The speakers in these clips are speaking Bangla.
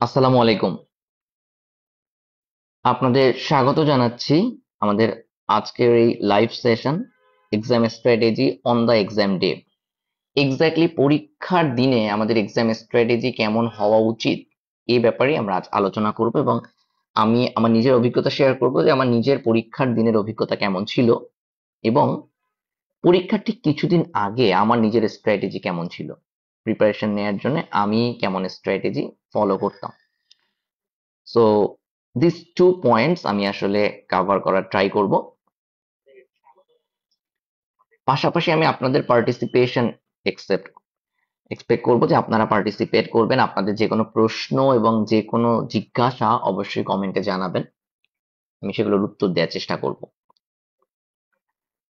আসসালামু আলাইকুম। আপনাদের স্বাগত জানাচ্ছি আমাদের আজকের এই live session exam strategy on the exam day. Exactly পরীক্ষার দিনে আমাদের এক্সাম স্ট্র্যাটেজি কেমন হওয়া উচিত এই ব্যাপারে আমরা আজ আলোচনা করব, এবং আমি আমার নিজের অভিজ্ঞতা শেয়ার করব যে আমার নিজের পরীক্ষার দিনের অভিজ্ঞতা কেমন ছিল, এবং পরীক্ষার ঠিক কিছুদিন আগে আমার নিজের স্ট্র্যাটেজি কেমন ছিল, প্রিপারেশন নেওয়ার জন্য আমি কেমন স্ট্র্যাটেজি ফলো করতাম। সো দিস টু পয়েন্টস আমি আসলে কভার করার ট্রাই করব। পাশাপাশি আমি আপনাদের পার্টিসিপেশন এক্সেপ্ট এক্সপেক্ট করব যে আপনারা পার্টিসিপেট করবেন। আপনাদের যে কোনো প্রশ্ন এবং যে কোনো জিজ্ঞাসা অবশ্যই কমেন্টে জানাবেন, আমি সেগুলোর উত্তর দেওয়ার চেষ্টা করব।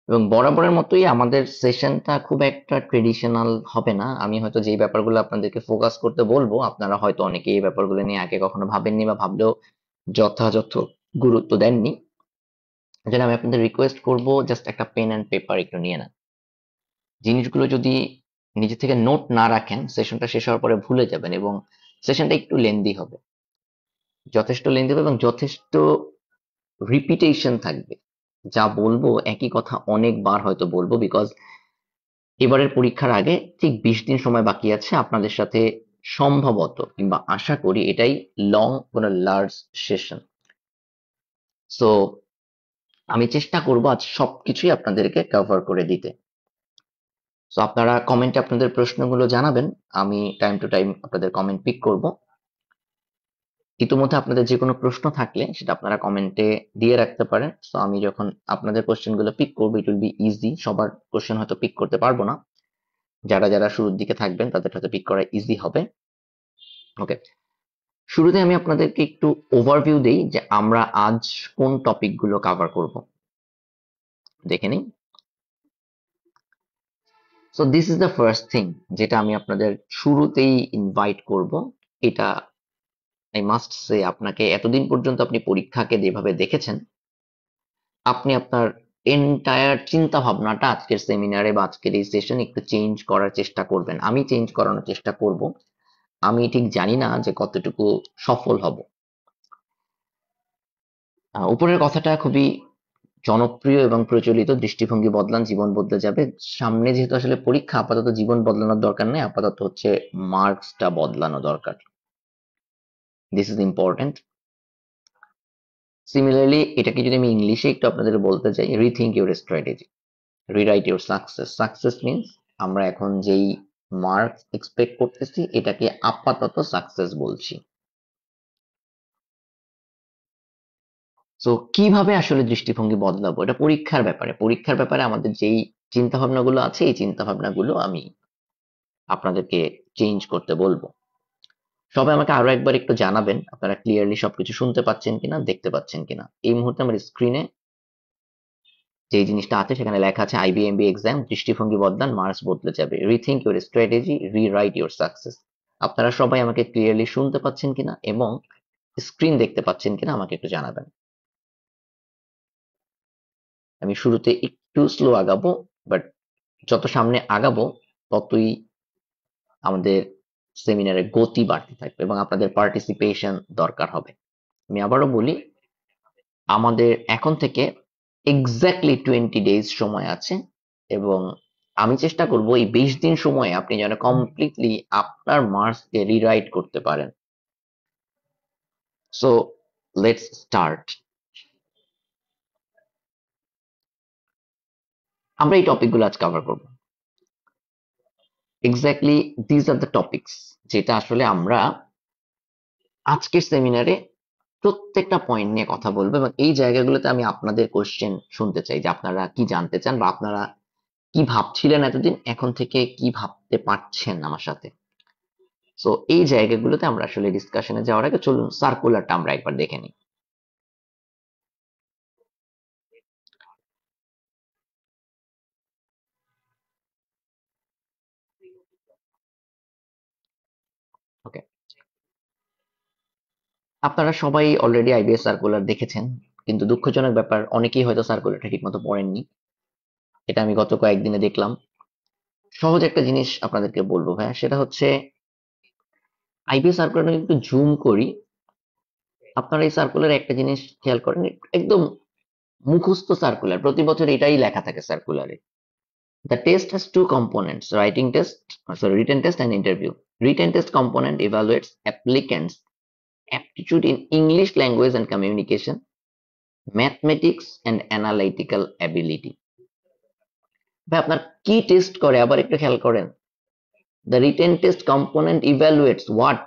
এবং বরাবরের মতোই আমাদের সেশনটা খুব একটা ট্রেডিশনাল হবে না। আমি হয়তো যেই ব্যাপারগুলো আপনাদেরকে ফোকাস করতে বলবো, আপনারা হয়তো অনেকে এই ব্যাপারগুলো নিয়ে আগে কখনো ভাবেননি বা ভাবলেও যথাযথ গুরুত্ব দেননি। যেটা আমি আপনাদের রিকোয়েস্ট করব, জাস্ট একটা পেন অ্যান্ড পেপার একটু নিয়ে নেন। জিনিসগুলো যদি নিজে থেকে নোট না রাখেন, সেশনটা শেষ হওয়ার পরে ভুলে যাবেন, এবং সেশনটা একটু লেন্দি হবে, যথেষ্ট লেন্দি হবে, এবং যথেষ্ট রিপিটেশন থাকবে। যা বলবো একই কথা অনেকবার হয়তো বলবো, বিকজ এবারের পরীক্ষার আগে ঠিক 20 দিন সময় বাকি আছে। আপনাদের সাথে সম্ভবত কিংবা আশা করি এটাই লং কোনো লার্জ সেশন। সো আমি চেষ্টা করব আজ সবকিছুই আপনাদেরকে কভার করে দিতে। সো আপনারা কমেন্টে আপনাদের প্রশ্নগুলো জানাবেন, আমি টাইম টু টাইম আপনাদের কমেন্ট পিক করব। ইতিমধ্যে আপনাদের যে কোনো প্রশ্ন থাকলে সেটা আপনারা কমেন্টে দিয়ে রাখতে পারেন। সো আমি যখন আপনাদের কোশ্চেনগুলো পিক করবো, ইট উইল বি ইজি। সবার কোশ্চেন হয়তো পিক করতে পারবো না, যারা যারা শুরুর দিকে থাকবেন তাদের হয়তো পিক করা ইজি হবে। ওকে, শুরুতে আমি আপনাদেরকে একটু ওভারভিউ দেই যে আমরা আজ কোন টপিকগুলো কভার করব, দেখে নিই। So this is the first thing, যেটা আমি আপনাদের শুরুতেই ইনভাইট করব। এটা আই মাস্ট সে, আপনাকে এতদিন পর্যন্ত আপনি পরীক্ষাকে যেভাবে দেখেছেন, আপনি আপনার এন্টায়ার চিন্তা ভাবনাটা আজকের সেমিনারে বা আজকের এই সেশনে একটু চেঞ্জ করার চেষ্টা করবেন। আমি চেঞ্জ করানোর চেষ্টা করব। আমি ঠিক জানি না যে কতটুকু সফল হব। উপরের কথাটা খুবই জনপ্রিয় এবং প্রচলিত, দৃষ্টিভঙ্গি বদলান জীবন বদলে যাবে। সামনে যেহেতু আসলে পরীক্ষা, আপাতত জীবন বদলানোর দরকার নেই, আপাতত হচ্ছে মার্কসটা বদলানো দরকার। This is important. সিমিলারলি এটাকে যদি আমি ইংলিশে একটু আপনাদের বলতে চাই, rethink your strategy, rewrite your success. Success means আমরা এখন যেই মার্কস এক্সপেক্ট করতেছি এটাকে আপাতত সাকসেস বলছি। সো কিভাবে আসলে দৃষ্টিভঙ্গি বদলাবো, এটা পরীক্ষার ব্যাপারে। পরীক্ষার ব্যাপারে আমাদের যেই চিন্তা ভাবনাগুলো আছে, এই চিন্তা ভাবনাগুলো আমি আপনাদেরকে চেঞ্জ করতে বলবো। সবাই আমাকে আরো একবার একটু জানাবেন আপনারা ক্লিয়ারলি সবকিছু শুনতে পাচ্ছেন কিনা, দেখতে পাচ্ছেন কিনা। এই মুহূর্তে আমার স্ক্রিনে যে জিনিসটা আছে সেখানে লেখা আছে আইবিএমবি এক্সাম, দৃষ্টিভঙ্গি বদলান, মার্কস বদলে যাবে, rethink your strategy, rewrite your success. আপনারা সবাই আমাকে ক্লিয়ারলি শুনতে পাচ্ছেন কিনা এবং স্ক্রিন দেখতে পাচ্ছেন কিনা আমাকে একটু জানাবেন। আমি শুরুতে একটু স্লো আগাবো, বাট যত সামনে আগাবো ততই আমাদের সেমিনারের গতি বাড়তে থাকবে এবং আপনাদের পার্টিসিপেশন দরকার হবে। আমি আবারও বলি, আমাদের এখন থেকে এক্স্যাক্টলি 20 ডেজ সময় আছে, এবং আমি চেষ্টা করব এই 20 দিন সময়ে আপনি যেন কমপ্লিটলি আপনার মার্কসকে রিরাইট করতে পারেন। So let's start. আমরা এই টপিকগুলো আজ কভার করব। Exactly this are the topics, যেটা আসলে আমরা আজকের সেমিনারে প্রত্যেকটা পয়েন্ট নিয়ে কথা বলবো, এবং এই জায়গাগুলোতে আমি আপনাদের কোশ্চেন শুনতে চাই যে আপনারা কি জানতে চান, বা আপনারা কি ভাবছিলেন এতদিন, এখন থেকে কি ভাবতে পারছেন আমার সাথে। সো এই জায়গাগুলোতে আমরা আসলে ডিসকাশনে যাওয়ার আগে চলুন সার্কুলারটা আমরা একবার দেখে নিই। ওকে, আপনারা সবাই অলরেডি আইবিএস সার্কুলার দেখেছেন, কিন্তু দুঃখজনক ব্যাপার অনেকেই হয়তো সার্কুলারটা ঠিকমতো পড়েননি। এটা আমি গত কয়েকদিনে দেখলাম। সহজ একটা জিনিস আপনাদেরকে বলবো ভাইয়া, সেটা হচ্ছে আইবিএ সার্কুলার একটু জুম করি, আপনারা এই সার্কুলার একটা জিনিস খেয়াল করেন, একদম মুখস্থ সার্কুলার, প্রতি বছর এটাই লেখা থাকে সার্কুলারে। The test has two components, written test and interview. Written test component evaluates applicants' aptitude in English language and communication, mathematics and analytical ability. ভাই আপনার কি টেস্ট করে আবার একটু খেয়াল করেন। The written test component evaluates what?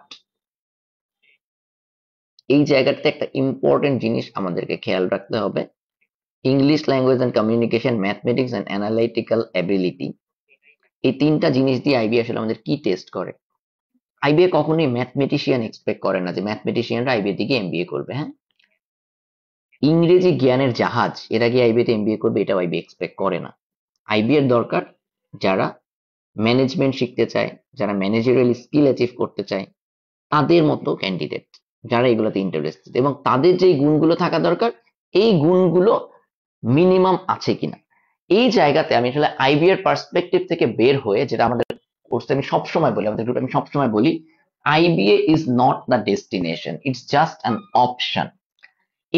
এই জায়গাটাতে একটা ইম্পর্টেন্ট জিনিস আমাদেরকে খেয়াল রাখতে হবে। English language and communication, mathematics and analytical ability, এই তিনটা জিনিস দিয়ে আইবি আসলে আমাদের কি টেস্ট করে। আইবিএ কখনোই ম্যাথমেটিশিয়ান এক্সপেক্ট করে না যে ম্যাথমেটিশিয়ানরা আইবিএ থেকে এমবিএ করবে। হ্যাঁ, ইংরেজি জ্ঞানের জাহাজ এরা কি আইবিএ তে এমবিএ করবে, এটাও আইবি এক্সপেক্ট করে না। আইবি এর দরকার যারা ম্যানেজমেন্ট শিখতে চায়, যারা ম্যানেজারিয়াল স্কিল অ্যাচিভ করতে চায়, তাদের মতো ক্যান্ডিডেট যারা এগুলোতে ইন্টারেস্টেড, এবং তাদের যে গুণগুলো থাকা দরকার এই গুণগুলো মিনিমাম আছে কিনা। এই জায়গাতে আমি আসলে আইবি এর পার্সপেক্টিভ থেকে বের হয়ে, যেটা আমাদের কোর্সে আমি সবসময় বলি, আমাদের গ্রুপে আমি সবসময় বলি, IBA is not the destination, it's just an option.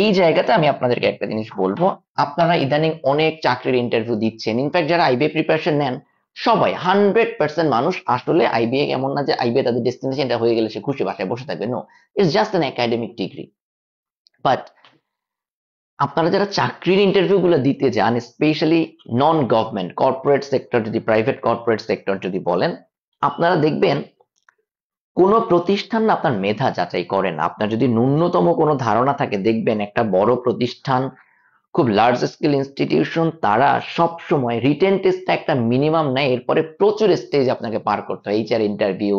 এই জায়গাতে আমি আপনাদেরকে একটা জিনিস বলবো, আপনারা ইদানিং অনেক চাকরির ইন্টারভিউ দিচ্ছেন, ইনফ্যাক্ট যারা আইবিএ প্রিপারেশন নেন সবাই 100% মানুষ আসলে আইবিএ এমন না যে আইবিএ তাদের ডেস্টিনেশন, এটা হয়ে গেলে সে খুশি বাসায় বসে থাকবে, no, it's just an academic degree. But আপনারা যারা চাকরির ইন্টারভিউ গুলো দিতে যান, specially non government corporate sector, যদি প্রাইভেট কর্পোরেট সেক্টর যদি বলেন, আপনারা দেখবেন কোন প্রতিষ্ঠান না আপনার মেধা যাচাই করে না। আপনার যদি ন্যূনতম কোনো ধারণা থাকে, দেখবেন একটা বড় প্রতিষ্ঠান, খুব লার্জ স্কেল ইনস্টিটিউশন, তারা সব সময় রিটেন টেস্টটা একটা মিনিমাম নেয়, এরপরে প্রচুর স্টেজ আপনাকে পার করতে হয়, এইচআর ইন্টারভিউ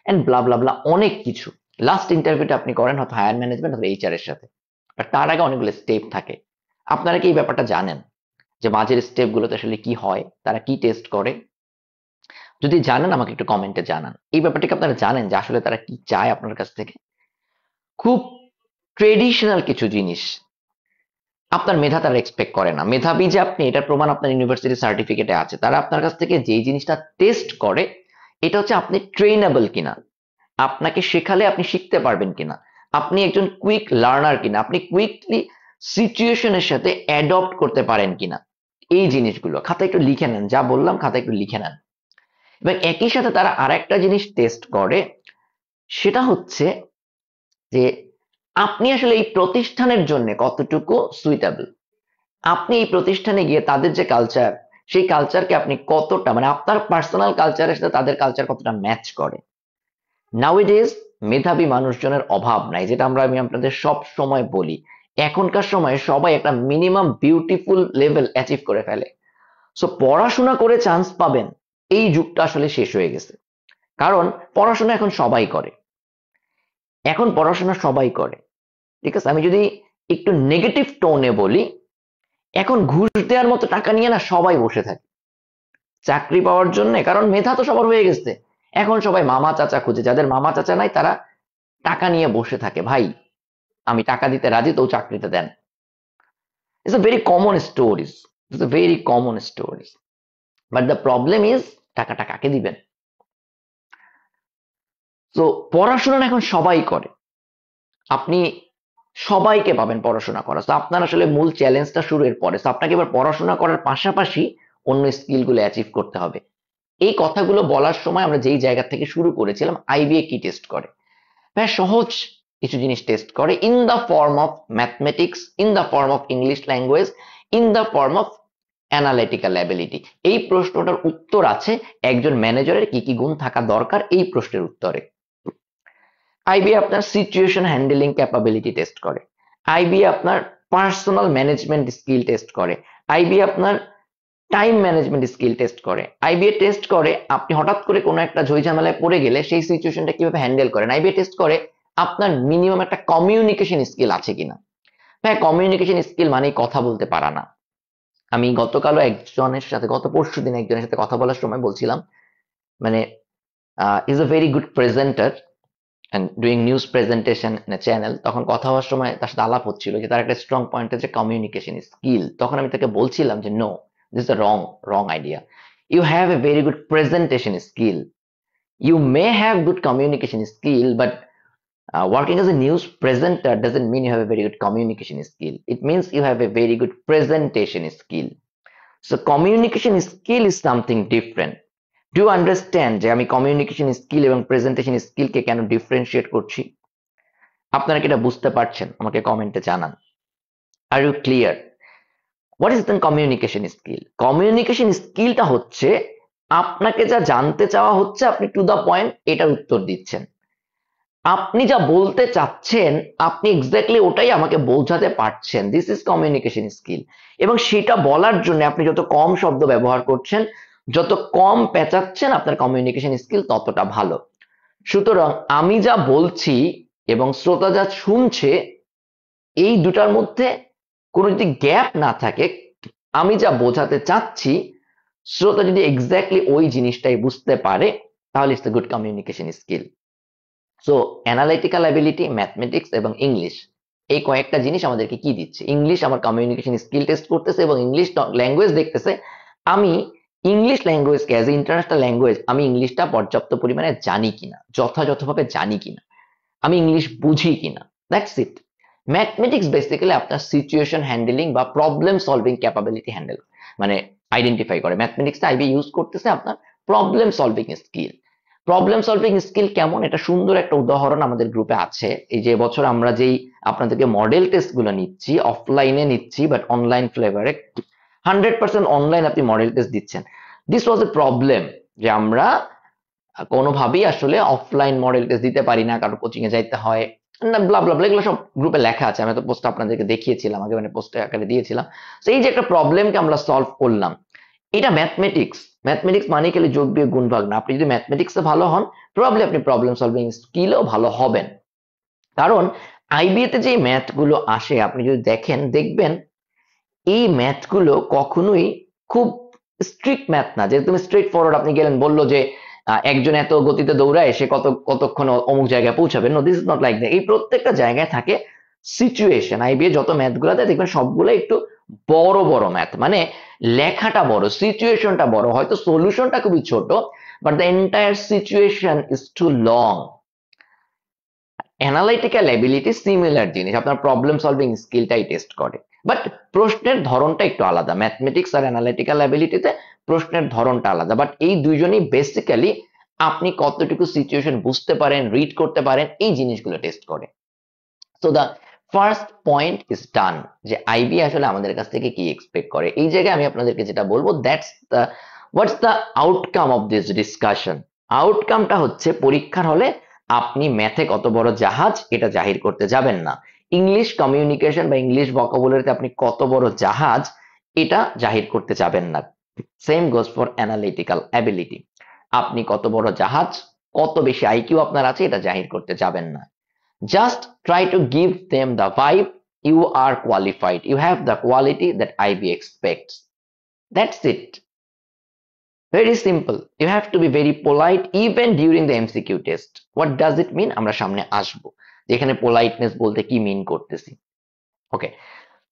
এন্ড ব্লা ব্লা ব্লা, অনেক কিছু। লাস্ট ইন্টারভিউটা আপনি করেন হয়তো হায়ার ম্যানেজমেন্ট অথবা এইচআর এর সাথে, আর তার আগে অনেকগুলো স্টেপ থাকে। আপনারা কি এই ব্যাপারটা জানেন যে মাঝের স্টেপ গুলোতে আসলে কি হয়, তারা কি টেস্ট করে? যদি জানেন আমাকে একটু কমেন্টে জানান। এই ব্যাপারটাকে আপনারা জানেন যে আসলে তারা কি চায় আপনার কাছ থেকে? খুব ট্রেডিশনাল কিছু জিনিস আপনার মেধা তারা এক্সপেক্ট করে না। মেধাবী যে আপনি, এটার প্রমাণ আপনার ইউনিভার্সিটি সার্টিফিকেটে আছে। তারা আপনার কাছ থেকে যেই জিনিসটা টেস্ট করে, এটা হচ্ছে আপনি ট্রেনেবল কিনা, আপনাকে শেখালে আপনি শিখতে পারবেন কিনা, আপনি একজন কুইক লার্নার কিনা, আপনি কুইকলি সিচুয়েশনের সাথে অ্যাডপ্ট করতে পারেন কিনা। এই জিনিসগুলো খাতায় একটু লিখে নেন, যা বললাম খাতায় একটু লিখে নেন। এবং একই সাথে তারা আরেকটা জিনিস টেস্ট করে, সেটা হচ্ছে যে আপনি আসলে এই প্রতিষ্ঠানের জন্য কতটুকু সুইটেবল। আপনি এই প্রতিষ্ঠানে গিয়ে তাদের যে কালচার, সেই কালচারকে আপনি কতটা, মানে আপনার পার্সোনাল কালচারের সাথে তাদের কালচার কতটা ম্যাচ করে। নাউএডেজ মেধাবী মানুষজনের অভাব নাই, যেটা আমি আপনাদের সব সময় বলি। এখনকার সময়ে সবাই একটা মিনিমাম বিউটিফুল লেভেল অ্যাচিভ করে ফেলে। সো পড়াশোনা করে চান্স পাবেন, এই যুগটা আসলে শেষ হয়ে গেছে। কারণ পড়াশোনা এখন সবাই করে, এখন পড়াশোনা সবাই করে, ঠিক আছে। আমি যদি একটু নেগেটিভ টোনে বলি, এখন ঘুষ দেওয়ার মতো টাকা নিয়ে না সবাই বসে থাকে চাকরি পাওয়ার জন্য, কারণ মেধা তো সবার হয়ে গেছে। এখন সবাই মামা চাচা খুঁজে, যাদের মামা চাচা নাই তারা টাকা নিয়ে বসে থাকে, ভাই আমি টাকা দিতে রাজি, তো চাকরিতে দেন। It's a very common stories, it's a very common stories. But the problem is, টাকাটা কাকে দিবেন? তো পড়াশোনা এখন সবাই করে, আপনি সবাইকে পাবেন পড়াশোনা করা। তো আপনার আসলে মূল চ্যালেঞ্জটা শুরু এর পরে। তো আপনাকে এবার পড়াশোনা করার পাশাপাশি অন্য স্কিলগুলো অ্যাচিভ করতে হবে। এই কথাগুলো বলার সময় আমরা যেই জায়গা থেকে শুরু করেছিলাম, আইবিএ কি টেস্ট করে? ভাই সহজ কিছু জিনিস টেস্ট করে, in the form of mathematics, in the form of English language, in the form of analytical ability. এই প্রশ্নটার উত্তর আছে একজন ম্যানেজারের কি কি গুণ থাকা দরকার, এই প্রশ্নের উত্তরে। আইবিএ আপনার সিচুয়েশন হ্যান্ডেলিং ক্যাপাবিলিটি টেস্ট করে, আইবিএ আপনার পার্সোনাল ম্যানেজমেন্ট স্কিল টেস্ট করে, আইবিএ আপনার টাইম ম্যানেজমেন্ট স্কিল টেস্ট করে, আইবিএ টেস্ট করে আপনি হঠাৎ করে কোনো একটা ঝামেলায় পড়ে গেলে সেই সিচুয়েশনটা কিভাবে হ্যান্ডেল করেন। আইবিএ টেস্ট করে আপনার মিনিমাম একটা কমিউনিকেশন স্কিল আছে কিনা। হ্যাঁ, কমিউনিকেশন স্কিল মানে কথা বলতে পারা না। আমি গতকালও একজনের সাথে, গত পরশু দিন একজনের সাথে কথা বলার সময় বলছিলাম, মানে is a very good presenter and doing news presentation in a channel, তখন কথা হওয়ার সময় তার সাথে আলাপ হচ্ছিল যে তার একটা স্ট্রং পয়েন্ট হচ্ছে কমিউনিকেশন স্কিল। তখন আমি তাকে বলছিলাম যে no, this is a wrong idea, you have a very good presentation skill, You may have good communication skill, but working as a news presenter doesn't mean you have a very good communication skill. It means you have a very good presentation skill. So communication skill is something different. Do you understand যে আমি কমিউনিকেশন স্কিল এবং প্রেজেন্টেশন স্কিলকে কেন ডিফারেন্সিয়েট করছি? আপনারা কি এটা বুঝতে পারছেন? আমাকে কমেন্টে জানান। Are you clear? What is the communication skill? Communication স্কিলটা হচ্ছে আপনাকে যা জানতে চাওয়া হচ্ছে আপনি টু দ্য পয়েন্ট এটার উত্তর দিচ্ছেন। আপনি যা বলতে চাচ্ছেন আপনি এক্স্যাক্টলি ওটাই আমাকে বোঝাতে পারছেন। This is communication skill. এবং সেটা বলার জন্য আপনি যত কম শব্দ ব্যবহার করছেন, যত কম পেঁচাচ্ছেন, আপনার কমিউনিকেশন স্কিল ততটা ভালো। সুতরাং আমি যা বলছি এবং শ্রোতা যা শুনছে, এই দুটার মধ্যে কোনো যদি গ্যাপ না থাকে, আমি যা বোঝাতে চাচ্ছি শ্রোতা যদি এক্স্যাক্টলি ওই জিনিসটাই বুঝতে পারে, তাহলে it's a good communication skill. So analytical ability, mathematics এবং ইংলিশ, এই কয়েকটা জিনিস আমাদেরকে কি দিচ্ছে? ইংলিশ আমার কমিউনিকেশন স্কিল টেস্ট করতেছে এবং ইংলিশ ল্যাঙ্গুয়েজ দেখতেছে আমি ইংলিশ ল্যাঙ্গুয়েজকে অ্যাজ এ ইন্টারন্যাশনাল ল্যাঙ্গুয়েজ আমি ইংলিশটা পর্যাপ্ত পরিমাণে জানি কিনা, যথাযথভাবে জানি কিনা, আমি ইংলিশ বুঝি কিনা। That's it. ম্যাথমেটিক্স বেসিক্যালি আপনার সিচুয়েশন হ্যান্ডেলিং বা প্রবলেম সলভিং ক্যাপাবিলিটি হ্যান্ডেল মানে আইডেন্টিফাই করে। ম্যাথমেটিক্সটা আইবি ইউজ করতেছে আপনার problem solving skill. Problem solving skill কেমন, এটা সুন্দর একটা উদাহরণ আমাদের গ্রুপে আছে। এই যে বছর আমরা যেই আপনাদেরকে মডেল টেস্ট গুলো নিচ্ছি, অফলাইনে নিচ্ছি বাট অনলাইন ফ্লেভারে, 100% অনলাইন আপনি মডেল টেস্ট দিচ্ছেন। দিস ওয়াজ এ প্রবলেম যে আমরা কোনোভাবেই আসলে অফলাইন মডেল টেস্ট দিতে পারি না, কারো কোচিং এ যাইতে হয় না, ব্লা ব্লা ব্লা, এগুলো সব গ্রুপে লেখা আছে। আমি তো পোস্ট আপনাদেরকে দেখিয়েছিলাম আগে, মানে পোস্টে আকারে দিয়েছিলাম। তো এই যে একটা প্রবলেমকে আমরা সলভ করলাম, এটা ম্যাথমেটিক্স। ম্যাথমেটিক্স মানে খালি যোগ বিয়োগ গুণ ভাগ না। আপনি যদি ম্যাথমেটিক্সে ভালো হন, প্রবাবলি আপনি প্রবলেম সলভিং স্কিলও ভালো হবেন। কারণ আইবিএতে যে ম্যাথ গুলো আসে আপনি যদি দেখবেন এই ম্যাথ গুলো কখনোই খুব স্ট্রিক্ট ম্যাথ না, যে তুমি স্ট্রেট ফরওয়ার্ড আপনি গেলেন বললো যে একজন এত গতিতে দৌড়ায় সে কতক্ষণ অমুক জায়গায় পৌঁছাবে। No, this is not like that. এই প্রত্যেকটা জায়গায় থাকে সিচুয়েশন। আইবিএ যত ম্যাথ গুলাতে দেখবেন সবগুলো একটু বড় বড় ম্যাথ, মানে লেখাটা বড়, সিচুয়েশনটা বড়, হয়তো সলিউশনটা খুবই ছোট, but the entire situation is too long. Analytical ability similar জিনিস, আপনার প্রবলেম সলভিং স্কিলটাই টেস্ট করে, বাট প্রশ্নের ধরনটা একটু আলাদা। ম্যাথমেটিক্স আর অ্যানালাইটিক্যাল অ্যাবিলিটিতে প্রশ্নের ধরনটা আলাদা, বাট এই দুইজনই বেসিক্যালি আপনি কতটুকু সিচুয়েশন বুঝতে পারেন, রিড করতে পারেন, এই জিনিসগুলো টেস্ট করে। So the first point is done, যে আইবি আসলে আমাদের কাছ থেকে কি এক্সপেক্ট করে। এই জায়গায় আমি আপনাদেরকে যেটা বলবো, that's the what's the outcome of this discussion. আউটকামটা হচ্ছে পরীক্ষার হলে আপনি ম্যাথে কত বড় জাহাজ এটা জাহির করতে যাবেন না, ইংলিশ কমিউনিকেশন বা ইংলিশ ভোকাবুলারিতে আপনি কত বড় জাহাজ এটা জাহির করতে যাবেন না। Same goes for analytical ability. আপনি কত বড় জাহাজ, কত বেশি আইকিউ আপনার আছে এটা জাহির করতে যাবেন না। Just try to give them the vibe you are qualified. You have the quality that IB expects. That's it. Very simple. You have to be very polite even during the MCQ test. What does it mean? আমরা সামনে আসবো যেখানে পোলাইটনেস বলতে কি মিন করতেছি। ওকে,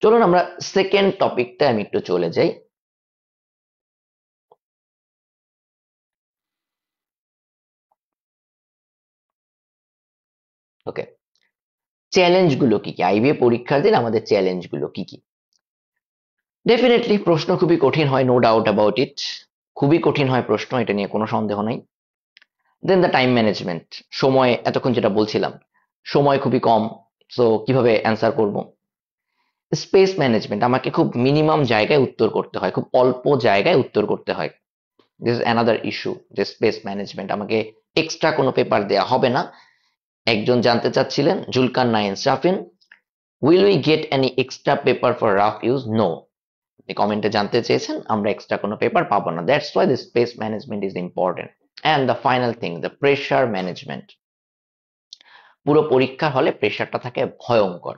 চলুন আমরা সেকেন্ড টপিকটা আমি একটু চলে যাই। ওকে, চ্যালেঞ্জ গুলো কি কি? আইবিএ পরীক্ষার্থীর আমাদের চ্যালেঞ্জ গুলো কি কি? ডেফিনেটলি প্রশ্ন খুবই কঠিন হয়, নো ডাউট অ্যাবাউট ইট। খুবই কঠিন হয় প্রশ্ন, এটা নিয়ে কোনো সন্দেহ নাই। দেন দ্য টাইম ম্যানেজমেন্ট, সময়, এতক্ষণ যেটা বলছিলাম সময় খুবই কম, সো কিভাবে অ্যান্সার করব। স্পেস ম্যানেজমেন্ট, আমাকে খুব মিনিমাম জায়গায় উত্তর করতে হয়, খুব অল্প জায়গায় উত্তর করতে হয়। দিস ইজ অ্যানাদার ইস্যু, যে স্পেস ম্যানেজমেন্ট, আমাকে এক্সট্রা কোনো পেপার দেয়া হবে না। একজন জানতে চাচ্ছিলেন, Zulkar Nain Shafin, will we get any extra paper for rough use? No, আপনি কমেন্টে জানতে চেয়েছেন, আমরা এক্সট্রা কোনো পেপার পাবো না। That's why the space management is important. And the final thing, the pressure management. পুরো পরীক্ষার হলে প্রেশারটা থাকে ভয়ঙ্কর,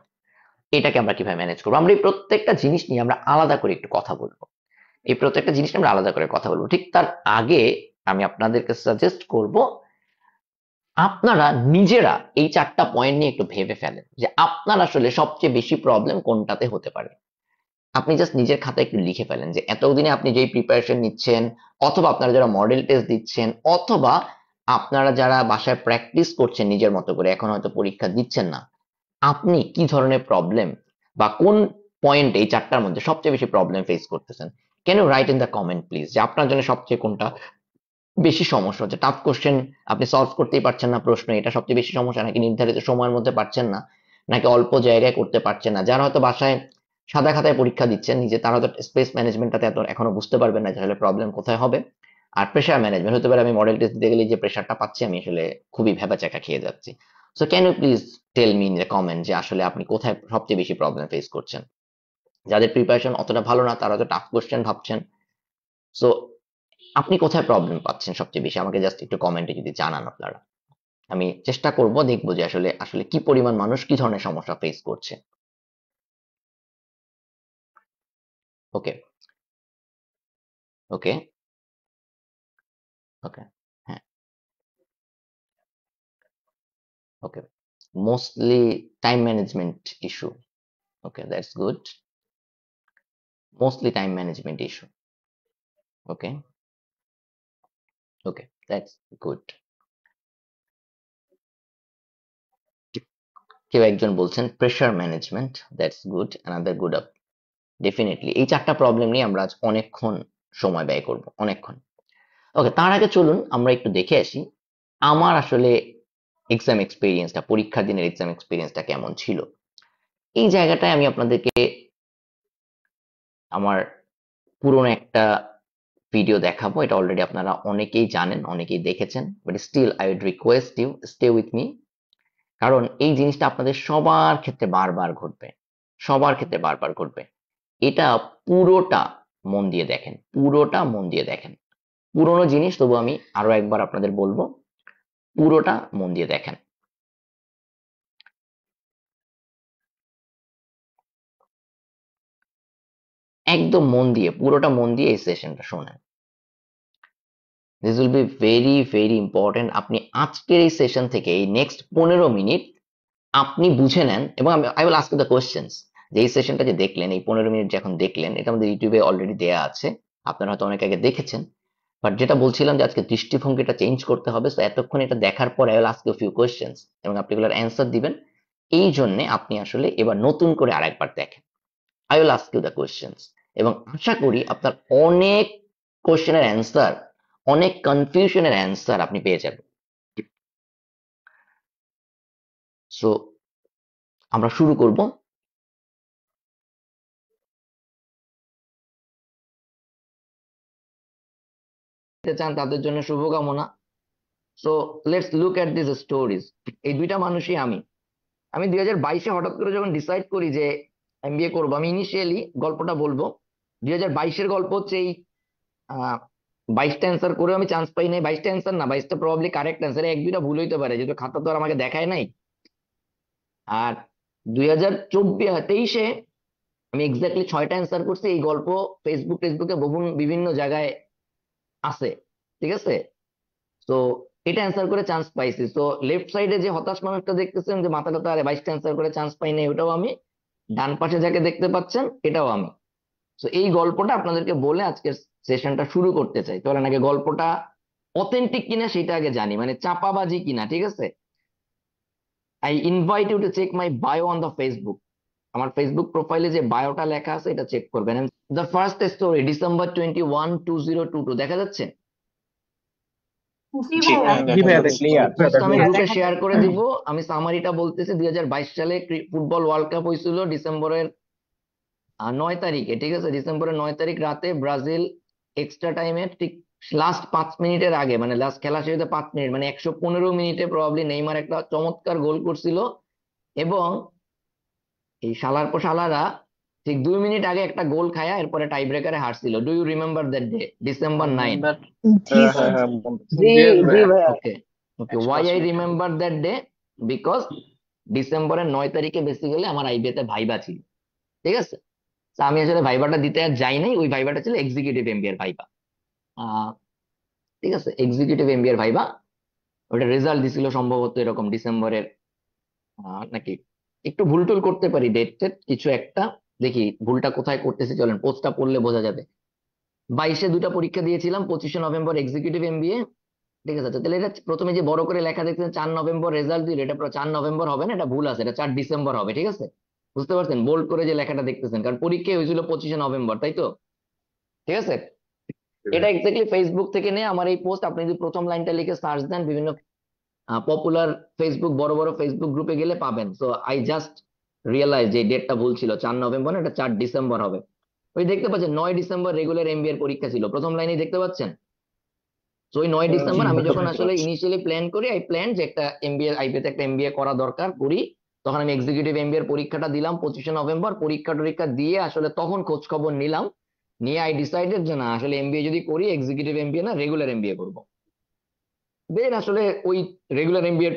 এটাকে আমরা কিভাবে ম্যানেজ করবো? আমরা এই প্রত্যেকটা জিনিস নিয়ে আমরা আলাদা করে একটু কথা বলবো। এই প্রত্যেকটা জিনিস নিয়ে আমরা আলাদা করে কথা বলবো। ঠিক তার আগে আমি আপনাদেরকে সাজেস্ট করব, আপনারা নিজেরা এই 4টা পয়েন্ট নিয়ে একটু ভেবে ফেলেন যে আপনার আসলে সবচেয়ে বেশি প্রবলেম কোনটাতে হতে পারে। আপনি জাস্ট নিজের খাতায় একটু লিখে ফেলেন যে এতদিনে আপনি যেই প্রিপারেশন নিচ্ছেন, অথবা আপনারা যারা মডেল টেস্ট দিচ্ছেন, অথবা আপনারা যারা বাসায় প্র্যাকটিস করছেন নিজের মতো করে, এখন হয়তো পরীক্ষা দিচ্ছেন না, আপনি কি ধরনের প্রবলেম বা কোন পয়েন্ট এই চারটার মধ্যে সবচেয়ে বেশি প্রবলেম ফেস করতেছেন? Can you write in the comment please, যে আপনার জন্য সবচেয়ে কোনটা বেশি সমস্যা হচ্ছে? টাফ কোশ্চেন আপনি সলভ করতেই পারছেন না, প্রশ্ন এটা সবচেয়ে বেশি সমস্যা, নাকি নির্ধারিত সময়ের মধ্যে পারছেন না, নাকি অল্প জায়গায় করতে পারছেন না? যারা হয়তো বাসায় সাদা খাতায় পরীক্ষা দিচ্ছেন নিজে, তারা হয়তো স্পেস ম্যানেজমেন্টটাতে এত এখনো বুঝতে পারবেন না যে আসলে প্রবলেম কোথায় হবে। আর প্রেশার ম্যানেজমেন্ট হতে পারে আমি মডেল টেস্ট দিতে গেলে যে প্রেশারটা পাচ্ছি আমি আসলে খুবই ভেবাচাকা খেয়ে যাচ্ছি। So can you please tell me in the comment যে আসলে আপনি কোথায় সবচেয়ে বেশি প্রবলেম ফেস করছেন? যাদের প্রিপারেশন অতটা ভালো না তারা তো টাফ কোশ্চেন ভাবছেন। সো আপনি কোথায় প্রবলেম পাচ্ছেন সবচেয়ে বেশি, আমাকে জাস্ট একটু কমেন্টে যদি জানান আপনারা। আমি চেষ্টা করব, দেখবো যে আসলে আসলে কি পরিমাণ মানুষ কি ধরনের সমস্যা ফেস করছে। ওকে, ওকে, ওকে, হ্যাঁ, okay, mostly time management issue. Okay, that's good. Mostly time management issue. Okay, okay, that's good. কেউ একজন বলছেন pressure management, that's good, another good up. Definitely এই চারটা প্রবলেম নিয়ে আমরা আজ অনেকক্ষণ সময় ব্যয় করব, অনেকক্ষণ। ওকে, তার আগে চলুন আমরা একটু দেখে আসি আমার আসলে এক্সাম এক্সপিরিয়েন্সটা, পরীক্ষার দিনের এক্সাম এক্সপিরিয়েন্সটা কেমন ছিল। এই জায়গাটায় আমি আপনাদেরকে আমার পুরনো একটা ভিডিও দেখাবো। এটা অলরেডি আপনারা অনেকেই জানেন, অনেকেই দেখেছেন, but still I would request you stay with me, কারণ এই জিনিসটা আপনাদের সবার ক্ষেত্রে বারবার ঘটবে, সবার ক্ষেত্রে বারবার ঘটবে। এটা পুরোটা মন দিয়ে দেখেন, পুরোটা মন দিয়ে দেখেন। পুরোনো জিনিস, তবু আমি আরো একবার আপনাদের বলবো, পুরোটা মন দিয়ে দেখেন। একদম মন দিয়ে, পুরোটা মন দিয়ে এই সেশনটা শোনেন। This will be very very important. আপনি আজকের এই সেশন থেকে এই নেক্সট 15 মিনিট আপনি বুঝে নেন, এবং I will ask the questions. যে এই সেশনটা যে দেখলেন, এই 15 মিনিট যখন দেখলেন, এটা আমাদের ইউটিউবে অলরেডি দেয়া আছে, আপনারা হয়তো অনেক আগে দেখেছেন। বাট যেটা বলছিলাম যে আজকে দৃষ্টিভঙ্গিটা চেঞ্জ করতে হবে, তো এতক্ষণ এটা দেখার পরে I will ask you few questions, এবং আপনি এগুলোর অ্যান্সার দিবেন। এই জন্য আপনি আসলে এবার নতুন করে আরেকবার দেখেন। I will ask you the questions, এবং আশা করি আপনার অনেক কোয়েশ্চেনের অ্যান্সার, অনেক কনফিউশনের অ্যান্সার আপনি পেয়ে যাবেন। সো আমরা শুরু করব। চান তাদের জন্য শুভকামনা। So let's look at this stories. এই দুইটা মানুষই আমি। আমি 2022-এ হঠাৎ করে যখন ডিসাইড করি যে এমবিএ করবো, আমি ইনিশিয়ালি গল্পটা বলবো। 2022-এর গল্প হচ্ছে এই, 22টা অ্যান্সার করে আমি চান্স পাই নাই। 22টা অ্যান্সার না, 22টা প্রবাবলি কারেক্ট অ্যান্সার, এক দুইটা ভুল হইতে পারে, যেহেতু খাতা তো আর আমাকে দেখায় নাই। আর 2023-এ আমি এক্স্যাক্টলি 6টা অ্যান্সার করছি। এই গল্প ফেসবুকে বিভিন্ন জায়গায় আছে, ঠিক আছে? তো এটা অ্যান্সার করে চান্স পাইছি। তো লেফট সাইডে যে হতাশ মানুষটা দেখতেছেন, যে মাথা টাথা, আরে 22টা অ্যান্সার করে চান্স পাই নাই, ওটাও আমি। ডান পাশে যাকে দেখতে পাচ্ছেন এটাও আমি। তো এই গল্পটা আপনাদেরকে বলে আজকের সেশনটা শুরু করতে চাই। চলেন আগে গল্পটা অথেন্টিক কিনা সেটা আগে জানি, মানে চাপাবাজি কিনা, ঠিক আছে? I invite you to check my bio on the Facebook. আমার ফেসবুক প্রোফাইলে যে বায়োটা লেখা আছে এটা চেক করবেন। দ্য ফার্স্ট স্টোরি, December 21, 2022, দেখা যাচ্ছে? জি জি ভাইয়া জি ভাইয়া ক্লিয়ার ক্লিয়ার আমি হ্যাঁ গ্রুপে দেখা শেয়ার যাচ্ছে। করে দিব। আমি সামারিটা বলতেছি। 2022 সালে ফুটবল ওয়ার্ল্ড কাপ হয়েছিল ডিসেম্বরের 9 তারিখে, ঠিক আছে? ডিসেম্বরের 9 তারিখ রাতে ব্রাজিল এক্সট্রা টাইমে ঠিক লাস্ট 5 মিনিটের আগে, মানে লাস্ট খেলা শেষ হতে 5 মিনিট, মানে 115 মিনিটে প্রবাবলি নেইমার একটা চমৎকার গোল করছিল। এবং এই শালার পর শালারা ঠিক 2 মিনিট আগে একটা গোল খায়া এরপরে টাই ব্রেকারে হারছিল। Do you remember that day, December 9? Remember জি হ্যাঁ স্যার। হ্যাঁ জি জি জি ভাইয়া ভাইয়া। Okay, okay, why I 105 minute remember that day? Because ডিসেম্বরের 9 তারিখে বেসিক্যালি আমার আইবিএতে ভাইবা ছিল, ঠিক আছে? তো আমি আসলে ভাইবাটা দিতে আর যাই নাই। ওই ভাইবাটা ছিল এক্সিকিউটিভ এমবিএর ভাইবা। আহ ঠিক আছে, এক্সিকিউটিভ এমবিএর ভাইবা। ওটা রেজাল্ট দিছিল সম্ভবত এরকম ডিসেম্বরের, নাকি একটু ভুল টুল করতে পারি, ডেট টেট কিছু একটা। দেখি ভুলটা কোথায় করতেছি, চলেন পোস্টটা পড়লে বোঝা যাবে। 22-এ দুটা পরীক্ষা দিয়েছিলাম, 25শে নভেম্বর এক্সিকিউটিভ এমবিএ, ঠিক আছে? তাহলে এটা প্রথমে যে বড় করে লেখা দেখছেন 4 নভেম্বর রেজাল্ট দিল, এটা পুরো 4 নভেম্বর হবে না, এটা ভুল আছে, এটা 4 ডিসেম্বর হবে। ঠিক আছে? বুঝতে পারছেন বোল্ড করে যে লেখাটা দেখতেছেন, কারণ পরীক্ষা হয়েছিল 25 নভেম্বর, তাই তো? ঠিক আছে? এটা এক্স্যাক্টলি ফেসবুক থেকে নিয়ে আমার এই পোস্ট, আপনি যদি প্রথম লাইনটা লিখে সার্চ দেন বিভিন্ন পপুলার ফেসবুক, বড় বড় ফেসবুক গ্রুপে গেলে পাবেন। সো আই জাস্ট রিয়েলাইজ যে ডেটটা ভুল ছিল, 4 নভেম্বর না, এটা 4 ডিসেম্বর হবে। ওই দেখতে পাচ্ছেন 9 ডিসেম্বর রেগুলার এমবিএ এর পরীক্ষা ছিল, প্রথম লাইনে দেখতে পাচ্ছেন। তো ওই নয় জি ডিসেম্বর আমি ভাইয়া, যখন দেখতে আসলে পাচ্ছি। ইনিশিয়ালি প্ল্যান করি, আই প্ল্যান যে একটা এমবিএ, আইবিএ তে একটা এমবিএ করা দরকার করি, তখন আমি এক্সিকিউটিভ এমবিএ এর পরীক্ষাটা দিলাম 25 নভেম্বর। পরীক্ষা টরীক্ষা দিয়ে আসলে তখন খোঁজ খবর নিলাম, নিয়ে আই ডিসাইডেড যে না, আসলে এমবিএ যদি করি এক্সিকিউটিভ এমবিএ না, রেগুলার এমবিএ করবো। দেন আসলে ওই রেগুলার এমবিএ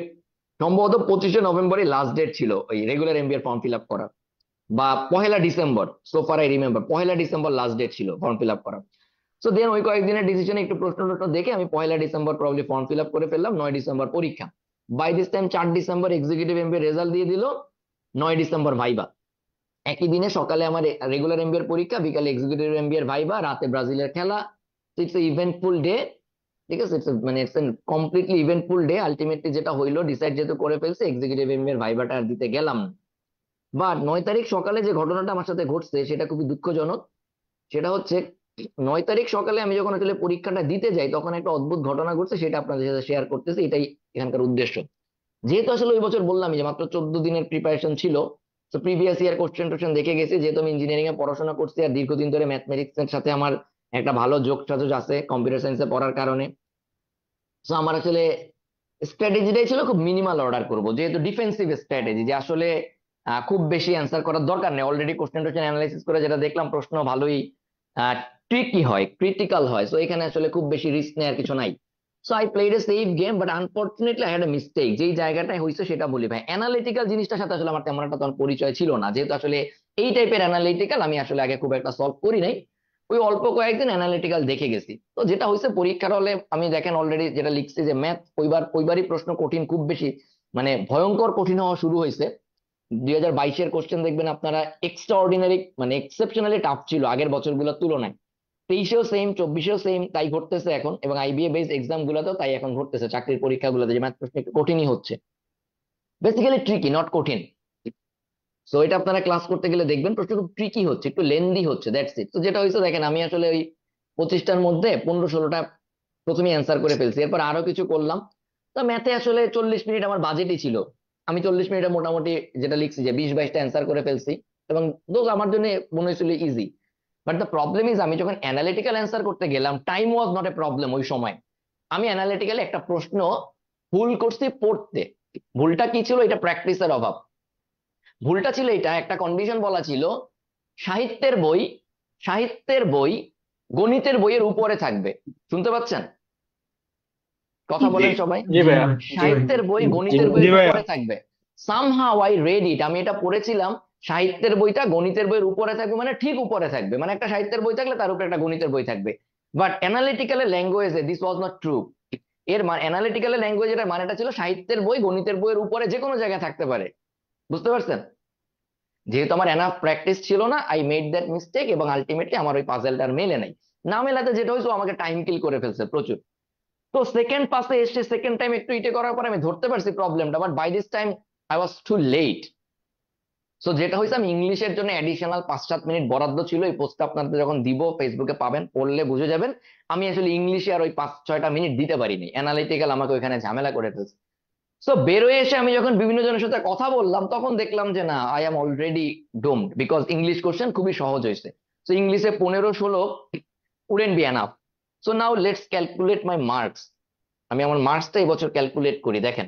সম্ভবত 25 নভেম্বরই লাস্ট ডেট ছিল ওই regular MBA form fill up করার, বা 1 December, so far I remember 1 December last date ছিল ফর্ম ফিল আপ করার। সো দেন ওই কয়েকদিনের ডিসিশনে একটু প্রশ্ন টশ্ন দেখে আমি 1 December probably form fill up করে ফেললাম, 9 ডিসেম্বর পরীক্ষা। By this time 4 December executive MBA result দিয়ে দিল, 9 ডিসেম্বর ভাইবা। একই দিনে সকালে আমার রেগুলার এমবিএ এর পরীক্ষা, বিকালে এক্সিকিউটিভ এমবিএ এর ভাইবা, রাতে ব্রাজিলের খেলা। It's eventful day. ঠিক আছে? মানে it's completely eventful day. Ultimately যেটা হইলো, ডিসাইড যেহেতু করে ফেলছে, এক্সিকিউটিভ এমবিএ এর ভাইবাটা আর দিতে গেলাম না। বাট 9 তারিখ সকালে যে ঘটনাটা আমার সাথে ঘটছে সেটা খুবই দুঃখজনক। সেটা হচ্ছে, 9 তারিখ সকালে আমি যখন আসলে পরীক্ষাটা দিতে যাই, তখন একটা অদ্ভুত ঘটনা ঘটছে, সেটা আপনাদের সাথে শেয়ার করতেছি, এটাই এখানকার উদ্দেশ্য। যেহেতু আসলে ওই বছর বললাম যে মাত্র 14 দিনের প্রিপারেশন ছিল, তো প্রিভিয়াস ইয়ার কোশ্চেন টোশ্চেন দেখে গেছি, যেহেতু আমি ইঞ্জিনিয়ারিং এ পড়াশোনা করছি আর দীর্ঘদিন ধরে ম্যাথমেটিক্স এর সাথে আমার একটা ভালো যোগ সাজস আছে কম্পিউটার সায়েন্সে পড়ার কারণে। তো আমার আসলে স্ট্র্যাটেজিটাই ছিল খুব মিনিমাল অর্ডার করব, যেহেতু ডিফেন্সিভ স্ট্র্যাটেজি, যে আসলে খুব বেশি অ্যান্সার করার দরকার নেই। অলরেডি কোশ্চেন টোশ্চেন অ্যানালাইসিস করে যেটা দেখলাম, প্রশ্ন ভালোই ট্রিকি হয়, ক্রিটিক্যাল হয়, সো এখানে আসলে খুব বেশি রিস্ক নেওয়ার কিছু নাই। So I played a safe game, but unfortunately I had a mistake. যেই জায়গাটায় হয়েছে সেটা বলি ভাই, অ্যানালিটিক্যাল জিনিসটার সাথে আসলে আমার তেমন একটা তখন পরিচয় ছিল না, যেহেতু আসলে এই টাইপের অ্যানালিটিক্যাল আমি আসলে আগে খুব একটা সলভ করি নাই। ওই অল্প কয়েকদিন অ্যানালিটিক্যাল দেখে গেছি। তো যেটা হয়েছে পরীক্ষার হলে, আমি দেখেন অলরেডি যেটা লিখছি যে ম্যাথ ওইবারই প্রশ্ন কঠিন, খুব বেশি মানে ভয়ঙ্কর কঠিন হওয়া শুরু হয়েছে। 2022-এর কোশ্চেন দেখবেন আপনারা এক্সট্রা অর্ডিনারি, মানে এক্সেপশনালি টাফ ছিল আগের বছরগুলোর তুলনায়। 23-এও সেম, 24-এও সেম, তাই ঘটতেছে এখন, এবং আইবিএ বেসড এক্সাম গুলোতেও তাই এখন ঘটতেছে, চাকরির পরীক্ষাগুলোতে যে ম্যাথ প্রশ্ন একটু কঠিনই হচ্ছে। বেসিক্যালি ট্রিকি, নট কঠিন। সো এটা আপনারা ক্লাস করতে গেলে দেখবেন প্রশ্ন খুব ট্রিকি হচ্ছে, একটু লেন্দি হচ্ছে, দ্যাটস ইট। তো যেটা হয়েছে দেখেন, আমি আসলে ওই 25টার মধ্যে 15-16টা প্রথমে অ্যান্সার করে ফেলছি, এরপর আরো কিছু করলাম। তো ম্যাথে আসলে 40 মিনিট আমার বাজেটই ছিল, আমি 40 মিনিটে মোটামুটি যেটা লিখছি যে 20-22টা অ্যান্সার করে ফেলছি, এবং দোজ আমার জন্য মনে হয়েছিল easy. But the problem is, আমি যখন অ্যানালিটিক্যাল অ্যান্সার করতে গেলাম, time was not a problem ওই সময়। আমি অ্যানালিটিক্যালি একটা প্রশ্ন ভুল করছি পড়তে। ভুলটা কি ছিল? এটা প্র্যাকটিসের অভাব। ভুলটা ছিল এটা, একটা কন্ডিশন বলা ছিল, সাহিত্যের বই, সাহিত্যের বই গণিতের বইয়ের উপরে থাকবে। শুনতে পাচ্ছেন? কথা জি বলেন সবাই। জি ভাইয়া। জি ভাই। সাহিত্যের বই জি গণিতের জি বইয়ের ভাইয়া। উপরে থাকবে। সামহাউ আই রেড ইট, আমি এটা পড়েছিলাম, সাহিত্যের বইটা গণিতের বইয়ের উপরে থাকবে, মানে ঠিক উপরে থাকবে, মানে একটা সাহিত্যের বই থাকলে তার উপরে একটা গণিতের বই থাকবে। বাট অ্যানালিটিক্যাল ল্যাঙ্গুয়েজে দিস ওয়াজ নট ট্রু। এর মানে অ্যানালিটিক্যাল ল্যাঙ্গুয়েজ, এর মানেটা ছিল সাহিত্যের বই গণিতের বইয়ের উপরে যে কোনো জায়গায় থাকতে পারে। বুঝতে পারছেন? যেহেতু আমার এনাফ প্র্যাকটিস ছিল না, আই মেড দ্যাট মিস্টেক, এবং আলটিমেটলি আমার ওই পাজেলটা আর মেলে নাই। না মেলাতে যেটা হয়েছে, ও আমাকে টাইম কিল করে ফেলছে প্রচুর। তো সেকেন্ড পাসে এসে সেকেন্ড টাইম একটু ইটে করার পর আমি ধরতে পারছি প্রবলেমটা, but by this time I was too late. So যেটা হয়েছে, আমি ইংলিশের জন্য অ্যাডিশনাল 5-7 মিনিট বরাদ্দ ছিল, এই পোস্টটা আপনাদের যখন দিব ফেসবুকে পাবেন, পড়লে বুঝে যাবেন। আমি আসলে ইংলিশে আর ওই 5-6টা মিনিট দিতে পারিনি, অ্যানালিটিক্যাল আমাকে ওইখানে ঝামেলা করে ফেলছে। সো বেরোয় এসে আমি যখন বিভিন্ন জনের সাথে কথা বললাম, তখন দেখলাম যে না, I am already doomed, because English question খুবই সহজ হয়েছে। সো ইংলিশে 15-16 wouldn't be enough. So now let's calculate my marks. আমি আমার মার্কসটা এবছর ক্যালকুলেট করি, দেখেন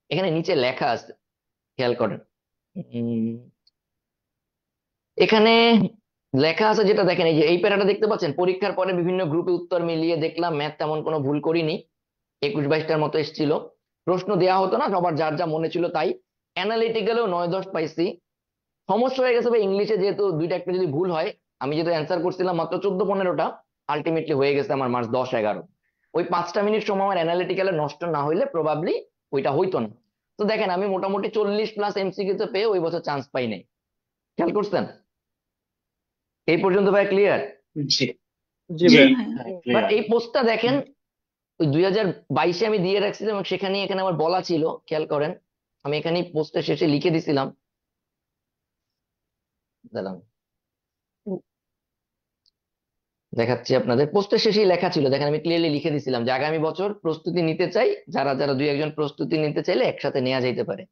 এখানে নিচে লেখা আছে, খেয়াল করেন। উম, এখানে লেখা আছে যেটা দেখেন, এই যে এই প্যারাটা দেখতে পাচ্ছেন, পরীক্ষার পরে বিভিন্ন গ্রুপে উত্তর মিলিয়ে দেখলাম ম্যাথ তেমন কোনো ভুল করিনি, 21-22টার মতো এসেছিল। প্রশ্ন দেওয়া হতো না, সবার যার যা মনে ছিল তাই। অ্যানালিটিক্যালেও 9-10 পাইছি। সমস্যা হয়ে গেছে ভাই ইংলিশে, যেহেতু দুইটা একটা যদি ভুল হয়, আমি যেহেতু অ্যান্সার করছিলাম মাত্র 14-15টা, আলটিমেটলি হয়ে গেছে আমার মার্কস 10-11। ওই 5টা মিনিট সময় আমার অ্যানালিটিক্যালে নষ্ট না হইলে প্রবাবলি ওইটা হইতো না। তো দেখেন, আমি মোটামুটি 40+ এমসিকিউ তে পেয়ে ওই বছর চান্স পাই নাই। খেয়াল করছেন? এই পর্যন্ত ভাই ক্লিয়ার? জি জি জি ভাইয়া। ভাইয়া। হ্যাঁ, বাট ক্লিয়ার। এই পোস্টটা দেখেন, ওই 2022-এ আমি দিয়ে রাখছিলাম এবং সেখানে এখানে আমার বলা ছিল, খেয়াল করেন, আমি এখানে পোস্টের শেষে লিখে দিছিলাম, দাঁড়ান দেখাচ্ছি আপনাদের, পোস্টের শেষেই লেখা ছিল, দেখেন আমি ক্লিয়ারলি লিখে দিছিলাম যে আগামী বছর প্রস্তুতি নিতে চাই, যারা যারা দুই একজন প্রস্তুতি নিতে চাইলে একসাথে নেওয়া যাইতে পারে।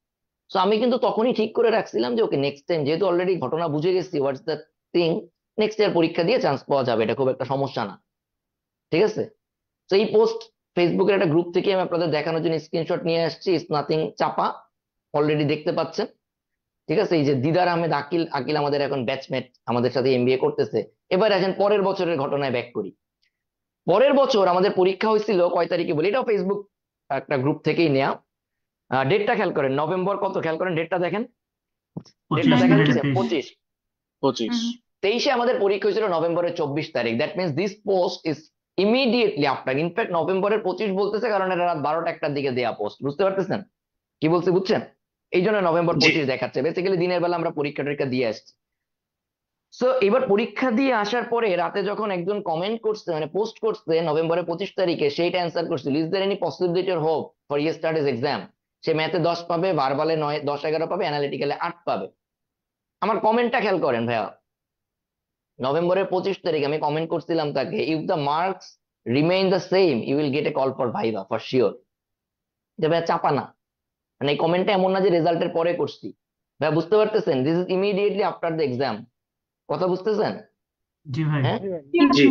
তো আমি কিন্তু তখনই ঠিক করে রাখছিলাম যে ওকে নেক্সট টাইম, যেহেতু অলরেডি ঘটনা বুঝে গেছি what's the thing, next year পরীক্ষা দিয়ে চান্স পাওয়া যাবে, এটা খুব একটা সমস্যা না, ঠিক আছে। তো এই পোস্ট ফেসবুকের একটা গ্রুপ থেকে আমি আপনাদের দেখানোর জন্য স্ক্রিনশট নিয়ে আসছি, ইটস নাথিং চাপা, অলরেডি দেখতে পাচ্ছেন, ঠিক আছে। এই যে দিদার আহমেদ আকিল, আকিল আমাদের এখন ব্যাচমেট, আমাদের সাথে এমবিএ করতেছে। এবার আসেন পরের বছরের ঘটনায় ব্যাক করি। পরের বছর আমাদের পরীক্ষা হয়েছিল কয় তারিখে বলি, এটাও ফেসবুক একটা গ্রুপ থেকেই নেওয়া। ডেটটা খেয়াল করেন, নভেম্বর কত খেয়াল করেন, ডেটটা দেখেন, ডেটটা 25 দেখা দুই যাচ্ছে, হাজার তেইশ 25। 25। 23-এ আমাদের পরীক্ষা হয়েছিল নভেম্বরের 24 তারিখ, that means this post is immediately after, in fact নভেম্বরের 25 বলতেছে কারণ এটা রাত 12টা-1টার দিকে দেয়া পোস্ট, বুঝতে পারতেছেন কি বলছে, বুঝছেন? এই জন্য নভেম্বর জি 25 দেখাচ্ছে, বেসিক্যালি দিনের বেলা আমরা পরীক্ষা টরীক্ষা দিয়ে আসছি। সো এবার পরীক্ষা দিয়ে আসার পরে রাতে যখন একজন কমেন্ট করছে, মানে পোস্ট করছে নভেম্বরের 25 তারিখে, সেইটা অ্যান্সার করছিল, is there any possibility or hope for yesterday's exam. সে ম্যাথে 10 পাবে, ভার্বালে 9, 10, 11 পাবে, অ্যানালিটিক্যালে 8 পাবে। আমার কমেন্টটা খেয়াল করেন ভাইয়া, নভেম্বরের 25 তারিখে আমি কমেন্ট করছিলাম তাকে, if the marks remain the same you will get a call for viva for sure. যে ভাইয়া চাপা না, মানে এই কমেন্টটা এমন না যে রেজাল্টের পরে করছি, ভাইয়া বুঝতে পারতেছেন, this is immediately after the exam, কথা বুঝতেছেন? জি ভাই। হ্যাঁ, জি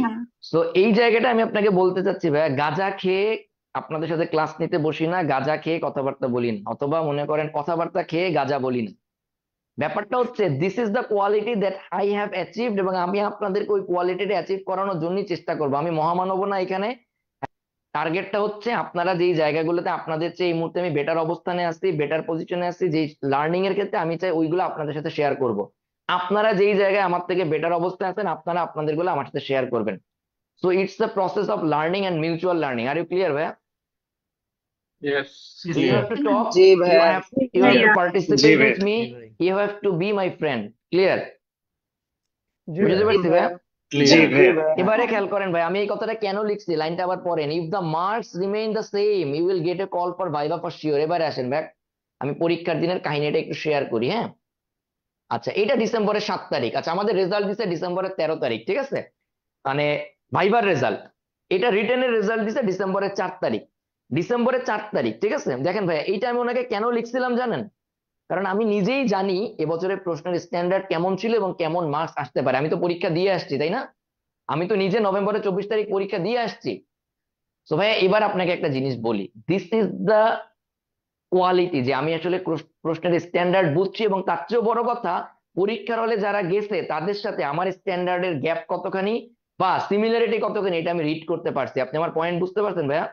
তো এই জায়গাটা আমি আপনাকে বলতে চাচ্ছি ভাইয়া, গাঁজা খেয়ে আপনাদের সাথে ক্লাস নিতে বসি না, গাঁজা খেয়ে কথাবার্তা বলি না, অথবা মনে করেন কথাবার্তা খেয়ে গাঁজা বলি না। ব্যাপারটা হচ্ছে this is the quality that I have achieved, এবং আমি আপনাদেরকে ওই কোয়ালিটিটা অ্যাচিভ করানোর জন্যই চেষ্টা করবো। আমি মহামানব না এখানে, টার্গেটটা হচ্ছে আপনারা যেই জায়গাগুলোতে আপনাদের চেয়ে এই মুহূর্তে আমি বেটার অবস্থানে আছি, বেটার পজিশনে আছি, যেই লার্নিং এর ক্ষেত্রে আমি চাই ওইগুলো আপনাদের সাথে শেয়ার করব। আপনারা যেই জায়গায় আমার থেকে বেটার অবস্থায় আছেন, আপনারা আপনাদের গুলো আমার সাথে শেয়ার করবেন। So it's the process of learning and mutual learning. Are you clear ভাইয়া? Yes Yes, So you sir. have to talk, জি you ভাইয়া have you have to জি participate ভাইয়া with me, you have to be my friend. Clear? বুঝতে পারছি ভাইয়া? জি ভাইয়া এবারে খেয়াল করেন ভাই, আমি এই কথাটা কেন লিখছি, লাইনটা আবার পড়েন, if the marks remain the same you will get a call for viva for sure. এবারে আসেন ভাই, আমি পরীক্ষার দিনের কাহিনীটা একটু শেয়ার করি, হ্যাঁ। আচ্ছা, এটা ডিসেম্বরের 7 তারিখ, আচ্ছা আমাদের রেজাল্ট দিছে ডিসেম্বরের 13 তারিখ, ঠিক আছে, মানে ভাইবার রেজাল্ট। এটা রিটেনের রেজাল্ট দিছে ডিসেম্বরের 4 তারিখ, ডিসেম্বরের 4 তারিখ, ঠিক আছে। দেখেন ভাইয়া, এইটা আমি ওনাকে কেন লিখছিলাম জানেন? কারণ আমি নিজেই জানি এবছরের প্রশ্নের স্ট্যান্ডার্ড কেমন ছিল এবং কেমন মার্কস আসতে পারে, আমি তো পরীক্ষা দিয়ে আসছি, তাই না? আমি তো নিজে নভেম্বরের 24 তারিখ পরীক্ষা দিয়ে আসছি। তো ভাইয়া এবার আপনাকে একটা জিনিস বলি, দিস ইজ দ্য কোয়ালিটি, যে আমি আসলে প্রশ্নের স্ট্যান্ডার্ড বুঝছি, এবং তার চেয়েও বড় কথা, পরীক্ষার হলে যারা গেছে তাদের সাথে আমার স্ট্যান্ডার্ডের গ্যাপ কতখানি বা সিমিলারিটি কতখানি, এটা আমি রিড করতে পারছি। আপনি আমার পয়েন্ট বুঝতে পারছেন ভাইয়া?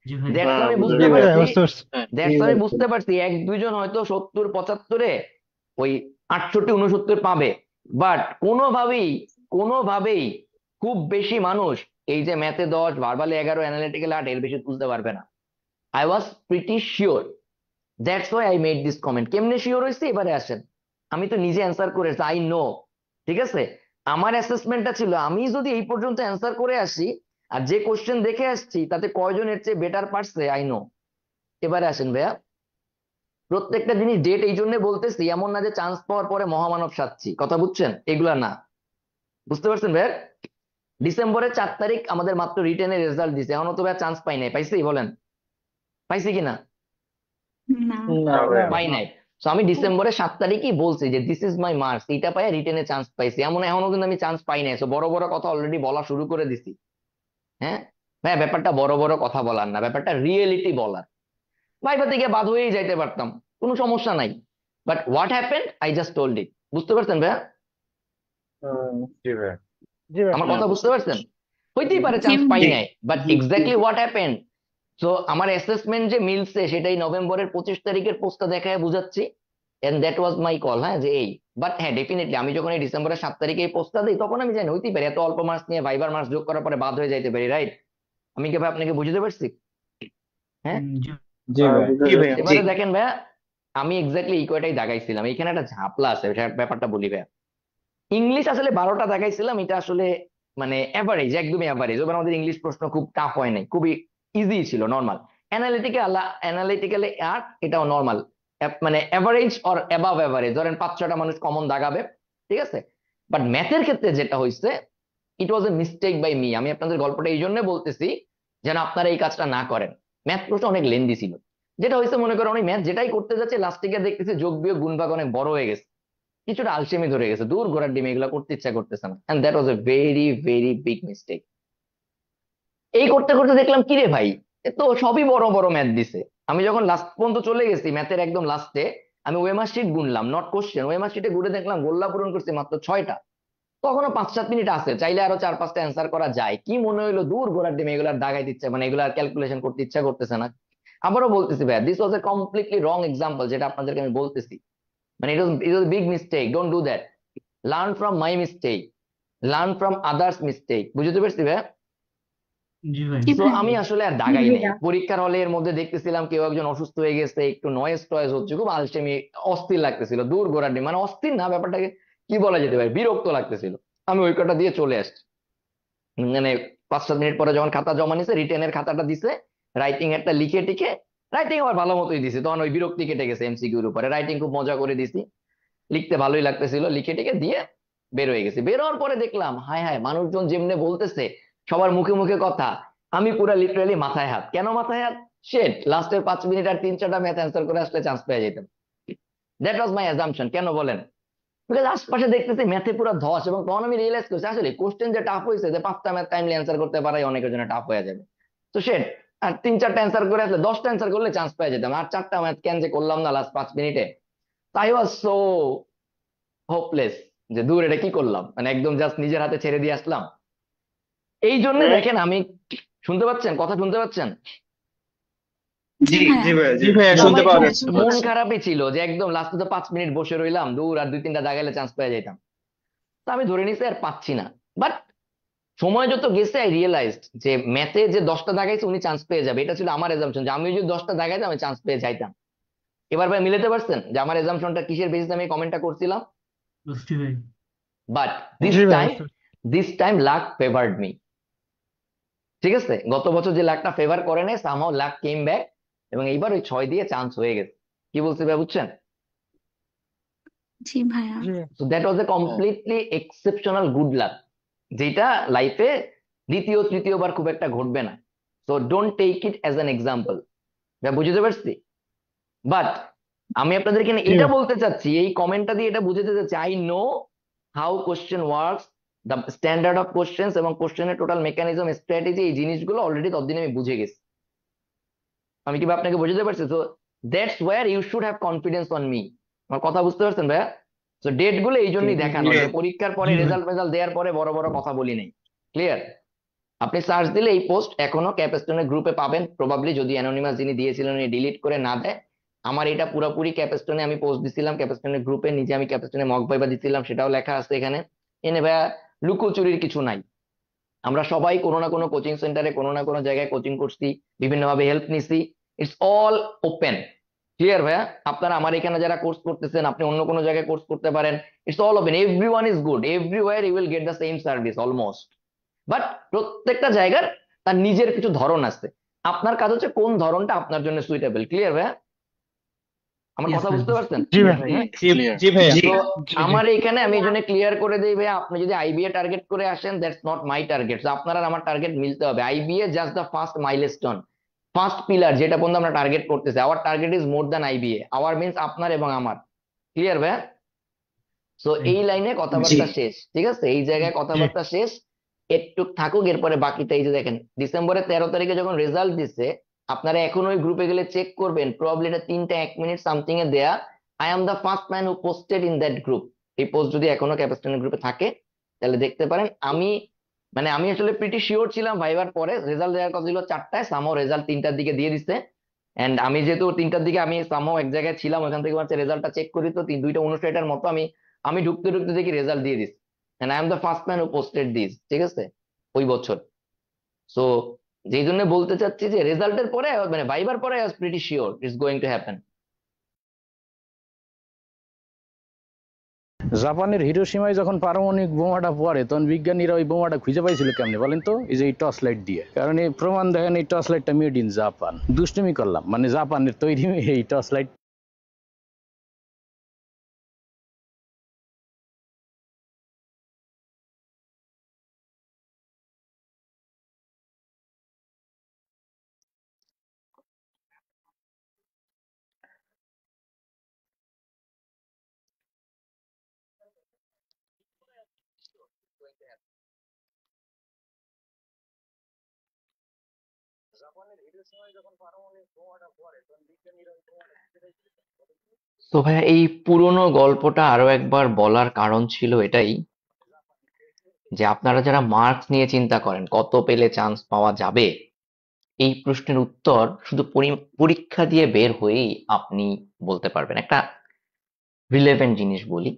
জি ভাই। দ্যাটস আমি বুঝতে বুঝতে পেরেছি। পারছি, হ্যাঁ দ্যাটস আমি বুঝতে পারছি এক দুইজন হয়তো 70-75-এ ওই 68-69 পাবে, বাট কোনোভাবেই খুব বেশি মানুষ এই যে ম্যাথে 10, ভার্বালে 11, অ্যানালিটিক্যাল 8 এর বেশি তুলতে পারবে না। I was pretty sure, that's why I made this comment. কেমনে শিওর হয়েছে এবারে আসেন, আমি তো নিজে অ্যান্সার করেছি, আই নো, ঠিক আছে। আমার অ্যাসেসমেন্টটা ছিল আমি যদি এই পর্যন্ত অ্যান্সার করে আসি আর যে কোশ্চেন দেখে আসছি তাতে কয়জন এর চেয়ে বেটার পারছে, আই নো। এবারে আসেন ভাইয়া, প্রত্যেকটা জিনিস ডেট এই জন্য বলতেছি, এমন না যে চান্স পাওয়ার পরে মহামানব সাজছি, কথা বুঝছেন, এগুলা না, বুঝতে পারছেন ভাইয়া? ডিসেম্বরের 4 তারিখ আমাদের মাত্র রিটেনের রেজাল্ট দিছে, এখনো তো ভাইয়া চান্স পাই নাই, পাইছি বলেন, পাইছি কিনা? না না ভাইয়া পাই নাই। তো আমি ডিসেম্বরের 7 তারিখই বলছি যে দিস ইজ মাই মার্কস, এটা পাই রিটেনে চান্স পাইছি, এমন এখনো কিন্তু আমি চান্স পাই নাই। তো বড় বড় কথা অলরেডি বলা শুরু করে দিছি, হ্যাঁ ভাইয়া, ব্যাপারটা বড় বড় কথা বলার না, ব্যাপারটা রিয়েলিটি বলার। ভাইবা থেকে বাদ হয়েই যাইতে পারতাম, কোনো সমস্যা নাই, but what happened I just told ইট। বুঝতে পারছেন ভাইয়া? জি ভাইয়া আমার হ্যাঁ কথা বুঝতে পারছেন? হইতেই পারে চান্স জি পাই জি নাই, বাট এক্স্যাক্টলি হোয়াট হ্যাপেন্ড, তো আমার অ্যাসেসমেন্ট যে মিলছে সেটাই নভেম্বরের 25 তারিখের পোস্টটা দেখায় বুঝাচ্ছি, and that was my call, হ্যাঁ, যে এই। বাট হ্যাঁ, ডেফিনেটলি আমি যখন এই ডিসেম্বরের 7 তারিখে এই পোস্টটা দিই তখন আমি জানি হইতেই পারে এত অল্প মার্কস নিয়ে ভাইবার মার্কস যোগ করার পরে বাদ হয়ে যাইতে পারি, রাইট? আমি কি ভাই আপনাকে বুঝতে পারছি? হ্যাঁ, জি জি ভাইয়া জি এবারে দেখেন ভাইয়া, আমি এক্স্যাক্টলি এই কয়টাই দাগাইছিলাম, এইখানে একটা ঝাপলা আছে, ব্যাপারটা বলি ভাইয়া। ইংলিশ আসলে 12টা দাগাইছিলাম, এটা আসলে মানে এভারেজ, একদমই এভারেজ। এবার আমাদের ইংলিশ প্রশ্ন খুব টাফ হয় নাই, খুবই ইজি ছিল, নর্মাল। অ্যানালিটিক্যালি আর এটাও নর্মাল, মানে এভারেজ অর অ্যাবাভ এভারেজ, ধরেন 5-6টা মানুষ কমন দাগাবে, ঠিক আছে। বাট ম্যাথের ক্ষেত্রে যেটা হয়েছে, ইট ওয়াজ এ মিস্টেক বাই মি। আমি আপনাদের গল্পটা এই জন্য বলতেছি যেন আপনারা এই কাজটা না করেন। ম্যাথ প্রশ্ন অনেক লেন্দি ছিল। যেটা হয়েছে, মনে করেন উনি ম্যাথ যেটাই করতে যাচ্ছে, লাস্টে গিয়ে দেখতেছি যোগ বিয়োগ গুণ ভাগ অনেক বড় হয়ে গেছে, কিছুটা আলসেমি ধরে গেছে, দূর ঘোড়ার ডিম, এগুলো করতে ইচ্ছা করতেছে না। And that was a very very big mistake. এই করতে করতে দেখলাম কি রে ভাই, এ তো সবই বড় বড় ম্যাথ দিছে। আমি যখন লাস্ট পর্যন্ত চলে গেছি, ম্যাথের একদম লাস্টে, আমি ওয়েমার শিট গুনলাম, নট কোশ্চেন, ওয়েমার শিটে ঘুরে দেখলাম গোল্লা পূরণ করছি মাত্র 6টা। তখনও 5-7 মিনিট আছে, চাইলে আরো 4-5টা অ্যান্সার করা যায়। কি মনে হইলো, দূর ঘোড়ার ডিম, এগুলার দাগাই দিচ্ছে, মানে এগুলার ক্যালকুলেশন করতে ইচ্ছা করতেছে না। আবারও বলতেছি ভাই, this was a completely wrong example, যেটা আপনাদেরকে আমি বলতেছি। মানে it was big mistake, don't do that. Learn from my mistake, learn from others mistake. বুঝতে পারছি ভাই? জি ভাই। তো আমি আসলে আর দাগাই নাই। পরীক্ষার হলে এর মধ্যে দেখতেছিলাম কেউ একজন অসুস্থ হয়ে গেছে, একটু নয়েজ টয়েজ হচ্ছে, খুব আলসেমি, অস্থির লাগতেছিল, দূর গোড়ার ডিম, মানে অস্থির না, ব্যাপারটাকে কি বলা যেতে পারে, বিরক্ত লাগতেছিল। আমি ওই কটা দিয়ে চলে আসছি। মানে 5-7 মিনিট পরে যখন খাতা জমা নিছে, রিটেনের খাতাটা দিছে, রাইটিং একটা লিখে টিকে, রাইটিং আবার ভালো মতোই দিছে, তখন ওই বিরক্তি কেটে গেছে। এমসিকিউর উপরে রাইটিং খুব মজা করে দিছি, লিখতে ভালোই লাগতেছিল, লিখে টিকে দিয়ে বের হয়ে গেছে। বের হওয়ার পরে দেখলাম, হায় হায়, মানুষজন যেমনে বলতেছে, সবার মুখে মুখে কথা, আমি পুরা লিটারালি মাথায় হাত। কেন মাথায় হাত? শেট, লাস্টের 5 মিনিট আর 3-4টা ম্যাথ অ্যান্সার করে আসলে চান্স পেয়ে যেতাম। That was my assumption. কেন বলেন? বিকজ আশপাশে দেখতেছি ম্যাথে পুরো ধস, এবং তখন আমি রিয়েলাইজ করছি আসলে কোশ্চেন যে টাফ হয়েছে, যে 5টা ম্যাথ টাইমলি অ্যান্সার করতে পারাই অনেকের জন্য টাফ হয়ে যাবে। তো শেট, আর 3-4টা অ্যান্সার করে আসলে 10টা অ্যান্সার করলে চান্স পেয়ে যেতাম, আর 4টা ম্যাথ কেন যে করলাম না লাস্ট 5 মিনিটে। তাই ওয়াজ সো হোপলেস, যে দূর, এটা কি করলাম, মানে একদম জাস্ট নিজের হাতে ছেড়ে দিয়ে আসলাম। এই জন্য দেখেন, আমি, শুনতে পাচ্ছেন কথা, শুনতে পাচ্ছেন? জি জি ভাইয়া, জি তো ভাইয়া, আমার শুনতে পাওয়া খুব যাচ্ছে। মন খারাপই ছিল, যে একদম লাস্টে তো 5 মিনিট বসে রইলাম, দূর আর 2-3টা দাগাইলে চান্স পেয়ে যেতাম। তো আমি ধরে নিছি আর পাচ্ছি না। বাট সময় যত গেছে, আই রিয়েলাইজড যে ম্যাথে যে 10টা দাগাইছে উনি চান্স পেয়ে যাবে, এটা ছিল আমার এজাম্পশন, যে আমি যদি 10টা দাগাইতাম আমি চান্স পেয়ে যাইতাম। এবার ভাই মিলাতে পারছেন যে আমার এজাম্পশনটা কিসের বেসিসে আমি কমেন্টটা করছিলাম? বুঝছি ভাই। বাট জি ভাইয়া। This time lakh favoured me. ঠিক আছে, গত বছর যে লাকটা ফেভার করে নাই, সামহাউ লাক কেম ব্যাক, এবং এইবার ওই 6 দিয়ে চান্স হয়ে গেছে। কি বলছি ভাই, বুঝছেন? জি ভাইয়া। So that was a completely exceptional good luck, যেটা লাইফে দ্বিতীয় তৃতীয়বার খুব একটা ঘটবে না। So don't take it as an example. বুঝতে পারছি? বাট আমি আপনাদেরকে এটা বলতে চাচ্ছি, এই কমেন্টটা দিয়ে এটা বুঝাতে চাচ্ছি, I know how question works, the standard of questions, এবং কোশ্চেনের টোটাল মেকানিজম, স্ট্র্যাটেজি, এই জিনিসগুলো অলরেডি ততদিন আমি বুঝে গেছি। আমি কি আপনাকে বুঝতে পারছি? তো that's where you should have confidence on me. আমার কথা বুঝতে পারছেন ভাইয়া? তো ডেট গুলো এই জন্যই দেখানো, যে পরীক্ষার পরে জি ভাই। রেজাল্ট দেওয়ার পরে বড় বড় কথা বলি নাই। ক্লিয়ার? আপনি সার্চ দিলে এই পোস্ট এখনো ক্যাপস্টোনের গ্রুপে পাবেন প্রবাবলি, যদি অ্যানোনিমাস যিনি দিয়েছিলেন উনি ডিলিট করে না দেয়। আমার এটা পুরোপুরি ক্যাপস্টোনে আমি পোস্ট দিছিলাম, ক্যাপস্টোনের গ্রুপে নিজে আমি ক্যাপস্টোনে মক ভাইবা দিছিলাম, সেটাও লেখা আছে এখানে। এনে ভাইয়া লুকোচুরির কিছু নাই। আমরা সবাই কোনো না কোনো কোচিং সেন্টারে, কোনো না কোনো জায়গায় কোচিং করছি, বিভিন্নভাবে হেল্প নিছি। It's all open. ক্লিয়ার ভাইয়া? আপনারা আমার এখানে যারা কোর্স করতেছেন, আপনি অন্য কোনো জায়গায় কোর্স করতে পারেন। It's all open, everyone is good, everywhere you will get the same service almost. But প্রত্যেকটা জায়গার তার নিজের কিছু ধরন আছে। আপনার কাজ হচ্ছে কোন ধরনটা আপনার জন্য সুইটেবল। ক্লিয়ার ভাইয়া? আমার Yes, কথা ভাই, বুঝতে পারছেন? জি ভাইয়া, জি ভাইয়া। তো আমার এখানে আমি এই জন্য ক্লিয়ার করে দিই ভাইয়া, আপনি যদি আইবিএ টার্গেট করে আসেন, দ্যাটস নট মাই টার্গেট। আপনার আর আমার টার্গেট মিলতে হবে। IBA just the first milestone, first pillar, যেটা পর্যন্ত আমরা টার্গেট করতেছি। Our target is more than IBA. Our means আপনার এবং আমার। ক্লিয়ার ভাইয়া? সো এই লাইনে কথাবার্তা শেষ, ঠিক আছে? এই জায়গায় কথাবার্তা শেষ, একটু থাকুক, এরপরে বাকিটা এই যে দেখেন, ডিসেম্বরের 13 তারিখে যখন রেজাল্ট দিচ্ছে, আপনারা এখন ওই গ্রুপে গেলে চেক করবেন, প্রবাবলি এটা 3টা 1 মিনিট সামথিং এ দেয়া। I am the first man who posted in that group. এই পোস্ট যদি এখনো ক্যাপাসিটনের গ্রুপে থাকে তাহলে দেখতে পারেন। আমি আসলে প্রিটি শিওর ছিলাম ভাইবার পরে রেজাল্ট দেওয়ার কথা ছিল 4টায়, সামহাও রেজাল্ট 3টার দিকে দিয়ে দিচ্ছে। এন্ড আমি যেহেতু 3টার দিকে আমি সামহাও এক জায়গায় ছিলাম, ওখান থেকে হচ্ছে রেজাল্টটা চেক করি, তো 2টা 59টার মতো আমি ঢুকতে ঢুকতে দেখি রেজাল্ট দিয়ে দিস। And I am the first man who posted this, ঠিক আছে, ওই বছর। সো যেই জন্য বলতে চাচ্ছি যে রেজাল্টের পরে, মানে ভাইবার পরে, I was pretty sure it's going to happen. জাপানের হিরোশিমায় যখন পারমাণবিক বোমাটা পড়ে তখন বিজ্ঞানীরা ওই বোমাটা খুঁজে পাইছিল কেমনে বলেন তো? এই যে এই টর্চ লাইট দিয়ে। কারণ এই প্রমাণ দেখেন, এই টর্চ লাইটটা মেড ইন জাপান। দুষ্টুমি করলাম, মানে জাপানের তৈরি এই টর্চ লাইট। তো ভাইয়া এই পুরোনো গল্পটা আরো একবার বলার কারণ ছিল এটাই যে আপনারা যারা মার্কস নিয়ে চিন্তা করেন কত পেলে চান্স পাওয়া যাবে, এই প্রশ্নের উত্তর শুধু পরীক্ষা দিয়ে বের হয়েই আপনি বলতে পারবেন। একটা রিলেভেন্ট জিনিস বলি,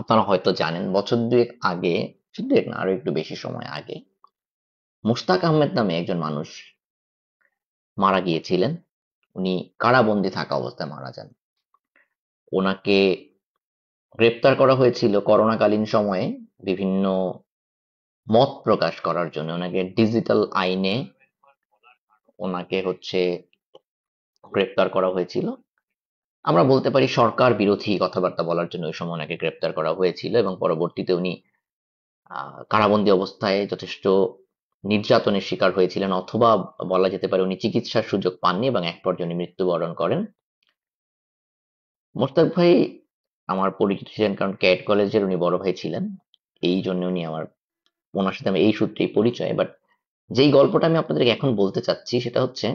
আপনারা হয়তো জানেন বছর দুয়েক আগে, শুধু দুয়েক না আরো একটু বেশি সময় আগে, মুশতাক আহমেদ নামে একজন মানুষ মারা গিয়েছিলেন। উনি কারাবন্দী থাকা অবস্থায় মারা যান। ওনাকে গ্রেপ্তার করা হয়েছিল করোনাকালীন সময়ে বিভিন্ন মত প্রকাশ করার জন্য। ওনাকে ডিজিটাল আইনে ওনাকে গ্রেপ্তার করা হয়েছিল। আমরা বলতে পারি সরকার বিরোধী কথাবার্তা বলার জন্য ওই সময় ওনাকে গ্রেপ্তার করা হয়েছিল এবং পরবর্তীতে উনি কারাবন্দী অবস্থায় যথেষ্ট নির্যাতনের শিকার হয়েছিলেন, অথবা বলা যেতে পারে উনি চিকিৎসার সুযোগ পাননি এবং এক পর্যায়ে উনি মৃত্যুবরণ করেন। মোশতাক ভাই আমার পরিচিত ছিলেন কারণ ক্যাট কলেজের উনি বড় ভাই ছিলেন, এই জন্য ওনার সাথে আমি এই সূত্রেই পরিচয়। বাট যেই গল্পটা আমি আপনাদেরকে এখন বলতে চাচ্ছি সেটা হচ্ছে,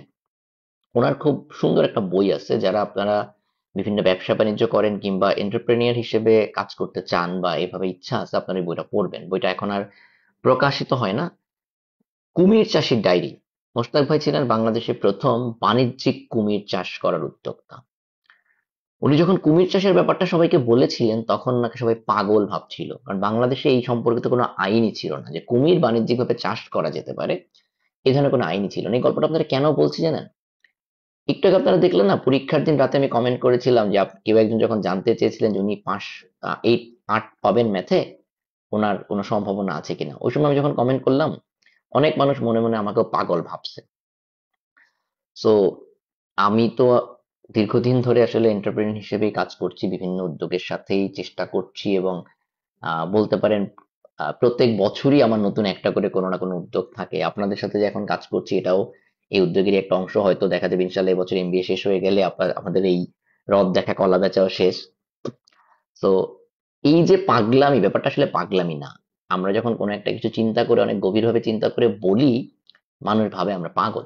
ওনার খুব সুন্দর একটা বই আছে। যারা আপনারা বিভিন্ন ব্যবসা বাণিজ্য করেন কিংবা এন্টারপ্রেনিয়ার হিসেবে কাজ করতে চান বা এভাবে ইচ্ছা আছে, আপনার এই বইটা পড়বেন। বইটা এখন আর প্রকাশিত হয় না। কুমির চাষীর ডায়েরি। মোশতাক ভাই ছিলেন বাংলাদেশে প্রথম বাণিজ্যিক কুমির চাষ করার উদ্যোক্তা। উনি যখন কুমির চাষের ব্যাপারটা সবাইকে বলেছিলেন তখন নাকি সবাই পাগল ভাবছিল, কারণ বাংলাদেশে এই সম্পর্কিত কোনো আইনই ছিল না যে কুমির বাণিজ্যিকভাবে চাষ করা যেতে পারে। এই ধরনের কোনো আইনই ছিল না। এই গল্পটা আপনারা কেন বলছি জানেন? একটু আগে আপনারা দেখলেন না, পরীক্ষার দিন রাতে আমি কমেন্ট করেছিলাম যে কেউ একজন যখন জানতে চেয়েছিলেন যে উনি পাস 8 পাবেন ম্যাথে, ওনার কোনো সম্ভাবনা আছে কিনা। ওই সময় আমি যখন কমেন্ট করলাম, অনেক মানুষ মনে মনে আমাকেও পাগল ভাবছে। সো আমি তো দীর্ঘদিন ধরে আসলে এন্টারপ্রেনিউর হিসেবেই কাজ করছি, বিভিন্ন উদ্যোগের সাথেই চেষ্টা করছি এবং বলতে পারেন প্রত্যেক বছরই আমার নতুন একটা করে কোনো না কোনো উদ্যোগ থাকে। আপনাদের সাথে যে এখন কাজ করছি এটাও এই উদ্যোগেরই একটা অংশ। হয়তো দেখা যাবে ইনশাল্লাহ এবছর এমবিএ শেষ হয়ে গেলে আমাদের এই রদ দেখা কলা বেচাও শেষ। তো এই যে পাগলামি, ব্যাপারটা আসলে পাগলামি না। আমরা যখন কোনো একটা কিছু চিন্তা করে অনেক গভীরভাবে চিন্তা করে বলি, মানুষ ভাবে আমরা পাগল।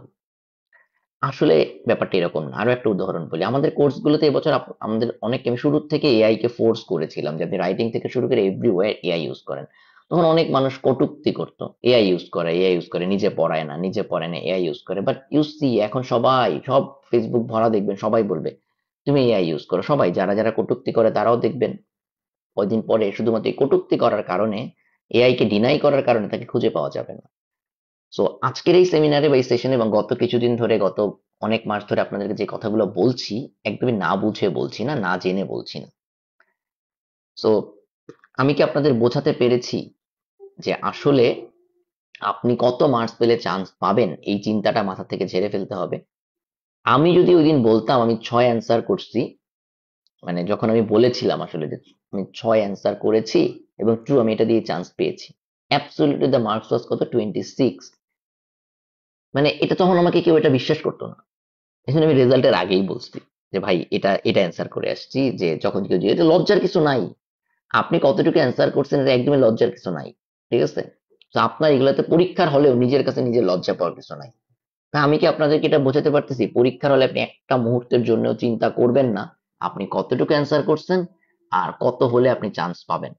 আসলে ব্যাপারটা এরকম না। আরো একটা উদাহরণ বলি, আমাদের কোর্সগুলোতে এবছর আমাদের অনেককে আমি শুরু থেকে এআই কে ফোর্স করেছিলাম যে আপনি রাইটিং থেকে শুরু করে এভরিওয়্যার এআই ইউজ করেন। তখন অনেক মানুষ কটূক্তি করতো, এআই ইউজ করে, নিজে পড়ায় না, এআই ইউজ করে। বাট ইউ সি, এখন সব ফেসবুক ভরা দেখবেন, সবাই বলবে তুমি এআই ইউজ করো। সবাই যারা যারা কটূক্তি করে তারাও দেখবেন কয়দিন পরে শুধুমাত্র এই কটূক্তি করার কারণে, এআই কে ডিনাই করার কারণে তাকে খুঁজে পাওয়া যাবে না। সো আজকের এই সেমিনারে বা এই সেশনে এবং গত কিছুদিন ধরে, গত অনেক মাস ধরে আপনাদেরকে যে কথাগুলো বলছি, একদমই না বুঝে বলছি না, না জেনে বলছি না। সো আমি কি আপনাদের বোঝাতে পেরেছি যে আসলে আপনি কত মার্কস পেলে চান্স পাবেন, এই চিন্তাটা মাথা থেকে ঝেড়ে ফেলতে হবে। আমি যদি ওই দিন বলতাম আমি 6 অ্যান্সার করছি, মানে যখন আমি বলেছিলাম আসলে যে আমি 6 অ্যান্সার করেছি এবং ট্রু, আমি এটা দিয়ে চান্স পেয়েছি, অ্যাবসলিউটলি দ্য মার্কস ওয়াজ কত, 26। মানে এটা তখন আমাকে কেউ এটা বিশ্বাস করতো না। এখন আমি রেজাল্টের আগেই বলছি যে ভাই এটা এটা অ্যান্সার করে আসছি, যে যখন কেউ জিজ্ঞেস, এটা লজ্জার কিছু নাই। আপনি কতটুকু অ্যান্সার করছেন এটা একদমই লজ্জার কিছু নাই, ঠিক আছে? তো আপনার এগুলাতে পরীক্ষার হলেও নিজের কাছে নিজের লজ্জা পাওয়ার কিছু নাই। তা আমি কি আপনাদেরকে এটা বোঝাতে পারতেছি? পরীক্ষার হলে আপনি একটা মুহূর্তের জন্য চিন্তা করবেন না আপনি কতটুকু অ্যান্সার করছেন আর কত হলে আপনি চান্স পাবেন।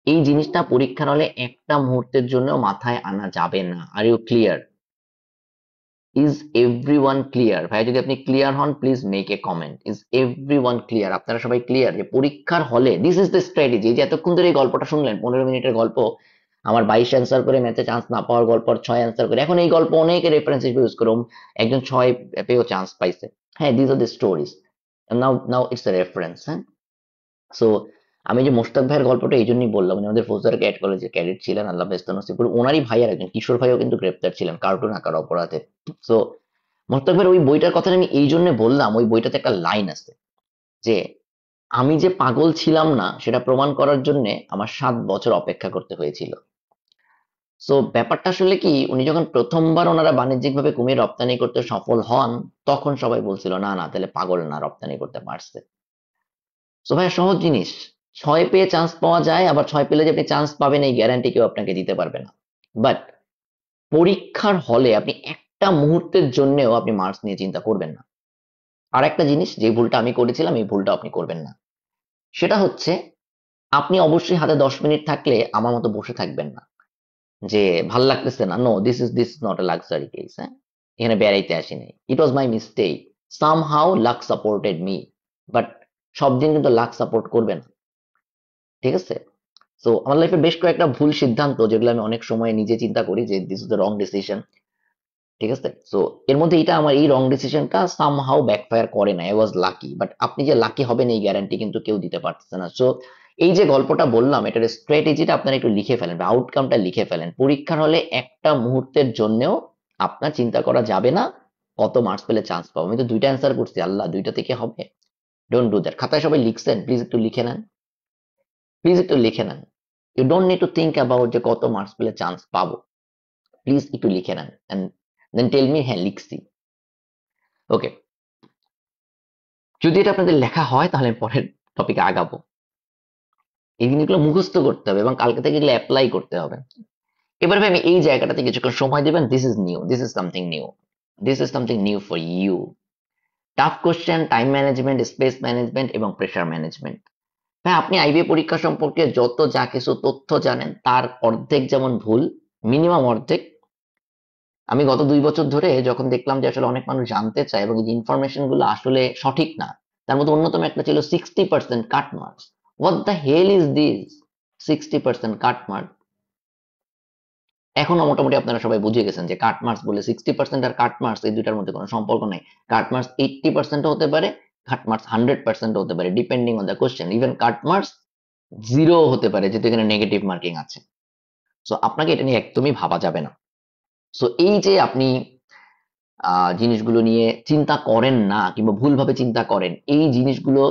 এই জিনিসটা পরীক্ষার হলে একটা মুহূর্তের জন্য মাথায় আনা যাবে না। Are you clear? Is everyone clear? ভাই যদি আপনি ক্লিয়ার হন please make a comment. Is everyone clear? আপনারা সবাই ক্লিয়ার যে পরীক্ষার হলে দিস ইজ দ্য স্ট্র্যাটেজি? যে এতক্ষণ ধরে এই গল্পটা শুনলেন, 15 মিনিটের গল্প, আমার 22 অ্যান্সার করে ম্যাথে চান্স না পাওয়ার গল্প, 6 অ্যান্সার করে, এখন এই গল্প অনেকে রেফারেন্স হিসেবে ইউজ করুন, একজন 6 পেয়েও চান্স পাইছে। হ্যাঁ, this are the stories. Now now it's a reference. হ্যাঁ, সো আমি যে মোশতাক ভাইয়ের গল্পটা এই জন্যই বললাম, উনি আমাদের ফৌজদার ক্যাডেট কলেজে ক্যাডেট ছিলেন, আল্লাহ বেস্ত নসিব করুক। ওনারই ভাই আর একজন কিশোর ভাইও কিন্তু গ্রেপ্তার ছিলেন কার্টুন আঁকার অপরাধে। সো মোশতাক ভাইয়ের ওই বইটার কথা আমি এই জন্য বললাম, ওই বইটাতে একটা লাইন আছে যে আমি যে পাগল ছিলাম না সেটা প্রমাণ করার জন্য আমার 7 বছর অপেক্ষা করতে হয়েছিল। সো ব্যাপারটা আসলে কি, উনি যখন প্রথমবার ওনারা বাণিজ্যিকভাবে কুমির রপ্তানি করতে সফল হন, তখন সবাই বলছিল না না তাহলে পাগল না, রপ্তানি করতে পারছে। সো ভাই সহজ জিনিস, 6 পেয়ে চান্স পাওয়া যায়, আবার 6 পেলে যে আপনি চান্স পাবেন এই গ্যারান্টি কেউ আপনাকে দিতে পারবে না। বাট পরীক্ষার হলে আপনি একটা মুহূর্তের জন্যও আপনি মার্কস নিয়ে চিন্তা করবেন না। আর একটা জিনিস, যে ভুলটা আমি করেছিলাম এই ভুলটা আপনি করবেন না। সেটা হচ্ছে, আপনি অবশ্যই হাতে 10 মিনিট থাকলে আমার মতো বসে থাকবেন না যে ভাল লাগতেছে না। No, this not a luxury case. হ্যাঁ, এখানে বেড়াইতে আসি নাই, it was my mistake, somehow luck supported me. But সব দিন কিন্তু লাক সাপোর্ট করবে না, ঠিক আছে? সো আমার লাইফে বেশ কয়েকটা ভুল সিদ্ধান্ত যেগুলো আমি অনেক সময় নিজে চিন্তা করি যে this is the wrong decision, ঠিক আছে? সো এর মধ্যে এটা আমার এই রং ডিসিশনটা সামহাউ ব্যাকফায়ার করে না, আই ওয়াজ লাকি। বাট আপনি যে লাকি হবেন এই গ্যারান্টি কিন্তু কেউ দিতে পারতেছে না। সো এই যে গল্পটা বললাম, এটার স্ট্র্যাটেজিটা আপনারা একটু লিখে ফেলেন, আউটকামটা লিখে ফেলেন। পরীক্ষার হলে একটা মুহূর্তের জন্যও আপনার চিন্তা করা যাবে না কত মার্কস পেলে চান্স পাবো। আমি তো 2টা অ্যান্সার করছি, আল্লাহ 2টা থেকে হবে? Don't do that. খাতায় সবাই লিখছেন, প্লিজ একটু লিখে নেন, প্লিজ একটু লিখে নেন। You don't need to think about যে কত মার্কস পেলে চান্স পাবো, প্লিজ একটু লিখে নেন এন্ড দেন টেল মি হ্যাঁ লিখছি। ওকে, যদি এটা আপনাদের লেখা হয় তাহলে আমি পরের টপিকে আগাবো। এই জিনিসগুলো মুখস্থ করতে হবে এবং কালকে থেকে এগুলো অ্যাপ্লাই করতে হবে। এবারে আমি এই জায়গাটাতে কিছুক্ষণ সময় দিবেন। This is new, this is something new, this is something new for you. Tough question, time management, space management এবং প্রেশার ম্যানেজমেন্ট। হ্যাঁ, আপনি আইবিএ পরীক্ষা সম্পর্কে যত যা কিছু তথ্য জানেন তার অর্ধেক যেমন ভুল, মিনিমাম অর্ধেক। আমি গত 2 বছর ধরে যখন দেখলাম যে আসলে অনেক মানুষ জানতে চায় এবং এই যে ইনফরমেশন গুলো আসলে সঠিক না, তার মধ্যে অন্যতম একটা ছিল 60% cut marks. What the hell is this 60% cut mark? এখনো মোটামুটি আপনারা সবাই বুঝে গেছেন যে কাট মার্কস বলে 60% আর কাট মার্কস এই দুটার মধ্যে কোনো সম্পর্ক নাই। কাট মার্কস 80% হতে পারে, কাট মার্কস 100% হতে পারে, depending on the question. Even cut marks 0 হতে পারে, যেহেতু এখানে নেগেটিভ মার্কিং আছে। সো আপনাকে এটা নিয়ে একদমই ভাবা যাবে না। সো এই যে আপনি জিনিসগুলো নিয়ে চিন্তা করেন না কিংবা ভুলভাবে চিন্তা করেন, এই জিনিসগুলো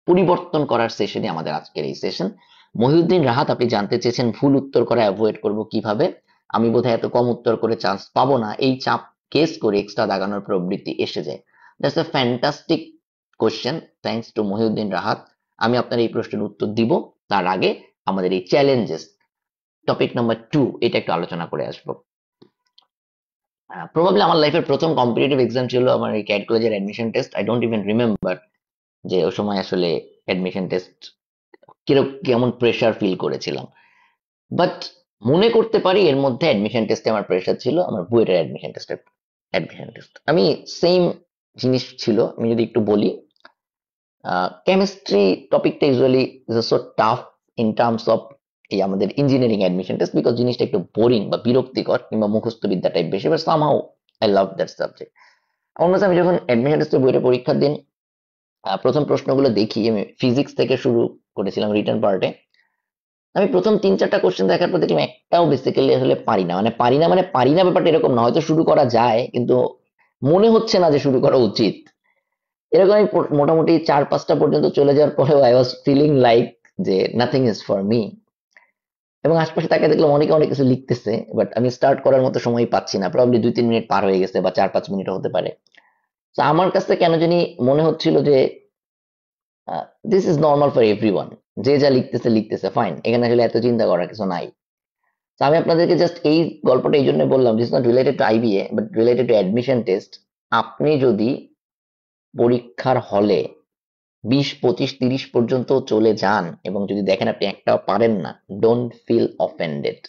পরিবর্তন করার সেশনে আমাদের আজকের এই সেশন। মহিউদ্দিন রাহাত, আপনি জানতে চেয়েছেন ভুল উত্তর করা অ্যাভয়েড করব কিভাবে। আমি বোধহয় এত কম উত্তর করে চান্স পাবো না, এই চাপ কেস করে এক্সট্রা দাগানোর প্রবৃত্তি এসে যায়। That's a fantastic question, thanks to Mohiuddin Rahat. আমি আপনার এই প্রশ্নের উত্তর দিব, তার আগে আমাদের এই চ্যালেঞ্জেস টপিক নাম্বার 2 এটা একটু আলোচনা করে আসবো। প্রবাবলি আমার লাইফের প্রথম কম্পিটিটিভ এক্সাম ছিল আমার এই ক্যাড কলেজের admission test. I don't even remember যে ওই সময় আসলে অ্যাডমিশন টেস্ট কেমন প্রেশার ফিল করেছিলাম। বাট মনে করতে পারি এর মধ্যে অ্যাডমিশন টেস্টে আমার প্রেশার ছিল আমার বুয়েটের অ্যাডমিশন টেস্ট। আমি সেম জিনিস ছিল। আমি যদি একটু বলি, কেমিস্ট্রি টপিকটা usually is so tough in terms of এই আমাদের ইঞ্জিনিয়ারিং অ্যাডমিশন টেস্ট, বিকজ জিনিসটা একটু বোরিং বা বিরক্তিকর কিংবা মুখস্থ বিদ্যা টাইপ বেশি, but somehow I love that subject. অন্যথা আমি যখন অ্যাডমিশন টেস্টের বইটা পরীক্ষার দিন প্রথম প্রশ্নগুলো দেখি, আমি ফিজিক্স থেকে শুরু করেছিলাম রিটার্ন পার্টে। আমি প্রথম 3-4টা কোশ্চেন দেখার পর দেখলাম একটাও বেসিক্যালি আসলে পারি না। মানে পারি না ব্যাপারটা এরকম না, হয়তো শুরু করা যায় কিন্তু মনে হচ্ছে না যে শুরু করা উচিত। এরকম আমি মোটামুটি 4-5টা পর্যন্ত চলে যাওয়ার পরেও আই ওয়াজ ফিলিং লাইক যে নাথিং ইজ ফর মি। এবং আশপাশে তাকে দেখলাম অনেকে অনেক কিছু লিখতেছে, বাট আমি স্টার্ট করার মতো সময় পাচ্ছি না। প্রবাবলি 2-3 মিনিট পার হয়ে গেছে বা 4-5 মিনিটও হতে পারে। তো আমার কাছে কেন জানি মনে হচ্ছিল যে this is normal for everyone, যে যা লিখতেছে লিখতেছে, ফাইন, এখানে আসলে এত চিন্তা করার কিছু নাই। তো আমি আপনাদেরকে জাস্ট এই গল্পটা এই জন্য বললাম, this not related to IBA but related to admission test. আপনি যদি পরীক্ষার হলে 20-25-30 পর্যন্ত চলে যান এবং যদি দেখেন আপনি একটাও পারেন না, don't feel offended,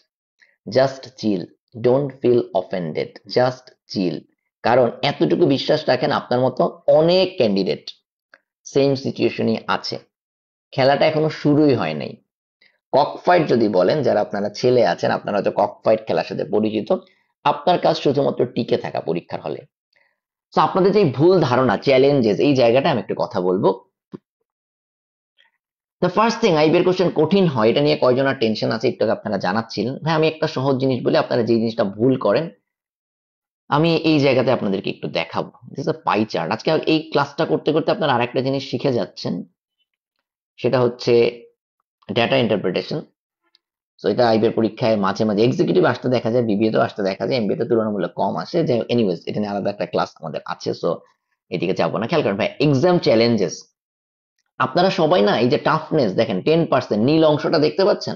just chill. Don't feel offended, just chill. কারণ এতটুকু বিশ্বাস রাখেন, আপনার মতো অনেক ক্যান্ডিডেট সেম সিচুয়েশনই আছে। খেলাটা এখনো শুরুই হয় নাই। কক ফাইট যদি বলেন, যারা আপনারা ছেলে আছেন আপনারা হয়তো কক ফাইট খেলার সাথে পরিচিত, আপনার কাজ শুধুমাত্র টিকে থাকা পরীক্ষার হলে। তো আপনাদের যে ভুল ধারণা, চ্যালেঞ্জেস, এই জায়গাটা আমি একটু কথা বলবো। দ্য ফার্স্ট থিং, আইবিএর কোশ্চেন কঠিন হয় এটা নিয়ে কয়জনের টেনশন আছে একটু আগে আপনারা জানাচ্ছিলেন। ভাই আমি একটা সহজ জিনিস বলি, আপনারা যে জিনিসটা ভুল করেন আমি এই জায়গাতে আপনাদেরকে একটু দেখাবো। This is a pie chart. আজকে এই ক্লাসটা করতে করতে আপনারা আরেকটা জিনিস শিখে যাচ্ছেন, সেটা হচ্ছে ডেটা ইন্টারপ্রিটেশন। তো এটা আইবিএর পরীক্ষায় মাঝে মাঝে এক্সিকিউটিভ আসতে দেখা যায়, বিবিএতেও আসতে দেখা যায়, এমবিএতে তুলনামূলক কম আসে। যে এনিওয়েজ এটা নিয়ে আলাদা একটা ক্লাস আমাদের আছে, সো এদিকে যাবো না। খেয়াল করেন ভাই, এক্সাম চ্যালেঞ্জেস আপনারা সবাই না, এই যে টাফনেস দেখেন 10%, নীল অংশটা দেখতে পাচ্ছেন,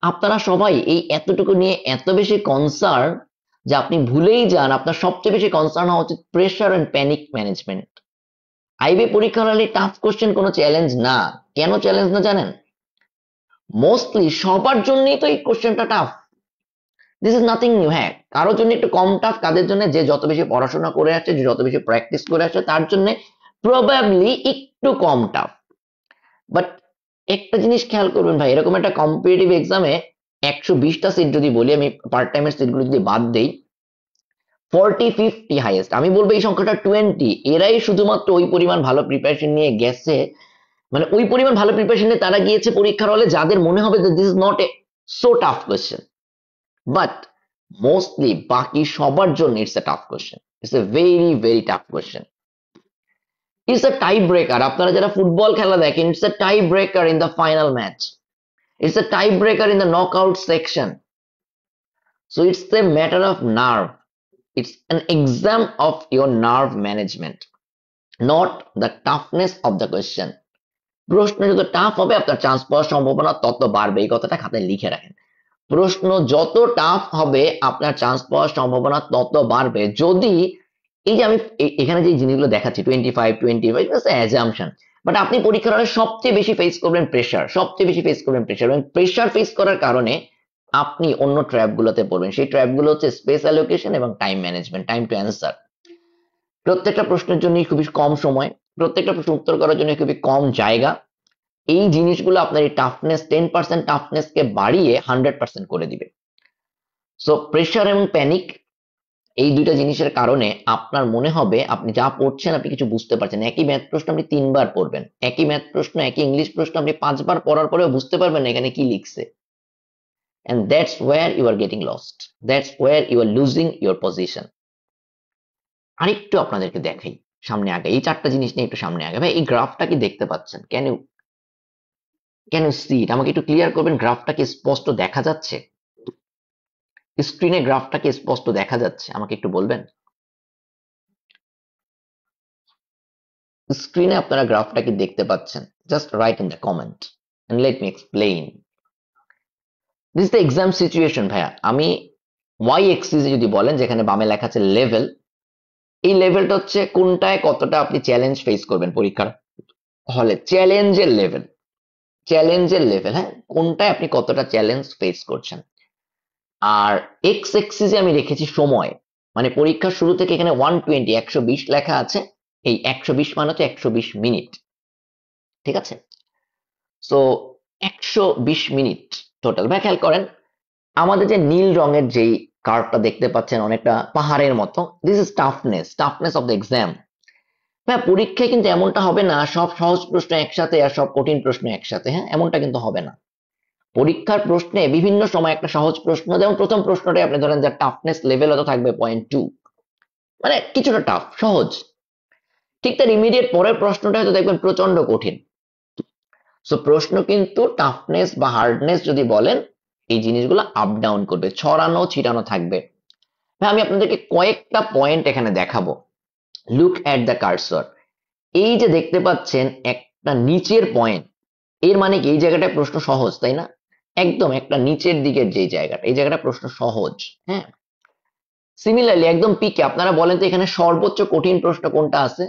আপনারা সবাই এই এতটুকু নিয়ে এত বেশি কনসার্ন যে আপনি ভুলেই যান আপনার সবচেয়ে বেশি কনসার্ন হওয়া উচিত pressure and panic management. IB পরীক্ষার হলে টাফ কোশ্চেন কোনো চ্যালেঞ্জ না। কেন চ্যালেঞ্জ না জানেন? মোস্টলি সবার জন্যই তো এই কোশ্চেনটা tough. This is nothing new. হ্যাঁ, কারোর জন্য একটু কম টাফ, কাদের জন্য যে যত বেশি পড়াশোনা করে আসছে, যে যত বেশি প্র্যাকটিস করে আসছে তার জন্য প্রবাবলি একটু কম টাফ। বাট একটা জিনিস খেয়াল করবেন ভাই, এরকম একটা কম্পিটিটিভ এক্সামে 120টা সিট যদি বলি, আমি পার্ট টাইমের সিটগুলো যদি বাদ দেই, 40-50 হাইয়েস্ট, আমি বলবো এই সংখ্যাটা 20। এরাই শুধুমাত্র ওই পরিমাণ ভালো প্রিপারেশন নিয়ে গেছে, মানে ওই পরিমাণ ভালো প্রিপারেশন নিয়ে তারা গিয়েছে পরীক্ষার হলে যাদের মনে হবে যে this is not a so tough question. But mostly বাকি সবার জন্য it's a tough question, it's a very very tough question. It's a tiebreaker. আপনারা যারা ফুটবল খেলা দেখেন, it's a tiebreaker in the final match, it's a tiebreaker in the knockout section. So it's a matter of nerve, it's an exam of your nerve management, not the toughness of the question. প্রশ্ন যত টাফ হবে আপনার চান্স পাওয়ার সম্ভাবনা তত বাড়বে, এই কথাটা খাতায় লিখে রাখেন। প্রশ্ন যত টাফ হবে আপনার চান্স পাওয়ার সম্ভাবনা তত বাড়বে। যদি এই যে আমি এখানে যে জিনিসগুলো দেখাচ্ছি 25 অ্যাজাম্পশন, বাট আপনি পরীক্ষার হলে সবচেয়ে বেশি ফেস করবেন প্রেশার, সবচেয়ে বেশি ফেস করবেন প্রেশার, এবং প্রেশার ফেস করার কারণে আপনি অন্য ট্র্যাপ গুলোতে পড়বেন। সেই ট্র্যাপ গুলো হচ্ছে স্পেস অ্যালোকেশন এবং time management, time to answer. প্রত্যেকটা প্রশ্নের জন্য খুবই কম সময়, প্রত্যেকটা প্রশ্ন উত্তর করার জন্য খুবই কম জায়গা। এই জিনিসগুলো আপনার এই টাফনেস 10% টাফনেসকে বাড়িয়ে 100% করে দিবে। সো প্রেশার এবং প্যানিক এই দুইটা জিনিসের কারণে আপনার মনে হবে আপনি যা পড়ছেন আপনি কিছু বুঝতে পারছেন। একই ম্যাথ প্রশ্ন আপনি 3 বার পড়বেন, একই ম্যাথ প্রশ্ন একই ইংলিশ প্রশ্ন আপনি 5 বার পড়ার পরেও বুঝতে পারবেন না এখানে কি লিখছে। And that's where you are getting lost. That's where you are losing your position. আরেকটু আপনাদেরকে দেখাই সামনে আগে, এই 4টা জিনিস নিয়ে একটু সামনে আগে। ভাই এই গ্রাফটা কি দেখতে পাচ্ছেন? ক্যান ইউ সি ইট? আমাকে একটু ক্লিয়ার করবেন, গ্রাফটা কি স্পষ্ট দেখা যাচ্ছে? স্ক্রিনে গ্রাফটা কি স্পষ্ট দেখা যাচ্ছে? আমাকে একটু বলবেন। স্ক্রিনে আপনারা গ্রাফটা কি দেখতে পাচ্ছেন? Just right in the comment and let me explain. This is the exam situation ভাইয়া। আমি y axis যদি বলেন, যেখানে বামে লেখা আছে লেভেল, এই লেভেলটা হচ্ছে কোনটায় কতটা আপনি চ্যালেঞ্জ ফেস করবেন পরীক্ষার হলে, চ্যালেঞ্জের লেভেল, চ্যালেঞ্জের লেভেল। হ্যাঁ, কোনটায় আপনি কতটা চ্যালেঞ্জ ফেস করছেন। আর এক্স এক্সিসে আমি রেখেছি সময়, মানে পরীক্ষার শুরু থেকে এখানে 120 লেখা আছে, এই 120 মানে হচ্ছে 120 মিনিট, ঠিক আছে? So 120 minute total. ভাই খেয়াল করেন আমাদের যে নীল রঙের যেই কার্ভটা দেখতে পাচ্ছেন অনেকটা পাহাড়ের মতো, this is toughness of the exam. হ্যাঁ, পরীক্ষায় কিন্তু এমনটা হবে না সব সহজ প্রশ্ন একসাথে আর সব কঠিন প্রশ্ন একসাথে। হ্যাঁ, এমনটা কিন্তু হবে না। পরীক্ষার প্রশ্নে বিভিন্ন সময় একটা সহজ প্রশ্ন, যেমন প্রথম প্রশ্নটাই আপনি ধরেন যে টাফনেস লেভেল হয়তো থাকবে 0.2, মানে কিছুটা টাফ, সহজ। ঠিক তার ইমিডিয়েট পরের প্রশ্নটা হয়তো দেখবেন প্রচন্ড কঠিন। সো প্রশ্ন কিন্তু টাফনেস বা হার্ডনেস যদি বলেন এই জিনিসগুলো আপ ডাউন করবে, ছড়ানো ছিটানো থাকবে। আমি আপনাদেরকে কয়েকটা পয়েন্ট এখানে দেখাবো। Look at the cursor. এই যে দেখতে পাচ্ছেন একটা নিচের পয়েন্ট, এর মানে কি এই জায়গাটায় প্রশ্ন সহজ, তাই না? একদম একটা নিচের দিকের যে জায়গাটা, এই জায়গাটা প্রশ্ন সহজ। হ্যাঁ, সিমিলারলি একদম পিকে আপনারা বলেন তো এখানে সর্বোচ্চ কঠিন প্রশ্ন কোনটা আছে?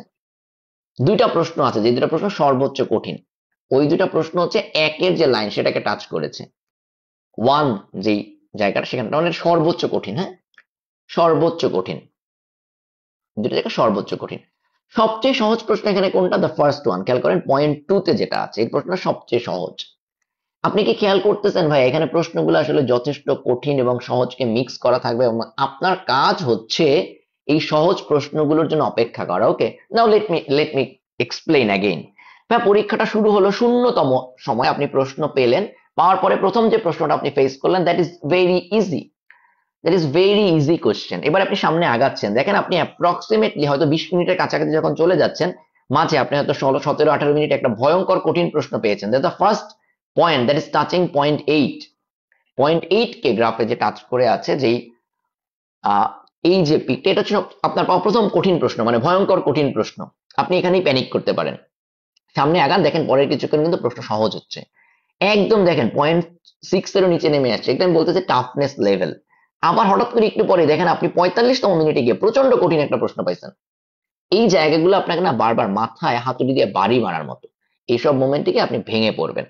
2টা প্রশ্ন আছে, যে 2টা প্রশ্ন সর্বোচ্চ কঠিন। ওই 2টা প্রশ্ন হচ্ছে একের যে লাইন সেটাকে টাচ করেছে, 1 যেই জায়গাটা সেখানটা মানে সর্বোচ্চ কঠিন। হ্যাঁ, সর্বোচ্চ কঠিন, 2টা জায়গা সর্বোচ্চ কঠিন। সবচেয়ে সহজ প্রশ্ন এখানে কোনটা? The first one. খেয়াল করেন 0.2 যেটা আছে এই প্রশ্নটা সবচেয়ে সহজ। আপনি কি খেয়াল করতেছেন ভাই এখানে প্রশ্নগুলো আসলে যথেষ্ট কঠিন এবং সহজকে মিক্স করা থাকবে, এবং আপনার কাজ হচ্ছে এই সহজ প্রশ্নগুলোর জন্য অপেক্ষা করা। ওকে, নাও লেট মি এক্সপ্লেইন अगेन। পরীক্ষাটা শুরু হলো 0তম সময়, আপনি প্রশ্ন পেলেন, পাওয়ার পরে প্রথম যে প্রশ্নটা আপনি ফেস করলেন that is very easy, that is very easy question. এবার আপনি সামনে আগাচ্ছেন, দেখেন আপনি অ্যাপ্রক্সিমেটলি হয়তো 20 মিনিটের কাছাকাছি যখন চলে যাচ্ছেন, মাঝে আপনি হয়তো 16, 17, 18 মিনিট একটা ভয়ঙ্কর কঠিন প্রশ্ন পেয়েছেন। That the first point that is touching point 8, point 8 কে গ্রাফে যে টাচ করে আছে, যেই এই যে পিকটা, এটা হচ্ছে আপনার পাওয়া প্রথম কঠিন প্রশ্ন, মানে ভয়ঙ্কর কঠিন প্রশ্ন। আপনি এখানেই প্যানিক করতে পারেন। সামনে আগান, দেখেন পরের কিছুক্ষণ কিন্তু প্রশ্ন সহজ হচ্ছে। একদম দেখেন পয়েন্ট 6 এরও নিচে নেমে আসছে, একদম বলতেছে টাফনেস লেভেল। আবার হঠাৎ করে একটু পরে দেখেন আপনি 45তম মিনিটে গিয়ে প্রচন্ড কঠিন একটা প্রশ্ন পাইছেন। এই জায়গাগুলো আপনাকে না বারবার মাথায় হাতুড়ি দিয়ে বাড়ি মারার মতো, এইসব মোমেন্টে আপনি ভেঙে পড়বেন।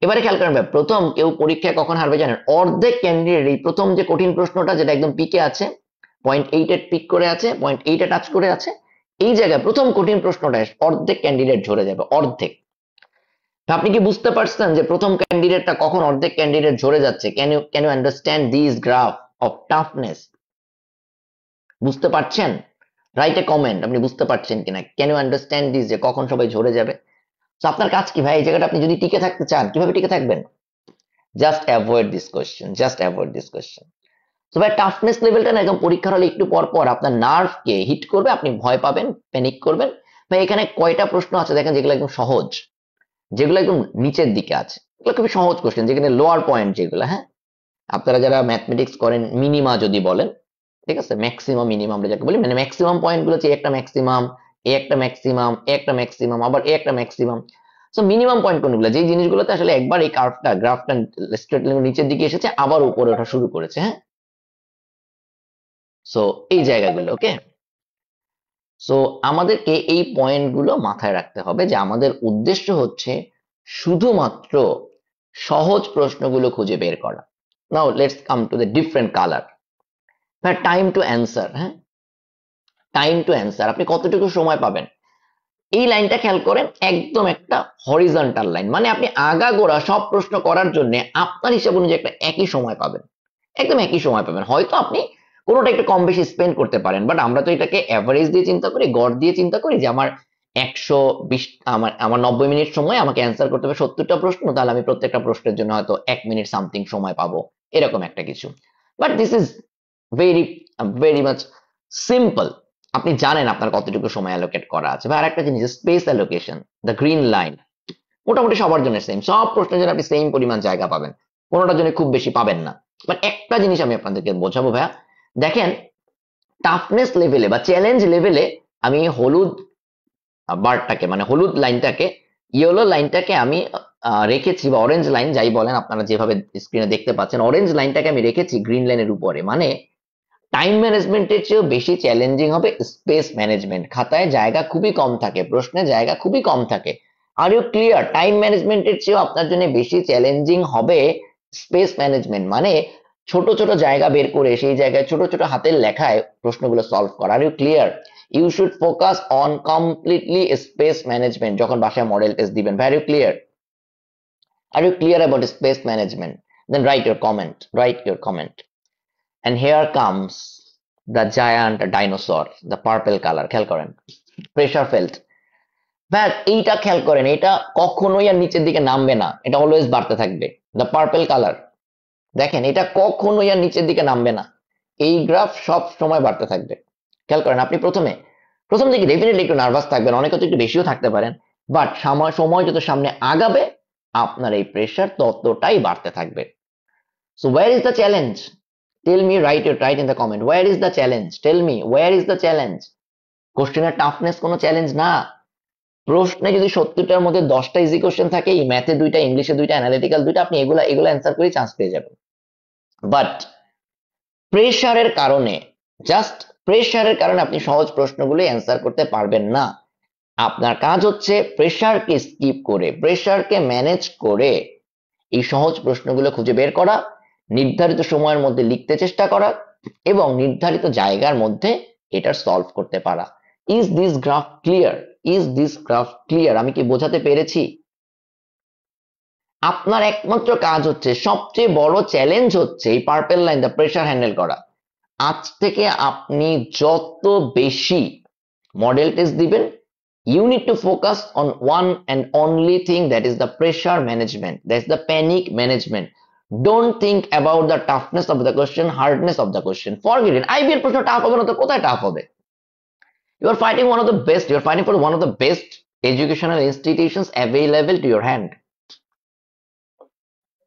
এবারে খেয়াল করেন ভাই, প্রথম কেউ পরীক্ষায় কখন হারবে জানেন? অর্ধেক ক্যান্ডিডেট এই প্রথম যে কঠিন প্রশ্নটা, যেটা একদম পিকে আছে, পয়েন্ট 8 এর পিক করে আছে, পয়েন্ট 8 এ টাচ করে আছে, এই জায়গায় প্রথম কঠিন প্রশ্নটা অর্ধেক ক্যান্ডিডেট ঝরে যাবে, অর্ধেক। আপনি কি বুঝতে পারছেন যে প্রথম ক্যান্ডিডেটটা কখন অর্ধেক ক্যান্ডিডেট ঝরে যাচ্ছে? Can you understand this graph of toughness? বুঝতে পারছেন? রাইট এ কমেন্ট, আপনি বুঝতে পারছেন কিনা, ক্যান ইউ আন্ডারস্ট্যান্ড দিস, যে কখন সবাই ঝরে যাবে। তো আপনার কাজ কি ভাই? এই জায়গাটা আপনি যদি টিকে থাকতে চান, কিভাবে টিকে থাকবেন? Just avoid this question, just avoid this question. তো ভাই টাফনেস লেভেলটা না একদম পরীক্ষার হলে একটু পর পর আপনার নার্ভকে হিট করবে, আপনি ভয় পাবেন, প্যানিক করবেন। ভাই এখানে কয়টা প্রশ্ন আছে দেখেন, যেগুলো একদম সহজ, যেগুলো একদম নিচের দিকে আছে, এগুলো খুবই সহজ কোশ্চেন, যেখানে লোয়ার পয়েন্ট যেগুলো, হ্যাঁ, আপনারা যারা ম্যাথমেটিক্স করেন, মিনিমা যদি বলেন, ঠিক আছে, ম্যাক্সিমাম মিনিমাম আমরা যাকে বলি, মানে ম্যাক্সিমাম পয়েন্ট গুলো হচ্ছে একটা ম্যাক্সিমাম, এ একটা ম্যাক্সিমাম, এ একটা ম্যাক্সিমাম, আবার এ একটা ম্যাক্সিমাম। সো মিনিমাম পয়েন্ট কোনগুলো? যেই জিনিসগুলোতে আসলে একবার এই কার্ভটা, গ্রাফটা স্ট্রেট লাইন নিচের দিকে এসেছে, আবার উপরে ওঠা শুরু করেছে, হ্যাঁ। সো এই জায়গাগুলো, ওকে। সো আমাদেরকে এই পয়েন্টগুলো মাথায় রাখতে হবে, যে আমাদের উদ্দেশ্য হচ্ছে শুধুমাত্র সহজ প্রশ্নগুলো খুঁজে বের করা। Now let's come to the different colour. Time to answer, হ্যাঁ, টাইম টু অ্যান্সার, আপনি কতটুকু সময় পাবেন? এই লাইনটা খেয়াল করেন, একদম একটা হরিজন্টাল লাইন, মানে আপনি আগাগোড়া সব প্রশ্ন করার জন্য আপনার হিসাব অনুযায়ী একটা একই সময় পাবেন, একদম একই সময় পাবেন। হয়তো আপনি কোনোটা একটু কম বেশি স্পেন্ড করতে পারেন, বাট আমরা তো এটাকে অ্যাভারেজ দিয়ে চিন্তা করি, গড় দিয়ে চিন্তা করি, যে আমার 120, আমার 90 মিনিট সময় আমাকে অ্যান্সার করতে হবে 70টা প্রশ্ন, তাহলে আমি প্রত্যেকটা প্রশ্নের জন্য হয়তো 1 মিনিট সামথিং সময় পাবো, এরকম একটা কিছু। But this is very very much simple. আপনি জানেন আপনার কতটুকু সময় অ্যালোকেট করা আছে। বা আরেকটা জিনিস, space allocation, the green line, মোটামুটি সবার জন্য সেম, সব প্রশ্নের জন্য আপনি সেম পরিমাণ জায়গা পাবেন, কোনোটার জন্য খুব বেশি পাবেন না। বাট একটা জিনিস আমি আপনাদেরকে বোঝাবো ভাইয়া, দেখেন টাফনেস লেভেলে বা চ্যালেঞ্জ লেভেলে আমি হলুদ বারটাকে, মানে হলুদ লাইনটাকে, ইয়েলো লাইনটাকে আমি রেখেছি, বা অরেঞ্জ লাইন যাই বলেন আপনারা, যেভাবে স্ক্রিনে দেখতে পাচ্ছেন, অরেঞ্জ লাইনটাকে আমি রেখেছি গ্রিন লাইনের উপরে। মানে টাইম ম্যানেজমেন্টের চেয়েও বেশি চ্যালেঞ্জিং হবে স্পেস ম্যানেজমেন্ট। খাতায় জায়গা খুবই কম থাকে, প্রশ্নে জায়গা খুবই কম থাকে। আর ইউ ক্লিয়ার? টাইম ম্যানেজমেন্টের চেয়েও আপনার জন্য বেশি চ্যালেঞ্জিং হবে স্পেস ম্যানেজমেন্ট, মানে ছোট ছোট জায়গা বের করে সেই জায়গায় ছোট ছোট হাতের লেখায় প্রশ্নগুলো সলভ করা। Are you clear? You should focus on completely space management যখন বাসায় মডেল টেস্ট দিবেন। Are you clear? Are you clear about space management? Then write your comment, write your comment. And here comes the giant dinosaur, the purple color. খেয়াল করেন, প্রেসার ফেল্ট। ব্যাস এইটা খেয়াল করেন, এটা কখনোই আর নিচের দিকে নামবে না, এটা অলওয়েজ বাড়তে থাকবে। দ্য পার্পল কালার, দেখেন এটা কখনোই আর নিচের দিকে নামবে না, এই গ্রাফ সব সময় বাড়তে থাকবে। খেয়াল করেন, আপনি প্রথম দিকে ডেফিনেটলি একটু নার্ভাস থাকবেন, অনেকে তো একটু বেশিও থাকতে পারেন, বাট সময় যত সামনে আগাবে আপনার এই প্রেসার ততটাই বাড়তে থাকবে। So where is the challenge? Tell me, write in the comment. Where is the challenge? Tell me, where is the challenge? কোশ্চেনের টাফনেস কোনো চ্যালেঞ্জ না। প্রশ্নে যদি 70টার মধ্যে 10টা ইজি কোশ্চেন থাকে, ম্যাথে 2টা, ইংলিশে 2টা, অ্যানালিটিক্যাল 2টা, আপনি এগুলো অ্যান্সার করে চান্স পেয়ে যাবেন। বাট প্রেসারের কারণে, জাস্ট প্রেসারের কারণে আপনি সহজ প্রশ্নগুলো অ্যান্সার করতে পারবেন না। আপনার কাজ হচ্ছে প্রেসারকে স্কিপ করে, প্রেসারকে ম্যানেজ করে এই সহজ প্রশ্নগুলো খুঁজে বের করা, নির্ধারিত সময়ের মধ্যে লিখতে চেষ্টা করা, এবং নির্ধারিত জায়গার মধ্যে এটা সলভ করতে পারা। Is this graph clear? Is this graph clear? আমি কি বোঝাতে পেরেছি? আপনার একমাত্র কাজ হচ্ছে, সবচেয়ে বড় চ্যালেঞ্জ হচ্ছে এই purple line, the pressure handle করা। আজ থেকে আপনি যত বেশি মডেল টেস্ট দিবেন, You need to focus on one and only thing, that is the pressure management, that's the panic management. Don't think about the toughness of the question, hardness of the question. Forget it. IB এর প্রশ্ন টাফ হবে না তো কোথায় টাফ হবে? You are fighting one of the best, you are fighting for one of the best educational institutions available to your hand.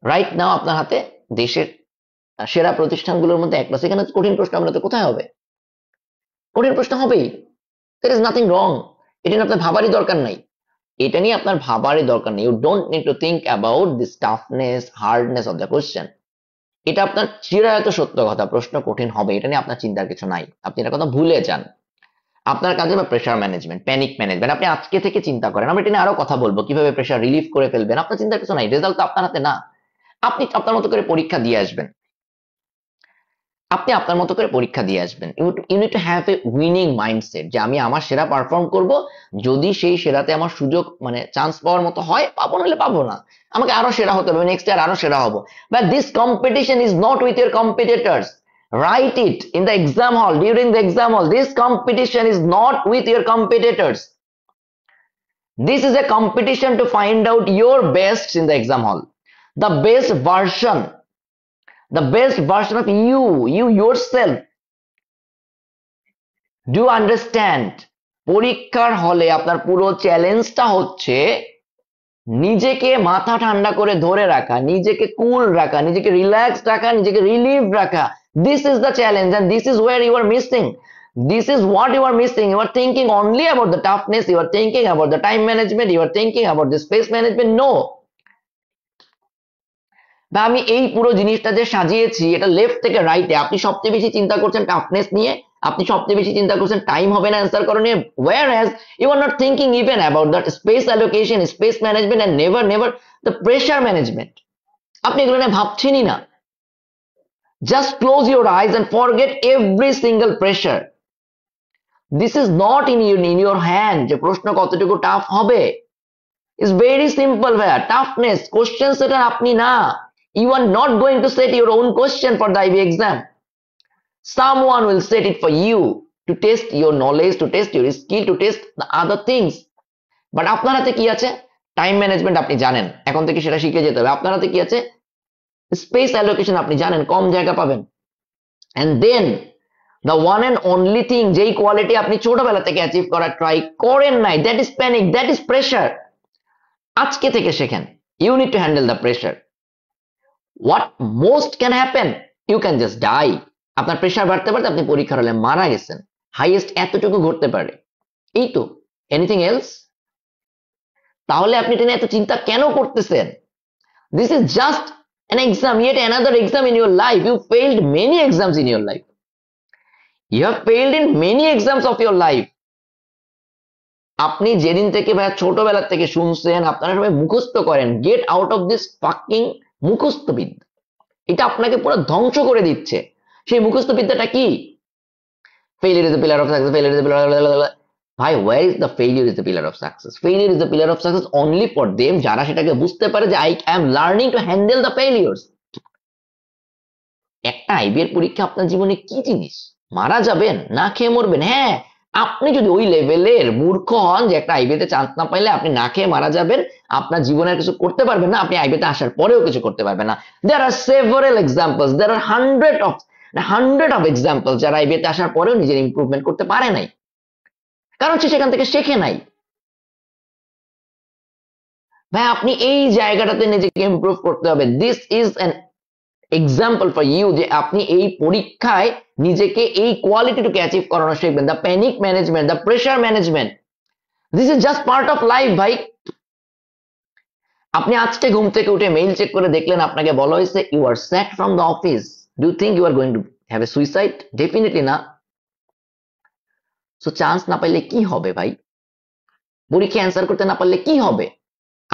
Right now আপনার হাতে দেশের সেরা প্রতিষ্ঠানগুলোর মধ্যে একটা, সেখানে কঠিন প্রশ্ন আমরা তো কোথায় হবে? কঠিন প্রশ্ন হবেই। There is nothing wrong. এটা নিয়ে আপনার ভাবারই দরকার নাই, এটা নিয়ে আপনার ভাবারই দরকার নেই। You don't need to think about this toughness, hardness of the question. এটা আপনার চিরায়ত সত্য কথা, প্রশ্ন কঠিন হবে, এটা নিয়ে আপনার চিন্তার কিছু নাই, আপনি এটা কথা ভুলে যান। আপনার কাজে প্রেশার ম্যানেজমেন্ট, প্যানিক ম্যানেজমেন্ট, আপনি আজকে থেকে চিন্তা করেন। আমরা এটা নিয়ে আরো কথা বলবো, কিভাবে প্রেশার রিলিফ করে ফেলবেন। আপনার চিন্তার কিছু নাই, রেজাল্ট তো আপনার হাতে না। আপনি আপনার মতো করে পরীক্ষা দিয়ে আসবেন, আপনি আপনার মতো করে পরীক্ষা দিয়ে আসবেন। You need to have a winning mindset, যে আমি আমার সেরা পারফর্ম করব, যদি সেই সেরাতে আমার সুযোগ মানে চান্স পাওয়ার মতো হয়, পাবো নাহলে পাবো না, আমাকে আরো সেরা হতে হবে, নেক্সট ইয়ার আরো সেরা হবো। But this competition is not with your competitors. Write it in the exam hall, during the exam hall. This competition is not with your competitors. This is a competition to find out your best in the exam hall. The best version of you yourself. Do you understand? পরীক্ষার হলে আপনার পুরো চ্যালেঞ্জটা হচ্ছে নিজেকে মাথা ঠান্ডা করে ধরে রাখা, নিজেকে কুল রাখা, নিজেকে রিল্যাক্সড রাখা, নিজেকে রিলিভ রাখা। This is the challenge and this is where you are missing. This is what you are missing. You are thinking only about the toughness, you are thinking about the time management, you are thinking about the space management. No. বা আমি এই পুরো জিনিসটা যে সাজিয়েছি, এটা লেফট থেকে রাইটে, আপনি সবচেয়ে বেশি চিন্তা করছেন টাফনেস নিয়ে, আপনি সবচেয়ে বেশি চিন্তা করছেন টাইম হবে না অ্যান্সার করো নিয়ে, whereas you are not thinking even about that space allocation, space management and never the pressure management. আপনি এগুলো নিয়ে ভাবছেনই না। Just close your eyes and forget every single pressure. This is not in your hand যে প্রশ্ন কতটুকু টাফ হবে। It's very simple ভাইয়া, toughness question setter আপনি না। You are not going to set your own question for the IB exam. Someone will set it for you to test your knowledge, to test your skill, to test the other things. But আপনার হাতে কি আছে? টাইম ম্যানেজমেন্ট আপনি জানেন, এখন থেকে সেটা শিখে যেতে হবে। আপনার হাতে কি আছে? স্পেস অ্যালোকেশন আপনি জানেন, কম জায়গা পাবেন। And then the one and only thing, যেই কোয়ালিটি আপনি ছোটবেলা থেকে অ্যাচিভ করার ট্রাই করেন নাই, that is panic, that is pressure. আজকে থেকে শেখেন। You need to handle the pressure. What most can happen, you can just die. আপনার প্রেশার বাড়তে বাড়তে আপনি পরীক্ষার হলে মারা গেছেন, হাইয়েস্ট এতটুকু ঘটতে পারে, এই তো। Anything else? তাহলে আপনি এটা নিয়ে এত চিন্তা কেন করতেছেন? This is just an exam, yet another exam in your life. You failed many exams in your life. You have failed in many exams of your life. আপনি যেদিন থেকে ভাই ছোটবেলা থেকে শুনছেন, আপনারা সবাই মুখস্থ করেন, get out of this fucking মুখস্থ বিদ্যা। এটা আপনাকে পুরো ধ্বংস করে দিচ্ছে। সেই মুখস্থ বিদ্যাটা কি? Failure is the pillar of success, failure is the pillar. ভাই, where is the failure is the pillar of success? Failure is the pillar of success only for them যারা সেটাকে বুঝতে পারে যে I am learning to handle the failures. একটা আইবি এর পরীক্ষা আপনার জীবনে কি জিনিস? মারা যাবেন, না খেয়ে মরবেন। হ্যাঁ, আপনি যদি ওই লেভেলের মূর্খ হন যে একটা আইবিতে চান্স না পাইলে আপনি না খেয়ে মারা যাবেন, আপনার জীবনে কিছু করতে পারবেন না, আপনি আইবিতে আসার পরেও কিছু করতে পারবেন না। There are several examples, there are hundred of examples যারা আইবিতে আসার পরেও নিজের ইমপ্রুভমেন্ট করতে পারে নাই, কারণ সে সেখান থেকে শেখে নাই। ভাই, আপনি এই জায়গাটাতে নিজেকে ইমপ্রুভ করতে হবে। This is an example for you, যে আপনি এই পরীক্ষায় নিজেকে এই কোয়ালিটিটুকু অ্যাচিভ করানো শিখবেন। The panic management, the pressure management, this is just part of life ভাই। আপনি আজকে ঘুম থেকে উঠে মেইল চেক করে দেখলেন, আপনাকে বলা হয়েছে you are sacked from the office. Do you think you are going to have a suicide? Definitely না। সো চান্স না পাইলে কি হবে ভাই? পরীক্ষা অ্যান্সার করতে না পারলে কি হবে?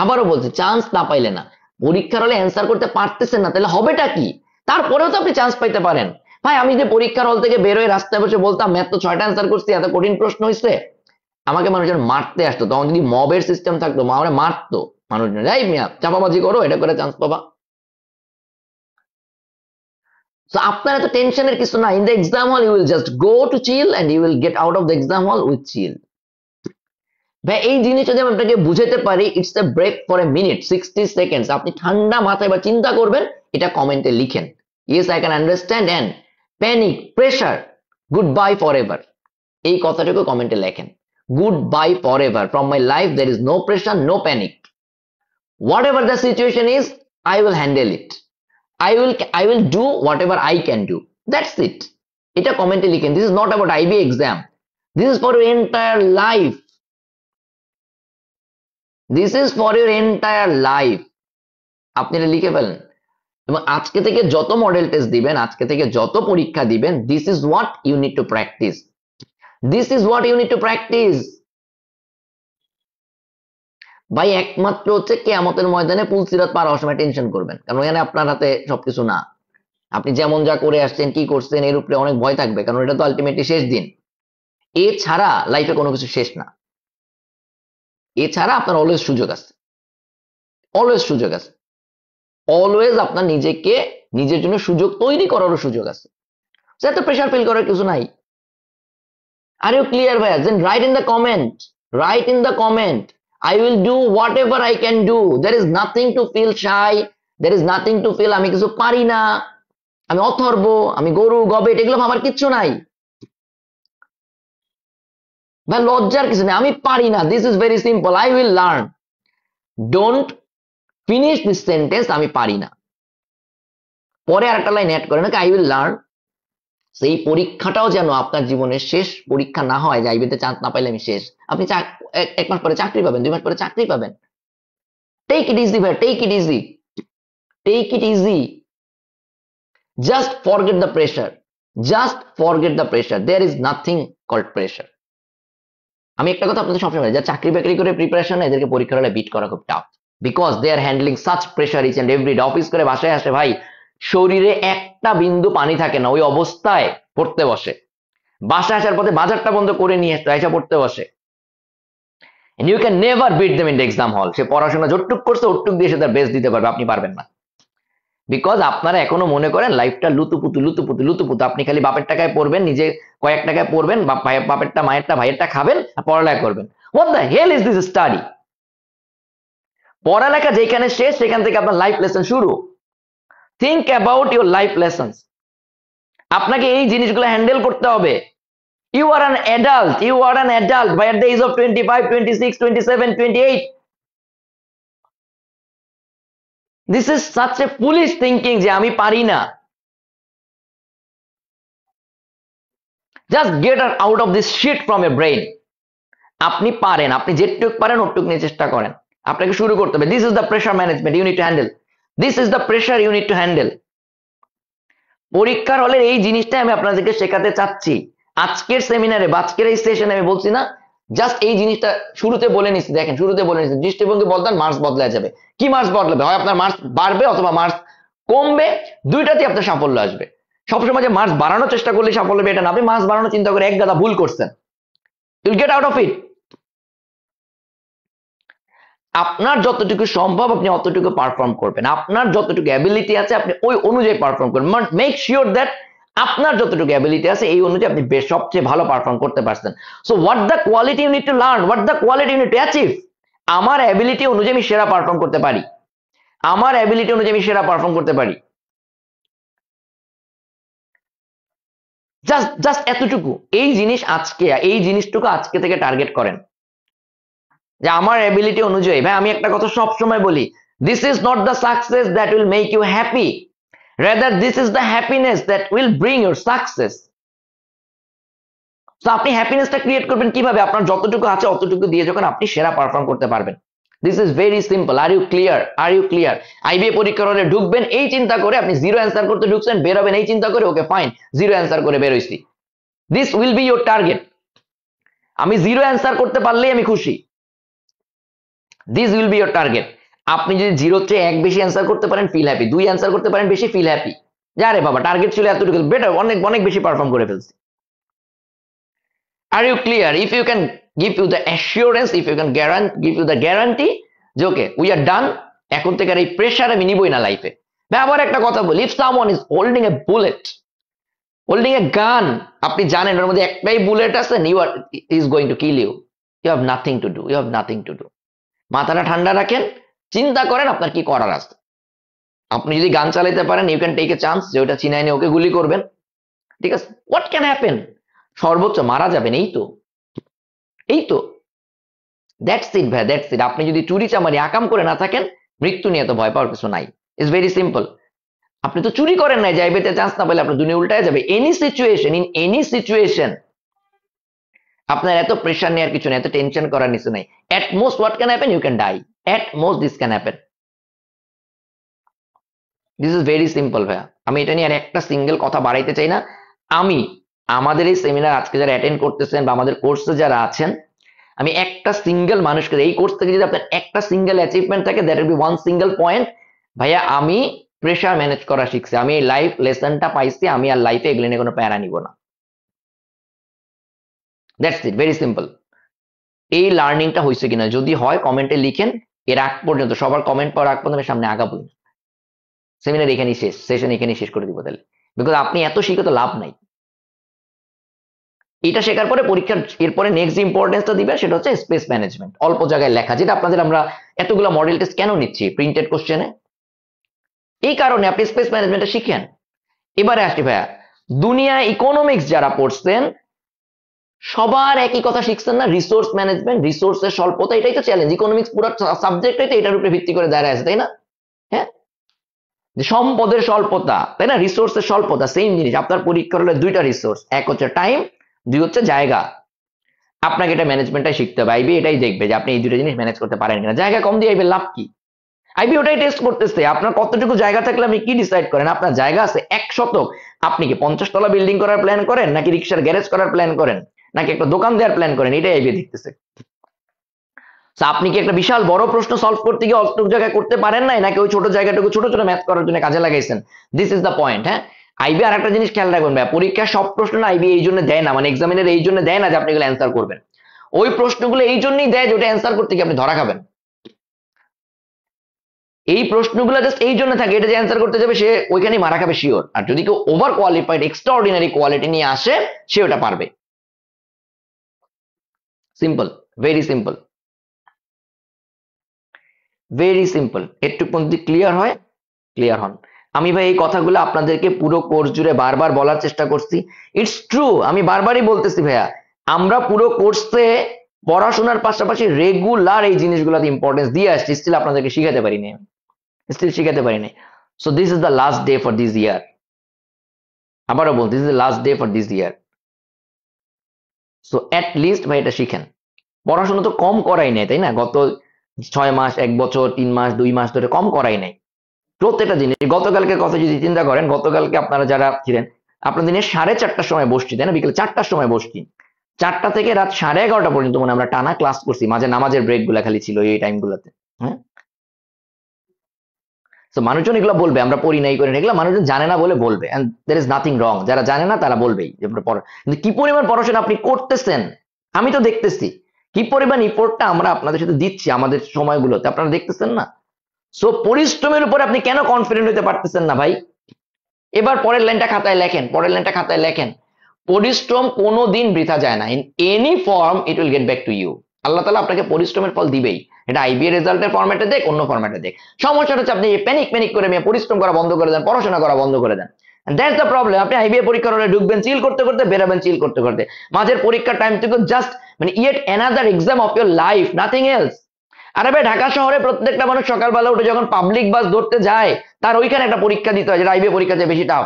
আবারও বলছি, চান্স না পাইলে না, পরীক্ষার হলে অ্যান্সার করতে পারতেছেন না, তাহলে হবেটা কি? তারপরেও তো আপনি চান্স পাইতে পারেন। ভাই, আমি যে পরীক্ষার হল থেকে বেরোয় রাস্তায় বসে বলতাম ম্যাথ তো 6টা অ্যান্সার করছি, এত কঠিন প্রশ্ন হয়েছে, আমাকে মানুষজন মারতে আসতো। তখন যদি মবের সিস্টেম থাকতো, আমরা মারতো মানুষজন, যাই মিয়া চাপাবাজি করো, এটা করে চান্স পাবা। So আপনার এত টেনশনের কিছু না। In the exam hall you will just go to chill and you will get out of the exam hall with chill. ভাই এই জিনিস যদি আমি আপনাকে বুঝাতে পারি, it's a break for a minute, 60 seconds, আপনি ঠান্ডা মাথায় বা চিন্তা করবেন, এটা কমেন্টে লিখেন, yes I can understand and panic, pressure, goodbye forever, এই কথাটুকু কমেন্টে লেখেন। Goodbye forever from my life, there is no pressure, no panic, whatever the situation is, I will handle it. I will do whatever I can do. That's it. এটা কমেন্টে লিখেন। This is not about IB exam. This is for your entire life. This is for your entire life. আপনি এটা লিখে ফেলেন এবং আজকে থেকে যত মডেল টেস্ট দিবেন, আজকে থেকে যত পরীক্ষা দিবেন, this is what you need to practice. This is what you need to practice. ভাই একমাত্র হচ্ছে কিয়ামতের ময়দানে পুলসিরাত পার হওয়ার সময় টেনশন করবেন, কারণ এখানে আপনার হাতে সবকিছু না। আপনি যেমন যা করে আসছেন, কি করছেন, এর উপরে অনেক ভয় থাকবে, কারণ এটা তো আলটিমেটলি শেষ দিন। এছাড়া লাইফে কোনো কিছু শেষ না। এছাড়া আপনার অলওয়েজ সুযোগ আছে, অলওয়েজ সুযোগ আছে, অলওয়েজ আপনার নিজেকে নিজের জন্য সুযোগ তৈরি করারও সুযোগ আছে। এত প্রেশার ফিল করার কিছু নাই। আর ইউ ক্লিয়ার ভাইয়া? Then write in the comment, write in the comment, I will do whatever I can do. There is nothing to feel shy. There is nothing to feel আমি কিছু পারি না, আমি অথর্ব, আমি গরু গবেট, এগুলো ভাবার কিচ্ছু নাই ভাই, লজ্জার কিছু নেই। আমি পারি না, this is very simple, I will learn. Don't finish this sentence, আমি পারি না, পরে আরেকটা লাইন অ্যাড করেন নাকি I will learn। সেই পরীক্ষাটাও যেন আপনার জীবনের শেষ পরীক্ষা না হয় যে আইবিতে চান্স না পাইলে আমি শেষ। আপনি এক মাস পরে চাকরি পাবেন, 2 মাস পরে চাকরি পাবেন। টেক ইট ইজি ভাই, take it easy, take it easy. Just forget the pressure, just forget the pressure, there is nothing called pressure. আমি একটা কথা আপনাদের সবসময় বলি, যারা চাকরি বাকরি করে প্রিপারেশন নেয়, এদেরকে পরীক্ষার হলে বিট করা খুব tough, because they are handling such pressure each and every day. Office করে বাসায় আসে ভাই, শরীরে একটা বিন্দু পানি থাকে না, ওই অবস্থায় পড়তে বসে। বাসায় আসার পথে বাজারটা বন্ধ করে নিয়ে এসে পড়তে বসে। And you can never beat them in the exam hall. সে পড়াশোনা যতটুক করছে ওটুক দিয়ে সে তার বেস্ট দিতে পারবে, আপনি পারবেন না। বিকজ আপনারা এখনো মনে করেন লাইফটা লুতুপুতু লুতুপুতু লুতুপুতু, আপনি খালি বাপের টাকায় পড়বেন, নিজে কয়েক টাকায় পড়বেন, বাপেরটা মায়েরটা ভাইয়েরটা খাবেন আর পড়ালেখা করবেন। What the hell is this study? পড়ালেখা যেখানে শেষ, সেখান থেকে আপনার লাইফ লেসন শুরু। Think about your life lessons. আপনাকে এই জিনিসগুলো হ্যান্ডেল করতে হবে। You are an adult, you are an adult by at the age of 25, 26, 27, 28. This is such a foolish thinking যে আমি পারি না। Just get out of this shit from your brain. আপনি পারেন, আপনি যেটুক পারেন ওটুক নিয়ে চেষ্টা করেন। আপনাকে শুরু করতে হবে। This is the pressure management you need to handle. This is the pressure you need to handle. পরীক্ষার হলে এই জিনিসটা আমি আপনাদেরকে শেখাতে চাচ্ছি। আজকের সেমিনারে বা আজকের এই সেশনে আমি বলছি না, জাস্ট এই জিনিসটা শুরুতে বলে নিচ্ছি। দেখেন, শুরুতে বলে নিচ্ছি, দৃষ্টিভঙ্গি বদলান, মার্কস বদলা যাবে। কি মার্কস বদলাবে? হয় আপনার মার্কস বাড়বে অথবা মার্কস কমবে, দুইটাতেই আপনার সাফল্য আসবে। সবসময় যে মার্কস বাড়ানোর চেষ্টা করলে সাফল্য হবে এটা না। আপনি মার্কস বাড়ানোর চিন্তা করে এক গাদা ভুল করছেন, ইউল গেট আউট অফ ইট। আপনার যতটুকু সম্ভব আপনি অতটুকু পারফর্ম করবেন, আপনার যতটুকু অ্যাবিলিটি আছে আপনি ওই অনুযায়ী পারফর্ম করবেন। মেক শিওর দ্যাট আপনার যতটুকু অ্যাবিলিটি আছে এই অনুযায়ী আপনি সবচেয়ে ভালো পারফর্ম করতে পারছেন। So what the quality you need to learn, what the quality you need to achieve. আমার অ্যাবিলিটি অনুযায়ী আমি সেরা পারফর্ম করতে পারি, আমার অ্যাবিলিটি অনুযায়ী আমি সেরা পারফর্ম করতে পারি। জাস্ট এতটুকু, এই জিনিসটুকু আজকে থেকে টার্গেট করেন যে আমার অ্যাবিলিটি অনুযায়ী। ভাই আমি একটা কথা সব সময় বলি, this is not the success that will make you happy, rather this is the happiness that will bring your success. তো আপনি হ্যাপিনেসটা ক্রিয়েট করবেন কিভাবে? আপনার যতটুকু আছে অতটুকু দিয়ে যখন আপনি সেরা পারফর্ম করতে পারবেন। This is very simple. Are you clear? Are you clear? IBA পরীক্ষার হলে ঢুকবেন এই চিন্তা করে, আপনি জিরো অ্যান্সার করতে ঢুকছেন, বেরোবেন এই চিন্তা করে, ওকে ফাইন জিরো অ্যান্সার করে বেরোইছি। This will be your target. আমি জিরো অ্যান্সার করতে পারলেই আমি খুশি। This will be your target. আপনি যদি জিরো চেয়ে এক বেশি অ্যান্সার করতে পারেন, ফিল হ্যাপি। 2 অ্যান্সার করতে পারেন বেশি, ফিল হ্যাপি। যারে বাবা টার্গেট ছিল এতটুকু, বেটার, অনেক অনেক বেশি পারফর্ম করে ফেলছি। Are you clear? If you can give you the assurance, if you can give you the guarantee যে ওকে উই আর ডান, এখন থেকে আর এই প্রেশার আমি নিবই না লাইফে। আবার একটা কথা বলি, if someone is holding a bullet, holding a gun, আপনি জানেন ওর মধ্যে একটাই বুলেট আছে, is going to kill you, you have nothing to do, you have nothing to do. মাথাটা ঠান্ডা রাখেন, চিন্তা করেন আপনার কি করার আছে। আপনি যদি গান চালাইতে পারেন, you can take a chance যে ওটা চিনাই নিয়ে ওকে গুলি করবেন, ঠিক আছে? What can happen? সর্বোচ্চ মারা যাবেন, এই তো, এই তো, দ্যাটস ইট ভাই, দ্যাটস ইট। আপনি যদি চুরি চামারি আকাম করে না থাকেন, মৃত্যু নিয়ে তো ভয় পাওয়ার কিছু নাই। It's very simple. আপনি তো চুরি করেন নাই, যাইবেতে চান্স না পেলে আপনার দুনিয়া উল্টায় যাবে। Any situation, in any situation আপনার এত প্রেশার নেওয়ার কিছু নেই, এত টেনশন করার কিছু নেই। At most what can happen? You can die. At most this can happen. This is very simple ভাইয়া। আমি এটা নিয়ে আর একটা সিঙ্গেল কথা বাড়াইতে চাই না। আমি আমাদের এই সেমিনার আজকে যারা অ্যাটেন্ড করতেছেন বা আমাদের কোর্সে যারা আছেন, আমি একটা সিঙ্গেল মানুষকে, এই কোর্স থেকে যদি আপনার একটা সিঙ্গেল অ্যাচিভমেন্ট থাকে, that will be one single point, ভাইয়া আমি প্রেশার ম্যানেজ করা শিখছি, আমি এই লাইফ লেসনটা পাইছি, আমি আর লাইফে এগুলো নিয়ে কোনো প্যারা নিব না। That's it, very simple. এই লার্নিংটা হয়েছে কিনা যদি হয় কমেন্টে লিখেন। এর আগ পর্যন্ত সবার কমেন্ট পাওয়ার আগ পর্যন্ত আমি সামনে আগাবো না। সেমিনার এখানেই শেষ, সেশন এখানেই শেষ করে দিব তাহলে, বিকজ আপনি এত শিখে তো লাভ নাই। এটা শেখার পরে পরীক্ষার এরপরে নেক্সট ইম্পর্টেন্সটা দিবেন, সেটা হচ্ছে স্পেস ম্যানেজমেন্ট, অল্প জায়গায় লেখা, যেটা আপনাদের আমরা এতগুলো মডেল টেস্ট কেন নিচ্ছি প্রিন্টেড কোশ্চেনে, এই কারণে আপনি স্পেস ম্যানেজমেন্টটা শিখেন। এবারে আসছি ভাইয়া, দুনিয়া ইকোনমিক্স যারা পড়ছেন সবার একই কথা শিখছেন না, রিসোর্স ম্যানেজমেন্ট, রিসোর্সের স্বল্পতা, এটাই তো চ্যালেঞ্জ। ইকোনমিক্স পুরো সাবজেক্টটাই তো এটার উপরে ভিত্তি করে দাঁড়ায় আছে, তাই না? হ্যাঁ, যে সম্পদের স্বল্পতা, তাই না, রিসোর্সের স্বল্পতা, সেম জিনিস। আপনার পরীক্ষার হলে দুইটা রিসোর্স, এক হচ্ছে টাইম, দুই হচ্ছে জায়গা। আপনাকে এটা ম্যানেজমেন্টটাই শিখতে হবে। আইবি এটাই দেখবে যে আপনি এই দুটো জিনিস ম্যানেজ করতে পারেন কিনা। জায়গা কম দিয়ে আইবি লাভ কি? আইবি ওটাই টেস্ট করতেছে আপনার কতটুকু জায়গা থাকলে আপনি কি ডিসাইড করেন। আপনার জায়গা আছে 1 শতক, আপনি কি 50 তলা বিল্ডিং করার প্ল্যান করেন, নাকি রিক্সার গ্যারেজ করার প্ল্যান করেন, নাকি একটা দোকান দেওয়ার প্ল্যান করেন, এটাই আইবি দেখতেছে। আপনি কি একটা বিশাল বড় প্রশ্ন সলভ করতে গিয়ে অল্প জায়গায় করতে পারেন নাই, নাকি ওই ছোট জায়গাটুকু ছোট ছোট ম্যাথ করার জন্য কাজে লাগাইছেন? This is the point. হ্যাঁ, আইবি আর একটা জিনিস খেয়াল রাখবেন ভাই, পরীক্ষার সব প্রশ্ন না আইবি এই জন্য দেয় না, মানে এক্সামিনার এই জন্য দেয় না যে আপনি এগুলো অ্যান্সার করবেন। ওই প্রশ্নগুলো এই জন্যই দেয় যে ওটা অ্যান্সার করতে গিয়ে আপনি ধরা খাবেন। এই প্রশ্নগুলো জাস্ট এই জন্য থাকে, এটা যে অ্যান্সার করতে যাবে সে ওইখানেই মারা খাবে শিওর। আর যদি কেউ over qualified extra ordinary quality নিয়ে আসে, সে ওটা পারবে। Simple, very simple, very simple. একটু পর্যন্ত ক্লিয়ার হয়, ক্লিয়ার হন। আমি ভাই এই কথাগুলো আপনাদেরকে পুরো কোর্স জুড়ে বারবার বলার চেষ্টা করছি। ইটস ট্রু, আমি বারবারই বলতেছি ভাইয়া, আমরা পুরো কোর্সে পড়াশোনার পাশাপাশি রেগুলার এই জিনিসগুলোতে ইম্পর্টেন্স দিয়ে আসছি, স্টিল আপনাদেরকে শিখাতে পারিনি, স্টিল শিখাতে পারিনি। So this is the last day for this year. আবারও বল, this is the last day for this year. So at least ভাই এটা শিখেন। পড়াশোনা তো কম করাই নাই, তাই না? গত 6 মাস, 1 বছর, 3 মাস, 2 মাস ধরে কম করাই নাই প্রত্যেকটা জিনিস। গতকালকে কথা যদি চিন্তা করেন, গতকালকে আপনারা যারা ছিলেন, আপনাদের দিনে 4:30টার সময় বসছি, তাই না? বিকেল 4টার সময় বসছি, 4টা থেকে রাত 11:30 পর্যন্ত মানে আমরা টানা ক্লাস করছি, মাঝে নামাজের ব্রেক গুলা খালি ছিল এই টাইম গুলাতে। হ্যাঁ, তো মানুষজন এগুলো বলবে আমরা পড়ি নাই করি না, এগুলো মানুষজন জানে না বলে বলবে, and there is nothing wrong. যারা জানে না তারা বলবেই যে কিন্তু কি পরিমাণ পড়াশোনা আপনি করতেছেন আমি তো দেখতেছি, কি পরিমাণ ইফোর্টটা আমরা আপনাদের সাথে দিচ্ছি আমাদের সময়গুলোতে, আপনারা দেখতেছেন না? সো পরিশ্রমের উপর আপনি কেন কনফিডেন্ট হতে পারতেছেন না ভাই? এবার পরের লাইনটা খাতায় লেখেন, পরের লাইনটা খাতায় লেখেন, পরিশ্রম কোনোদিন বৃথা যায় না। In any form it will get back to you. Allah তাআলা আপনাকে পরিশ্রমের ফল দিবেই, এটা আইবি এর রেজাল্টের ফরম্যাটে দেখ, অন্য ফরম্যাটে দেখ। সমস্যাটা হচ্ছে আপনি প্যানিক করে পরিশ্রম করা বন্ধ করে দেন, পড়াশোনা করা বন্ধ করে দেন। That's the problem. আপনি আইবি পরীক্ষার হলে ঢুকবেন চিল করতে করতে, বেরাবেন চিল করতে করতে। মাঝের পরীক্ষার টাইম থেকে জাস্ট মানে yet another exam of your life, nothing else. আরে ভাই, ঢাকা শহরে প্রত্যেকটা মানুষ সকালবেলা উঠে যখন পাবলিক বাস ধরতে যায়, তার ওইখানে একটা পরীক্ষা দিতে হয়, যেটা আইবি পরীক্ষা চেয়ে বেশি টাফ।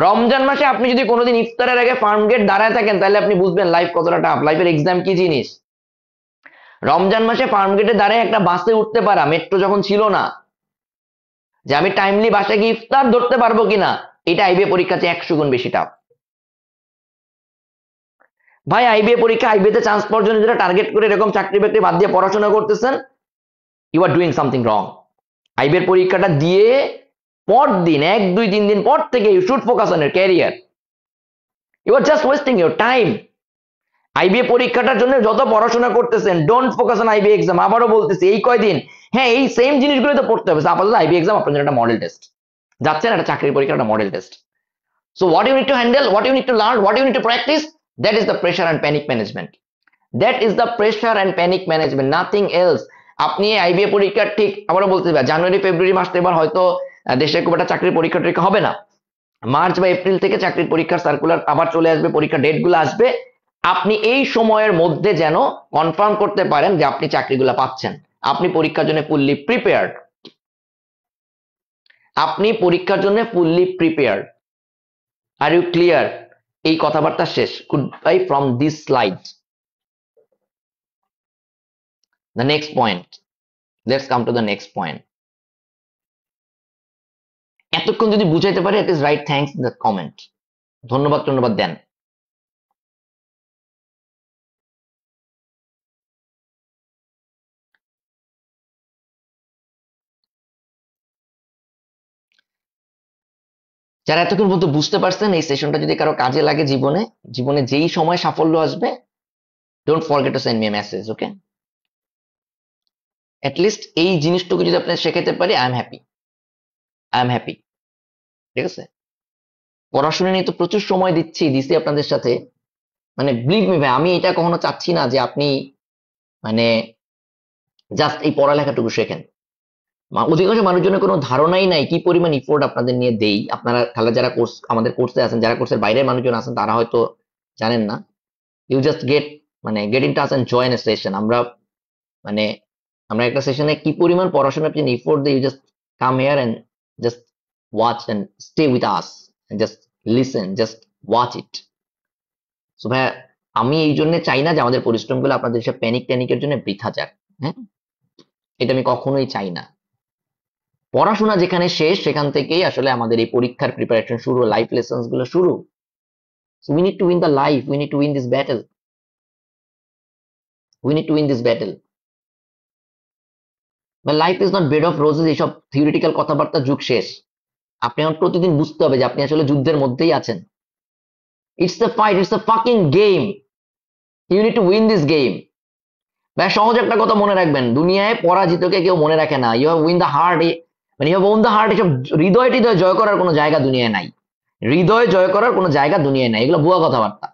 রমজান মাসে আপনি যদি কোনোদিন ইফতারের আগে ফার্ম গেট দাঁড়ায় থাকেন, তাহলে আপনি বুঝবেন লাইফ কতটা টাফ, লাইফের এক্সাম কি জিনিস। রমজান মাসে ফার্ম গেটে দাঁড়ায় একটা বাসে উঠতে পারা, মেট্রো যখন ছিল না, যে আমি টাইমলি বাসায় গিয়ে ইফতার ধরতে পারবো কিনা, এটা আইবি পরীক্ষা চেয়ে 100 গুণ বেশি টাফ। ভাই আইবি পরীক্ষা, আইবিতে চান্স পাওয়ার জন্য যেটা টার্গেট করে এরকম চাকরি বাকরি বাদ দিয়ে পড়াশোনা করতেছেন, you are doing something wrong. আইবির পরীক্ষাটা দিয়ে পর দিন 1, 2, 3 দিন পর থেকে you should focus on your career. You are just wasting your time. IB পরীক্ষাটার জন্য যত পড়াশোনা করতেছেন, don't focus on IB exam. আবারও বলতেছি, এই কয়দিন হ্যাঁ এই সেম জিনিসগুলো তো পড়তে হবে। আপাতত আইবি এক্সাম আপনার জন্য একটা মডেল টেস্ট, যাচ্ছেন একটা চাকরির পরীক্ষা, একটা model test. So what you need to handle, what you need to learn, what you need to practice, that is the pressure and panic management. That is the pressure and panic management, nothing else. আপনি আইবিএ পরীক্ষার ঠিক আবারও বলতে পারি জানুয়ারি ফেব্রুয়ারি মাস এবার হয়তো দেশে খুব একটা চাকরির পরীক্ষা টরীক্ষা হবে না, মার্চ বা এপ্রিল থেকে চাকরির পরীক্ষার সার্কুলার আবার চলে আসবে, পরীক্ষার ডেট গুলো আসবে। আপনি এই সময়ের মধ্যে যেন কনফার্ম করতে পারেন যে আপনি চাকরিগুলো পাচ্ছেন, আপনি পরীক্ষার জন্য ফুললি প্রিপেয়ার্ড, আপনি পরীক্ষার জন্য fully prepared. Are you clear? এই কথাবার্তা শেষ। Goodbye from this slide. The next point, let's come to the next point. এতক্ষণ যদি বুঝাইতে পারে it is right, thanks in the comment. ধন্যবাদ ধন্যবাদ দেন। যারা এতক্ষণ পর্যন্ত বুঝতে পারছেন এই সেশনটা যদি কারো কাজে লাগে জীবনে, জীবনে যেই সময় সাফল্য আসবে, don't forget to send me a message, okay? At least এই জিনিসটুকু যদি আপনার শেখাতে পারি, I am happy, I am happy. ঠিক আছে, পড়াশোনা নিয়ে তো প্রচুর সময় দিছি আপনাদের সাথে। মানে বিলিভ মি ভাই, আমি এটা কখনো চাচ্ছি না যে আপনি মানে জাস্ট এই পড়ালেখাটুকু শেখেন। অধিকাংশ মানুষজনের কোনো ধারণাই নাই কি পরিমাণ ইফোর্ট আপনাদের নিয়ে দেই। আপনারা খেলা যারা কোর্স আমাদের কোর্সে আছেন, যারা কোর্সের বাইরের মানুষজন আছেন, তারা হয়তো জানেন না। You just get in touch and join a session. আমরা একটা সেশনে কি পরিমাণ পড়াশোনার পিছনে ইফোর্ট দিই। You just come here and just watch and stay with us, just listen, just watch it. So ভাই, আমি এই জন্য চাই না যে আমাদের পরিশ্রমগুলো আপনাদের সব প্যানিকের জন্য বৃথা যাক। হ্যাঁ, এটা আমি কখনোই চাই না। পড়াশোনা যেখানে শেষ, সেখান থেকেই আসলে আমাদের এই পরীক্ষার প্রিপারেশন শুরু, লাইফ লেসন্স গুলো শুরু। So we need to win the life, we need to win this battle, we need to win this battle. But life is not bed of roses, এইসব থিওরিটিক্যাল কথাবার্তা যুগ শেষ। আপনি এখন প্রতিদিন বুঝতে হবে যে আপনি আসলে যুদ্ধের মধ্যেই আছেন। It's the fight, it's the fucking game, you need to win this game. ভাই সহজ একটা কথা মনে রাখবেন, দুনিয়ায় পরাজিতকে কেউ মনে রাখে না। You have win the heart, মানে you have won the heart. এসব হৃদয় জয় করার কোনো জায়গা দুনিয়ায় নাই, হৃদয় জয় করার কোনো জায়গা দুনিয়ায় নাই, এগুলো ভুয়া কথাবার্তা।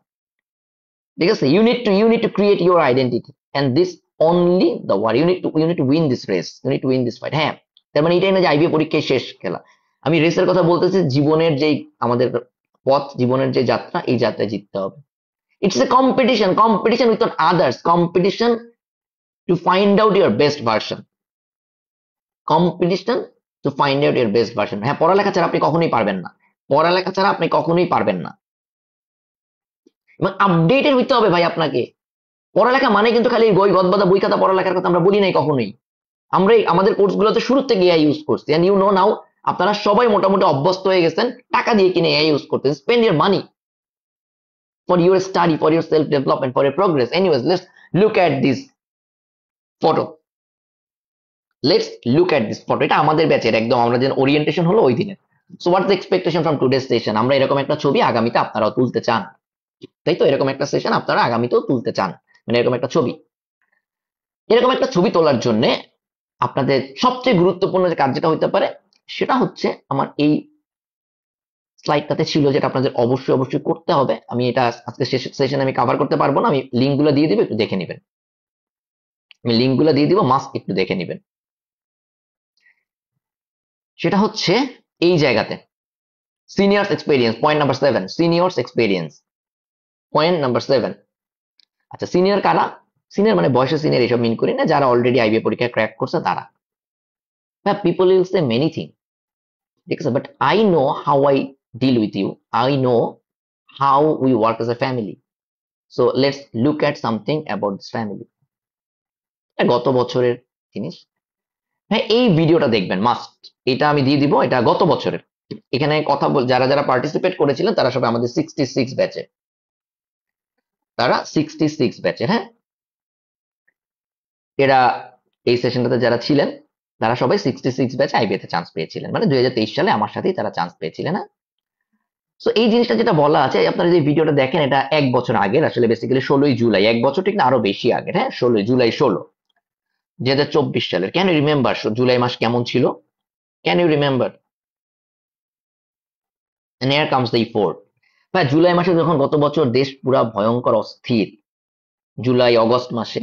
ঠিক আছে, you need to create your identity and this only the war. You need to win this race, you need to win this fight. হ্যাঁ, তার মানে এটাই না যে আইবিএ পরীক্ষায় শেষ খেলা। আমি রেসের কথা বলতেছি, জীবনের যে আমাদের পথ, জীবনের যে যাত্রা, এই যাত্রায় জিততে হবে। It's a competition with others, competition to find out your best version, competition to find out your best version. হ্যাঁ, পড়ালেখা ছাড়া আপনি কখনোই পারবেন না, পড়ালেখা ছাড়া আপনি কখনোই পারবেন না। এবং আপডেটেড হইতে হবে ভাই আপনাকে। পড়ালেখা মানে কিন্তু খালি বই গদবাদা বই খাতা পড়ালেখার কথা আমরা বলি নাই কখনোই। আমরা আমাদের কোর্সগুলোতে শুরু থেকে এআই ইউজ করছি, এন্ড ইউ নো নাও, আপনারা সবাই মোটামুটি অভ্যস্ত হয়ে গেছেন টাকা দিয়ে কিনে এআই ইউজ করতে। Spend your money for your study, for your self development, for your progress. Anyways, let's look at this photo, let's look at this photo. এটা আমাদের ব্যাচের একদম, আমরা যেন ওরিয়েন্টেশন হলো ওই দিনে। So what's the expectation from today's session? আমরা এরকম একটা ছবি আগামীতে আপনারাও তুলতে চান, তাই তো? এরকম একটা সেশন আপনারা আগামীতেও তুলতে চান, মানে এরকম একটা ছবি। এরকম একটা ছবি তোলার জন্য আপনাদের সবচেয়ে গুরুত্বপূর্ণ যে কার্যটা হইতে পারে, সেটা হচ্ছে আমার এই স্লাইডটাতে ছিল, যেটা আপনাদের অবশ্যই করতে হবে। আমি এটা আজকে সেশনে আমি কভার করতে পারবো না, আমি লিঙ্কগুলো দিয়ে দিব, একটু দেখে নেবেন। আমি লিঙ্কগুলো দিয়ে দিব, মাস্ট একটু দেখে নেবেন। সেটা হচ্ছে এই জায়গাতে seniors experience, point number 7, seniors experience, point number 7। আচ্ছা, সিনিয়র কারা? সিনিয়র মানে বয়সে সিনিয়র এইসব মিন করি না, যারা অলরেডি আইবিএ পরীক্ষা ক্র্যাক করছে তারা। People will say many thing, ঠিক আছে, but I know how I deal with you, I know how we work as a family. So let's look at something about this family. গত বছরের জিনিস। হ্যাঁ, এই ভিডিওটা দেখবেন মাস্ট, এটা আমি দিয়ে দিব, এটা গত বছরের। এখানে কথা যারা যারা পার্টিসিপেট করেছিলেন তারা সবাই আমাদের 66 ব্যাচে, তারা 66 ব্যাচের। হ্যাঁ, এরা এই সেশনটাতে যারা ছিলেন তারা সবাই 66 ব্যাচে আইবিএতে চান্স পেয়েছিলেন, মানে 2023 সালে আমার সাথেই তারা চান্স পেয়েছিলেন। হ্যাঁ, সো এই জিনিসটা যেটা বলা আছে, আপনারা যে ভিডিওটা দেখেন, এটা 1 বছর আগের, আসলে বেসিক্যালি 16 জুলাই, 1 বছর ঠিক না, আরো বেশি আগের। হ্যাঁ, 16 জুলাই 2024 সালের। ক্যান ইউ রিমেম্বার জুলাই মাস কেমন ছিল? Can you remember? And here comes the effort. ভাই, জুলাই মাসে যখন গত বছর দেশ পুরা ভয়ঙ্কর অস্থির, জুলাই অগস্ট মাসে,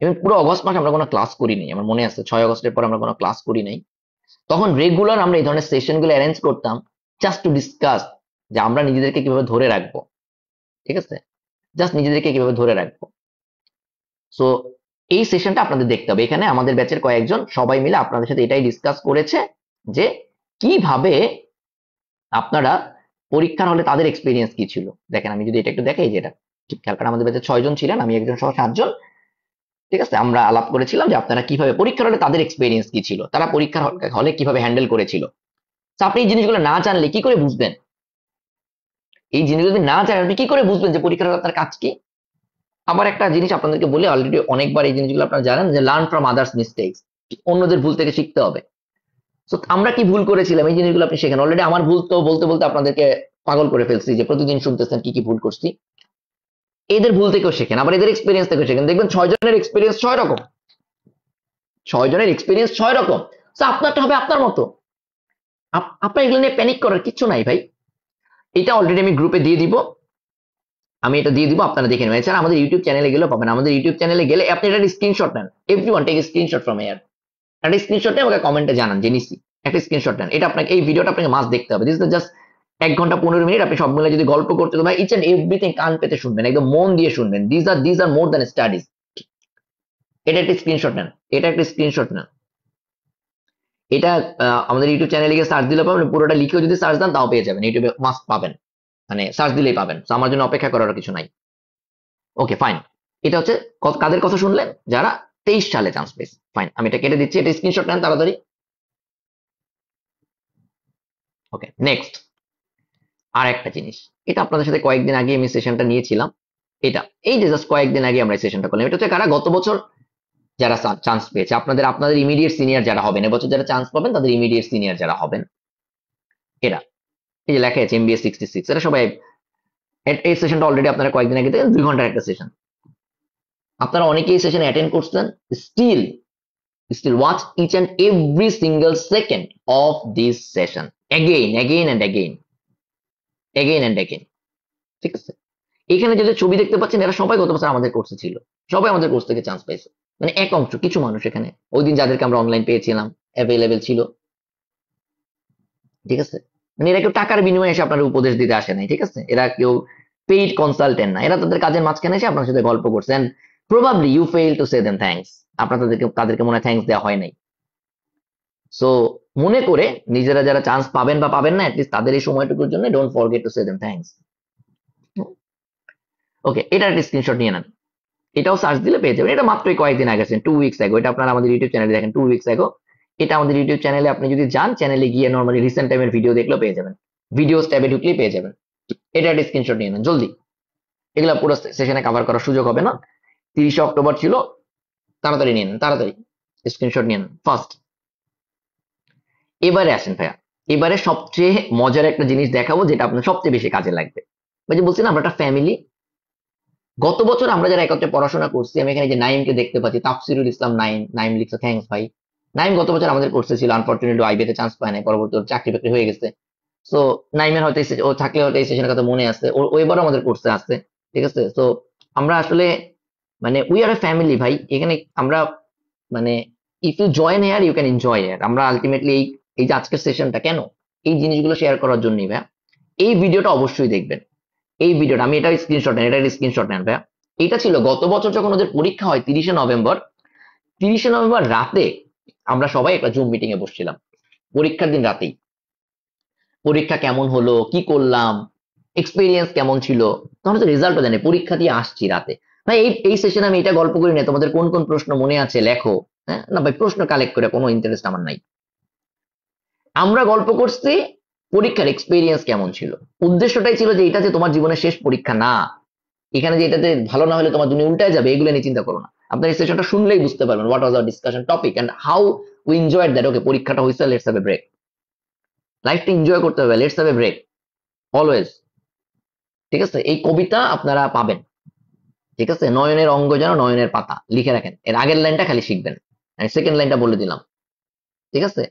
এবং পুরো অগস্ট মাসে আমরা কোনো ক্লাস করি নাই, আমার মনে আছে 6 আগস্টের পর আমরা কোনো ক্লাস করি নাই। তখন রেগুলার আমরা এই ধরনের সেশন গুলো অ্যারেঞ্জ করতাম জাস্ট টু ডিসকাস যে আমরা নিজেদেরকে কিভাবে ধরে রাখবো, ঠিক আছে, জাস্ট নিজেদেরকে কিভাবে ধরে রাখবো। সো এই সেশনটা আপনাদের দেখতে হবে। এখানে আমাদের ব্যাচের কয়েকজন সবাই মিলে আপনাদের সাথে এটাই ডিসকাস করেছে যে কিভাবে আপনারা পরীক্ষার হলে তাদের এক্সপিরিয়েন্স কি ছিল। দেখেন আমি যদি এটা একটু দেখাই, যেটা ঠিক খেয়াল করেন, আমাদের ব্যাচে 6 জন ছিলেন, আমি একজন সহ 7 জন, ঠিক আছে। আমরা আলাপ করেছিলাম যে আপনারা কিভাবে পরীক্ষার হলে তাদের এক্সপিরিয়েন্স কি ছিল, তারা পরীক্ষার হলে কিভাবে হ্যান্ডেল করেছিল। তো আপনি এই জিনিসগুলো না জানলে কি করে বুঝবেন, এই জিনিসগুলো যদি না জানেন আপনি কি করে বুঝবেন যে পরীক্ষার হলে আপনার কাজ কি। আবার একটা জিনিস আপনাদেরকে বলি, অলরেডি অনেকবার এই জিনিসগুলো আপনারা জানেন, যে লার্ন ফ্রম আদার্স মিস্টেকস, অন্যদের ভুল থেকে শিখতে হবে। তো আমরা কি ভুল করেছিলাম এই জিনিসগুলো আপনি শেখেন। অলরেডি আমার ভুল তো বলতে বলতে আপনাদেরকে পাগল করে ফেলছি, যে প্রতিদিন শুনতেছেন কি কি ভুল করছি। এদের ভুল থেকেও শেখেন, আবার এদের এক্সপিরিয়েন্স থেকেও শেখেন। দেখবেন 6 জনের এক্সপিরিয়েন্স 6 রকম, 6 জনের এক্সপিরিয়েন্স 6 রকম। তো আপনারটা হবে আপনার মতো। আপনার এগুলো নিয়ে প্যানিক করার কিছু নাই ভাই। এটা অলরেডি আমি গ্রুপে দিয়ে দিব, আমি এটা দিয়ে দিব, আপনারা দেখে নেবেন। এছাড়া আমাদের ইউটিউব চ্যানেলে গেলেও পাবেন। আমাদের ইউটিউব চ্যানেলে গেলে আপনি এটা স্ক্রিনশট নেন, everyone take screenshot from here, একটা স্ক্রিনশট নিয়ে আমাকে কমেন্টে জানান যে নিছি, একটা স্ক্রিনশট নেন। এটা আপনাকে, এই ভিডিওটা আপনাকে মাস্ট দেখতে হবে। দিস ইজ জাস্ট 1 ঘন্টা 15 মিনিট, আপনি সব মিলে যদি গল্প করতে তো ভাই ইচ এন্ড এভরিথিং কান পেতে শুনবেন, একদম মন দিয়ে শুনবেন। This are more than studies. এটা একটা স্ক্রিনশট নেন, এটা একটা স্ক্রিনশট নেন। এটা আমাদের ইউটিউব চ্যানেলে গিয়ে সার্চ দিলে পাবেন, পুরোটা লিখেও যদি সার্চ দেন তাও পেয়ে যাবেন, ইউটিউবে মাস্ট পাবেন, মানে সার্চ দিলেই পাবেন। তো আমার জন্য অপেক্ষা করার কিছু নাই। ওকে ফাইন, এটা হচ্ছে কাদের কথা শুনলেন, যারা 23 সালে চান্স পেয়েছে। ফাইন, আমি এটা কেটে দিচ্ছি, এটা স্ক্রিনশট নেন তাড়াতাড়ি। ওকে নেক্সট, আর একটা জিনিস, এটা আপনাদের সাথে কয়েকদিন আগে আমি সেশনটা নিয়েছিলাম। এটা এই যে জাস্ট কয়েকদিন আগে আমরা সেশনটা করলাম। এটা হচ্ছে কারা গত বছর যারা চান্স পেয়েছে, আপনাদের ইমিডিয়েট সিনিয়র যারা হবেন, এবছর যারা চান্স পাবেন তাদের ইমিডিয়েট সিনিয়র যারা হবেন, এরা এই যে লেখা আছে MBA 66, এরা সবাই এই সেশনটা অলরেডি আপনারা কয়েকদিন আগে দেখেন, 2 ঘন্টার একটা সেশন। আপনারা অনেকেই এই সেশনে অ্যাটেন্ড করছেন, still watch each and every single second of this session again and again and again, ঠিক আছে। এখানে যে ছবি দেখতে পাচ্ছেন এরা সবাই গত বছর আমাদের কোর্সে ছিল, সবাই আমাদের কোর্স থেকে চান্স পেয়েছে। মানে এক অংশ কিছু মানুষ এখানে ওই দিন যাদেরকে আমরা অনলাইন পেয়েছিলাম, অ্যাভেলেবেল ছিল, ঠিক আছে। মানে এরা কেউ টাকার বিনিময়ে এসে আপনার উপদেশ দিতে আসে নাই, ঠিক আছে। এরা কেউ পেইড কনসালটেন্ট না, এরা তাদের কাজের মাঝখানে এসে আপনার সাথে গল্প করছেন। Probably you fail to say them thanks, আপনার তাদেরকে মনে থ্যাঙ্কস দেওয়া হয় নাই। সো মনে করে নিজেরা যারা চান্স পাবেন বা পাবেন না, অ্যাটলিস্ট তাদের এই সময়টুকুর জন্য don't forget to say them thanks. Okay, এটা একটা স্ক্রিনশট নিয়ে নেন, এটাও সার্চ দিলে পেয়ে যাবেন। এটা মাত্রই কয়েকদিন আগে, 2 উইকস আগে। এটা আপনারা আমাদের ইউটিউব চ্যানেলে দেখেন, 2 উইকস আগে। এটা আমাদের ইউটিউব চ্যানেলে আপনি যদি যান, চ্যানেলে গিয়ে নর্মালি রিসেন্ট টাইমের ভিডিও দেখলেও পেয়ে যাবেন, ভিডিওস ট্যাবে ঢুকলেই পেয়ে যাবেন। এটা একটা স্ক্রিনশট নিয়ে নেন জলদি, এগুলা পুরো সেশনে কভার করার সুযোগ হবে না। 30 অক্টোবর ছিল, তাড়াতাড়ি নিয়ে নেন, তাড়াতাড়ি স্ক্রিনশট নিয়ে নেন ফার্স্ট। এবারে আসেন ভাইয়া, এবারে সবচেয়ে মজার একটা জিনিস দেখাবো, যেটা আপনার সবচেয়ে বেশি কাজে লাগবে। ওই যে বলছি না, আমরা একটা ফ্যামিলি। গত বছর আমরা যারা একত্রে পড়াশোনা করছি, আমি এখানে যে নাইমকে দেখতে পাচ্ছি, তাফসিরুল ইসলাম নাইম লিখছে, থ্যাঙ্কস ভাই। নাইম গত বছর আমাদের কোর্সে ছিল, আনফরচুনেটলি আইবিতে চান্স পায় নাই, পরবর্তী ওর চাকরি বাকরি হয়ে গেছে। সো নাইমের হয়তো ও থাকলে হয়তো এই সেশনের কথা মনে আছে, ও এবারও আমাদের কোর্সে আসছে, ঠিক আছে। তো আমরা আসলে মানে উই আর এ ফ্যামিলি ভাই এখানে। আমরা মানে if you join here you can enjoy here. আমরা আলটিমেটলি এই যে আজকের সেশনটা কেন, এই জিনিসগুলো শেয়ার করার জন্যই ভাই। এই ভিডিওটা অবশ্যই দেখবেন, এই ভিডিওটা, আমি এটা স্ক্রিনশট নেন, এটা স্ক্রিনশট নেন ভাইয়া। এটা ছিল গত বছর যখন ওদের পরীক্ষা হয় 30শে নভেম্বর। 30শে নভেম্বর রাতে আমরা সবাই একটা জুম মিটিং এ বসছিলাম, পরীক্ষার দিন রাতেই। পরীক্ষা কেমন হলো, কি করলাম, এক্সপিরিয়েন্স কেমন ছিল, তখন তো রেজাল্টও জানি, পরীক্ষা দিয়ে আসছি রাতে। ভাই এই সেশনে আমি এটা গল্প করি না, তোমাদের কোন কোন প্রশ্ন মনে আছে লেখো। হ্যাঁ না ভাই, প্রশ্ন কালেক্ট করে কোনো ইন্টারেস্ট আমার নাই। আমরা গল্প করছি পরীক্ষার এক্সপিরিয়েন্স কেমন ছিল। উদ্দেশ্যটাই ছিল যে এটা যে তোমার জীবনের শেষ পরীক্ষা না, এখানে যে এটাতে ভালো না হলে তোমার দুনিয়া উল্টায় যাবে, এগুলো নিয়ে চিন্তা করো না। আপনার এই সেশনটা শুনলেই বুঝতে পারবেন what was our discussion topic and how we enjoyed that. Okay, পরীক্ষাটা হয়েছে, লেটস হ্যাভ এ ব্রেক। লাইফটা এনজয় করতে হবে, let's have a break always, ঠিক আছে। এই কবিতা আপনারা পাবেন, ঠিক আছে। নয়নের অঙ্গ যেন নয়নের পাতা, লিখে রাখেন। এর আগের লাইনটা খালি শিখবেন, আমি সেকেন্ড লাইনটা বলে দিলাম, ঠিক আছে।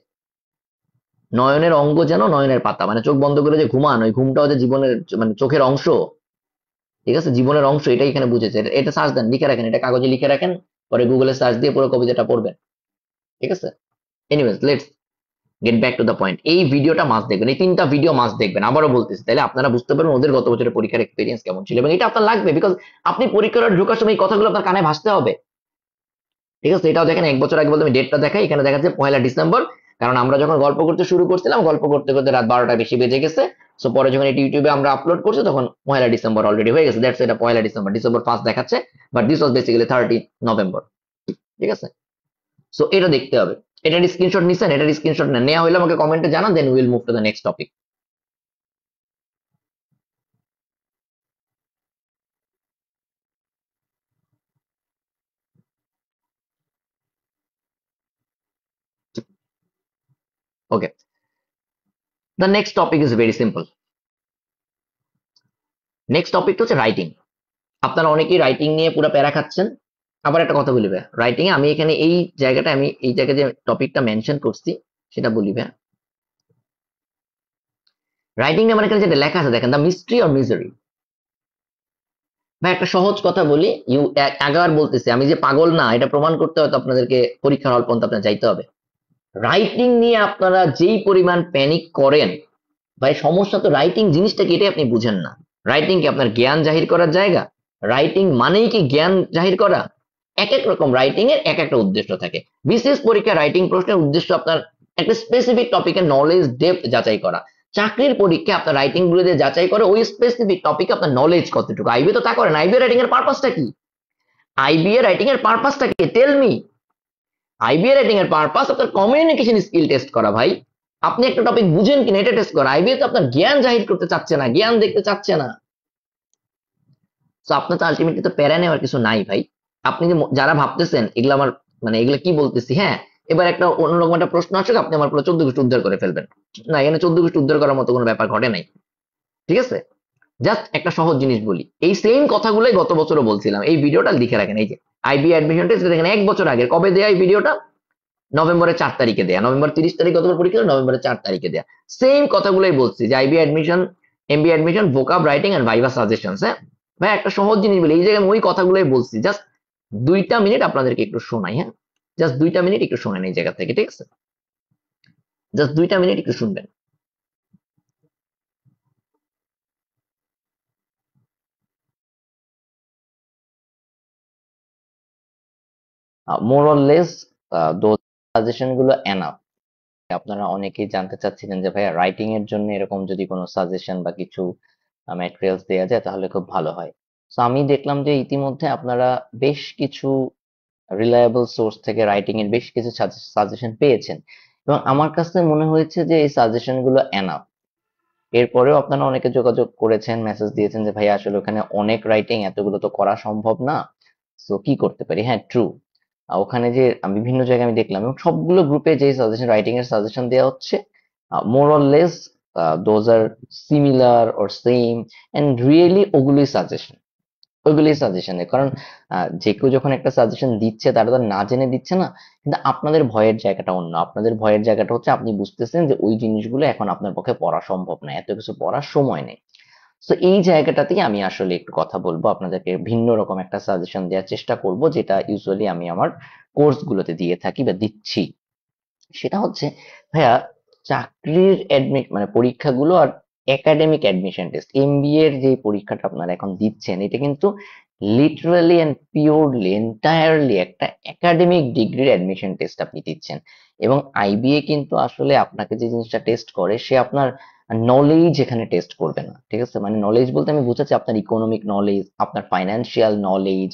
নয়নের অঙ্গ যেন নয়নের পাতা, মানে চোখ বন্ধ করে যে ঘুমান, ওই ঘুমটাও যে জীবনের মানে চোখের অংশ, ঠিক আছে, জীবনের অংশ, এটাই এখানে বুঝেছে। এটা সার্চ দেন, লিখে রাখেন, এটা কাগজে লিখে রাখেন, পরে গুগলে সার্চ দিয়ে পুরো কবিতাটা পড়বেন। ঠিক আছে, anyways let's get back to the point. এই ভিডিওটা মাস্ট দেখবেন, এই 3টা ভিডিও মাস্ট দেখবেন, আবারও বলতেছি, তাহলে আপনারা বুঝতে পারবেন ওদের গত বছরের পরীক্ষার এক্সপিরিয়েন্স কেমন ছিল, এবং এটা আপনার লাগবে, বিকজ আপনি পরীক্ষার ঢোকার সময় এই কথাগুলো আপনার কানে ভাসতে হবে। ঠিক আছে, এটাও দেখেন, 1 বছর আগে বলতে আমি ডেটটা দেখাই, এখানে দেখা যাচ্ছে 1 ডিসেম্বর, কারণ আমরা যখন গল্প করতে শুরু করছিলাম, গল্প করতে করতে রাত 12টা বেশি বেজে গেছে। সো পরে যখন এটি ইউটিউবে আমরা আপলোড করছি তখন 1 ডিসেম্বর অলরেডি হয়ে গেছে, দ্যাটস এটা 1 ডিসেম্বর, ডিসেম্বর 1 দেখাচ্ছে, but this was basically 30 November. ঠিক আছে, সো এটা দেখতে হবে। এটার স্ক্রিনশট নিছেন? এটার স্ক্রিনশট নেওয়া হলে আমাকে কমেন্টে জানান, then will move to the next topic. Okay, the next topic is very simple. Next টপিকটা হচ্ছে রাইটিং। আপনারা অনেকেই রাইটিং নিয়ে পুরো প্যারা খাচ্ছেন। আবার একটা কথা বলি ভাই, রাইটিং এ আমি এখানে এই জায়গাটা, আমি এই জায়গায় যে টপিকটা মেনশন করছি সেটা বলি ভাই। রাইটিং এ আমার এখানে যেটা লেখা আছে দেখেন, দ্য মিস্ট্রি অর মিজারি। ভাই একটা সহজ কথা বলি, আগেবার বলতেছি, আমি যে পাগল না এটা প্রমাণ করতে হয়তো আপনাদেরকে পরীক্ষার হল পর্যন্ত আপনার যাইতে হবে। রাইটিং নিয়ে আপনারা যেই পরিমাণ প্যানিক করেন, ভাই সমস্যা তো রাইটিং জিনিসটা কি, এটাই আপনি বুঝেন না। রাইটিং কি আপনার জ্ঞান জাহির করার জায়গা? রাইটিং মানেই কি জ্ঞান জাহির করা? এক এক রকম রাইটিং এর এক একটা উদ্দেশ্য থাকে। বিশেষ পরীক্ষা রাইটিং প্রশ্নের উদ্দেশ্য আপনার একটা স্পেসিফিক টপিকের নলেজ ডেপথ যাচাই করা। চাকরির পরীক্ষা আপনার রাইটিং গুলো দিয়ে যাচাই করে ওই স্পেসিফিক টপিকে আপনার নলেজ কতটুকু। আইবি তো তা করে না। আইবি রাইটিং এর পারপাসটা কি? আইবিএ রাইটিং এর পারপাসটা কি? Tell me. আইবিএ রাইটিং এর পারপাস আপনার কমিউনিকেশন স্কিল টেস্ট করা ভাই। আপনি একটা টপিক বুঝেন কিনা এটা টেস্ট করা। আইবিএ তো আপনার জ্ঞান জাহির করতে চাচ্ছে না, জ্ঞান দেখতে চাচ্ছে না। তো আপনার তো আলটিমেটলি তো প্যারা নেওয়ার কিছু নাই ভাই। আপনি যে যারা ভাবতেছেন এগুলো আমার মানে এগুলো কি বলতেছি, হ্যাঁ এবার একটা অন্যরকম একটা প্রশ্ন আসুক, আপনি আমার পুরো 14 গোষ্ঠী উদ্ধার করে ফেলবেন। না, এখানে 14 গোষ্ঠী উদ্ধার করার মতো কোনো ব্যাপার ঘটে নাই। ঠিক আছে, জাস্ট একটা সহজ জিনিস বলি, এই সেম কথাগুলোই গত বছরও বলছিলাম। এই ভিডিওটা লিখে রাখেন, এই যে আইবি অ্যাডমিশন টেস্ট দেখেন 1 বছর আগে, কবে দেয়া এই ভিডিওটা? নভেম্বরের 4 তারিখে দেয়া, নভেম্বর 30 তারিখ গতবার পরীক্ষা, নভেম্বরের 4 তারিখে দেয়া। সেম কথাগুলোই বলছি যে IB admission, MB admission, vocab writing and viva suggestions. হ্যাঁ ভাই, একটা সহজ জিনিস বলি, এই জায়গায় আমি ওই কথাগুলোই বলছি। জাস্ট 2টা মিনিট আপনাদেরকে একটু শোনাই। হ্যাঁ, জাস্ট 2টা মিনিট একটু শোনেন এই জায়গা থেকে। ঠিক আছে, জাস্ট 2টা মিনিট একটু শুনবেন। মোর অর লেস দোজ সাজেশন গুলো এনাফ। আপনারা অনেকেই জানতে চাচ্ছিলেন যে ভাইয়া রাইটিং এর জন্য এরকম যদি কোনো সাজেশন বা কিছু ম্যাটেরিয়ালস দেওয়া যায় তাহলে খুব ভালো হয়। তো আমি দেখলাম যে ইতিমধ্যে আপনারা বেশ কিছু রিলায়েবল সোর্স থেকে রাইটিং এর বেশ কিছু সাজেশন পেয়েছেন, এবং আমার কাছে মনে হয়েছে যে এই সাজেশন গুলো এনাফ। এরপরেও আপনারা অনেকে যোগাযোগ করেছেন, মেসেজ দিয়েছেন যে ভাইয়া আসলে ওখানে অনেক রাইটিং, এতগুলো তো করা সম্ভব না, তো কি করতে পারি? হ্যাঁ ট্রু, ওখানে যে বিভিন্ন জায়গায় আমি দেখলাম, এবং সবগুলো গ্রুপে যে সাজেশন রাইটিং এর সাজেশন দেওয়া হচ্ছে, more or less those are similar or same, and really ওইগুলোই সাজেশন। কারণ যে কেউ যখন একটা সাজেশন দিচ্ছে তারা তো না জেনে দিচ্ছে না, কিন্তু আপনাদের ভয়ের জায়গাটা অন্য। আপনাদের ভয়ের জায়গাটা হচ্ছে আপনি বুঝতেছেন যে ওই জিনিসগুলো এখন আপনার পক্ষে পড়া সম্ভব না, এত কিছু পড়ার সময় নেই। তো এই জায়গাটাতেই আমি আসলে একটু কথা বলবো, আপনাদেরকে ভিন্ন রকম একটা সাজেশন দেওয়ার চেষ্টা করব, যেটা ইউজুয়ালি আমি আমার কোর্স গুলোতে দিয়ে থাকি বা দিচ্ছি। সেটা হচ্ছে ভাইয়া, চাকরির মানে পরীক্ষাগুলো আর একাডেমিক অ্যাডমিশন টেস্ট, এমবিএ এর যে পরীক্ষাটা আপনারা এখন দিচ্ছেন, এটা কিন্তু লিটারালি এন্ড পিওরলি এন্টায়ারলি একটা একাডেমিক ডিগ্রির অ্যাডমিশন টেস্ট আপনি দিচ্ছেন। এবং আইবিএ কিন্তু আসলে আপনাকে যে জিনিসটা টেস্ট করে, সে আপনার নলেজ এখানে টেস্ট করবে না। ঠিক আছে, মানে নলেজ বলতে আমি বুঝাচ্ছি আপনার ইকোনমিক নলেজ, আপনার ফাইন্যান্সিয়াল নলেজ,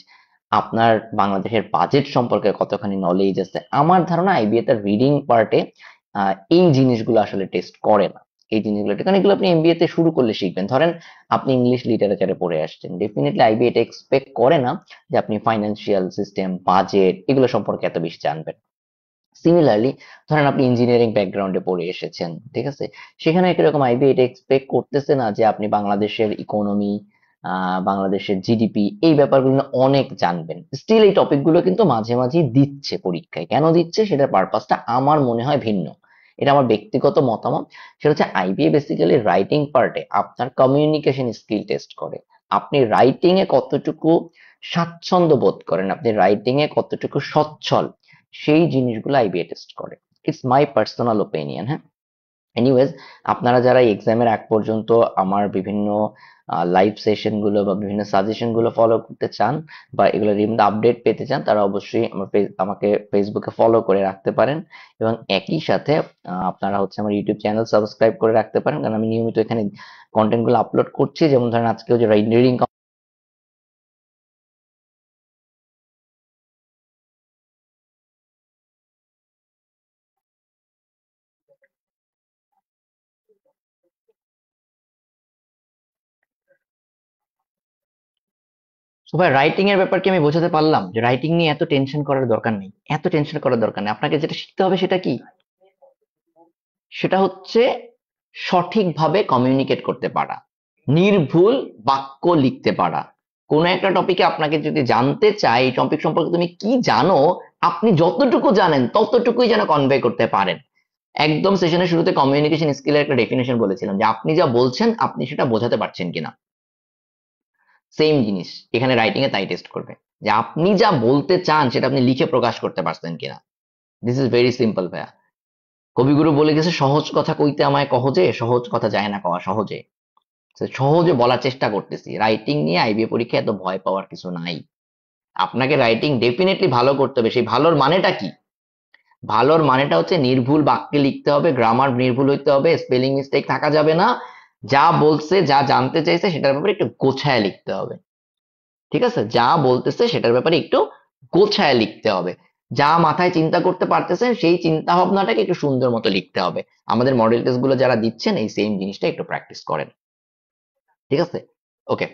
আপনার বাংলাদেশের বাজেট সম্পর্কে কতখানি নলেজ আছে। আমার ধারণা আইবিএ তার রিডিং পার্টে এই জিনিসগুলো আসলে টেস্ট করে না। এই জিনিসগুলো, কারণ এগুলো আপনি এমবিএ তে শুরু করলে শিখবেন। ধরেন আপনি ইংলিশ লিটারেচারে পড়ে আসছেন, ডেফিনেটলি আইবিএ এটা এক্সপেক্ট করে না যে আপনি ফাইন্যান্সিয়াল সিস্টেম, বাজেট এগুলো সম্পর্কে এত বেশি জানবেন। সিমিলারলি ধরেন আপনি ইঞ্জিনিয়ারিং ব্যাকগ্রাউন্ডে পড়ে এসেছেন, ঠিক আছে, সেখানে একরকম আইবি এটা এক্সপেক্ট করতেছে না যে আপনি বাংলাদেশের ইকোনমি, বাংলাদেশের জিডিপি এই ব্যাপারগুলো নিয়ে অনেক জানবেন। স্টিল এই টপিকগুলো কিন্তু মাঝে মাঝে দিচ্ছে পরীক্ষায়। কেন দিচ্ছে সেটার পারপাসটা আমার মনে হয় ভিন্ন, এটা আমার ব্যক্তিগত মতামত। সেটা হচ্ছে আইবিএ বেসিক্যালি রাইটিং পার্টে আপনার কমিউনিকেশন স্কিল টেস্ট করে, আপনি রাইটিং এ কতটুকু স্বাচ্ছন্দ্য বোধ করেন, আপনি রাইটিং এ কতটুকু সচ্ছল, সেই জিনিসগুলো আইবিএ টেস্ট করে। It's my personal opinion. হ্যাঁ, এনিওয়েজ, আপনারা যারা এক্সামের আগ পর্যন্ত আমার বিভিন্ন লাইভ সেশন গুলো বা বিভিন্ন সাজেশন গুলো ফলো করতে চান বা এগুলো রিমটা আপডেট পেতে চান, তারা অবশ্যই আমাকে ফেসবুকে ফলো করে রাখতে পারেন এবং একই সাথে আপনারা হচ্ছে আমার ইউটিউব চ্যানেল সাবস্ক্রাইব করে রাখতে পারেন, কারণ আমি নিয়মিত এখানে কন্টেন্ট গুলো আপলোড করছি। যেমন ধরেন আজকেও যে রিডিং তো ভাই, রাইটিং এর ব্যাপার কি আমি বোঝাতে পারলাম যে রাইটিং নিয়ে এত টেনশন করার দরকার নেই, এত টেনশন করার দরকার নেই। আপনাকে যেটা শিখতে হবে সেটা কি? সেটা হচ্ছে সঠিকভাবে কমিউনিকেট করতে পারা, নির্ভুল বাক্য লিখতে পারা। কোন একটা টপিকে আপনাকে যদি জানতে চাই এই টপিক সম্পর্কে তুমি কি জানো, আপনি যতটুকু জানেন ততটুকুই যেন কনভে করতে পারেন। একদম সেশনের শুরুতে কমিউনিকেশন স্কিলের একটা ডেফিনেশন বলেছিলাম যে আপনি যা বলছেন আপনি সেটা বোঝাতে পারছেন কিনা। সেম জিনিস এখানে রাইটিং এ তাই টেস্ট করবে যে আপনি যা বলতে চান সেটা আপনি লিখে প্রকাশ করতে পারছেন কিনা। দিস ইজ ভেরি সিম্পল ভাইয়া। কবিগুরু বলে গেছে, সহজ কথা কইতে আমায় কহজে, সহজ কথা যায় না কওয়া সহজে। তো সহজে বলার চেষ্টা করতেছি। রাইটিং নিয়ে আইবিএ পরীক্ষা এত ভয় পাওয়ার কিছু নাই। আপনাকে রাইটিং ডেফিনেটলি ভালো করতে হবে। সেই ভালোর মানেটা কি? ভালোর মানেটা হচ্ছে নির্ভুল বাক্যে লিখতে হবে, গ্রামার নির্ভুল হইতে হবে, স্পেলিং মিস্টেক থাকা যাবে না, যা বলছে যা জানতে চাইছে সেটার ব্যাপারে একটু গোছায় লিখতে হবে। ঠিক আছে, যা বলতেছে সেটার ব্যাপারে একটু গোছায় লিখতে হবে। যা মাথায় চিন্তা করতে পারতেছেন সেই চিন্তা ভাবনাটাকে একটু সুন্দর মতো লিখতে হবে। আমাদের মডেল টেস্ট গুলো যারা দিচ্ছেন এই সেম জিনিসটা একটু প্র্যাকটিস করেন। ঠিক আছে, ওকে।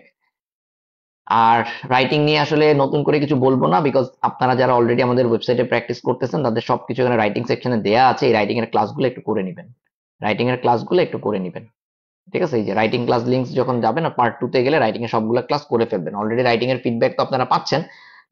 আর রাইটিং নিয়ে আসলে নতুন করে কিছু বলবো না, বিকজ আপনারা যারা অলরেডি আমাদের ওয়েবসাইটে প্র্যাকটিস করতেছেন তাদের সবকিছু এখানে রাইটিং সেকশনে দেয়া আছে। এই রাইটিং এর ক্লাসগুলো একটু করে নেবেন, রাইটিং এর ক্লাসগুলো একটু করে নেবেন। ঠিক আছে, এই যে রাইটিং ক্লাস লিঙ্কস যখন যাবেন পার্ট 2 তে গেলে রাইটিং এর সবগুলো ক্লাস করে ফেলবেন। অলরেডি রাইটিং এর ফিডব্যাক তো আপনারা পাচ্ছেন,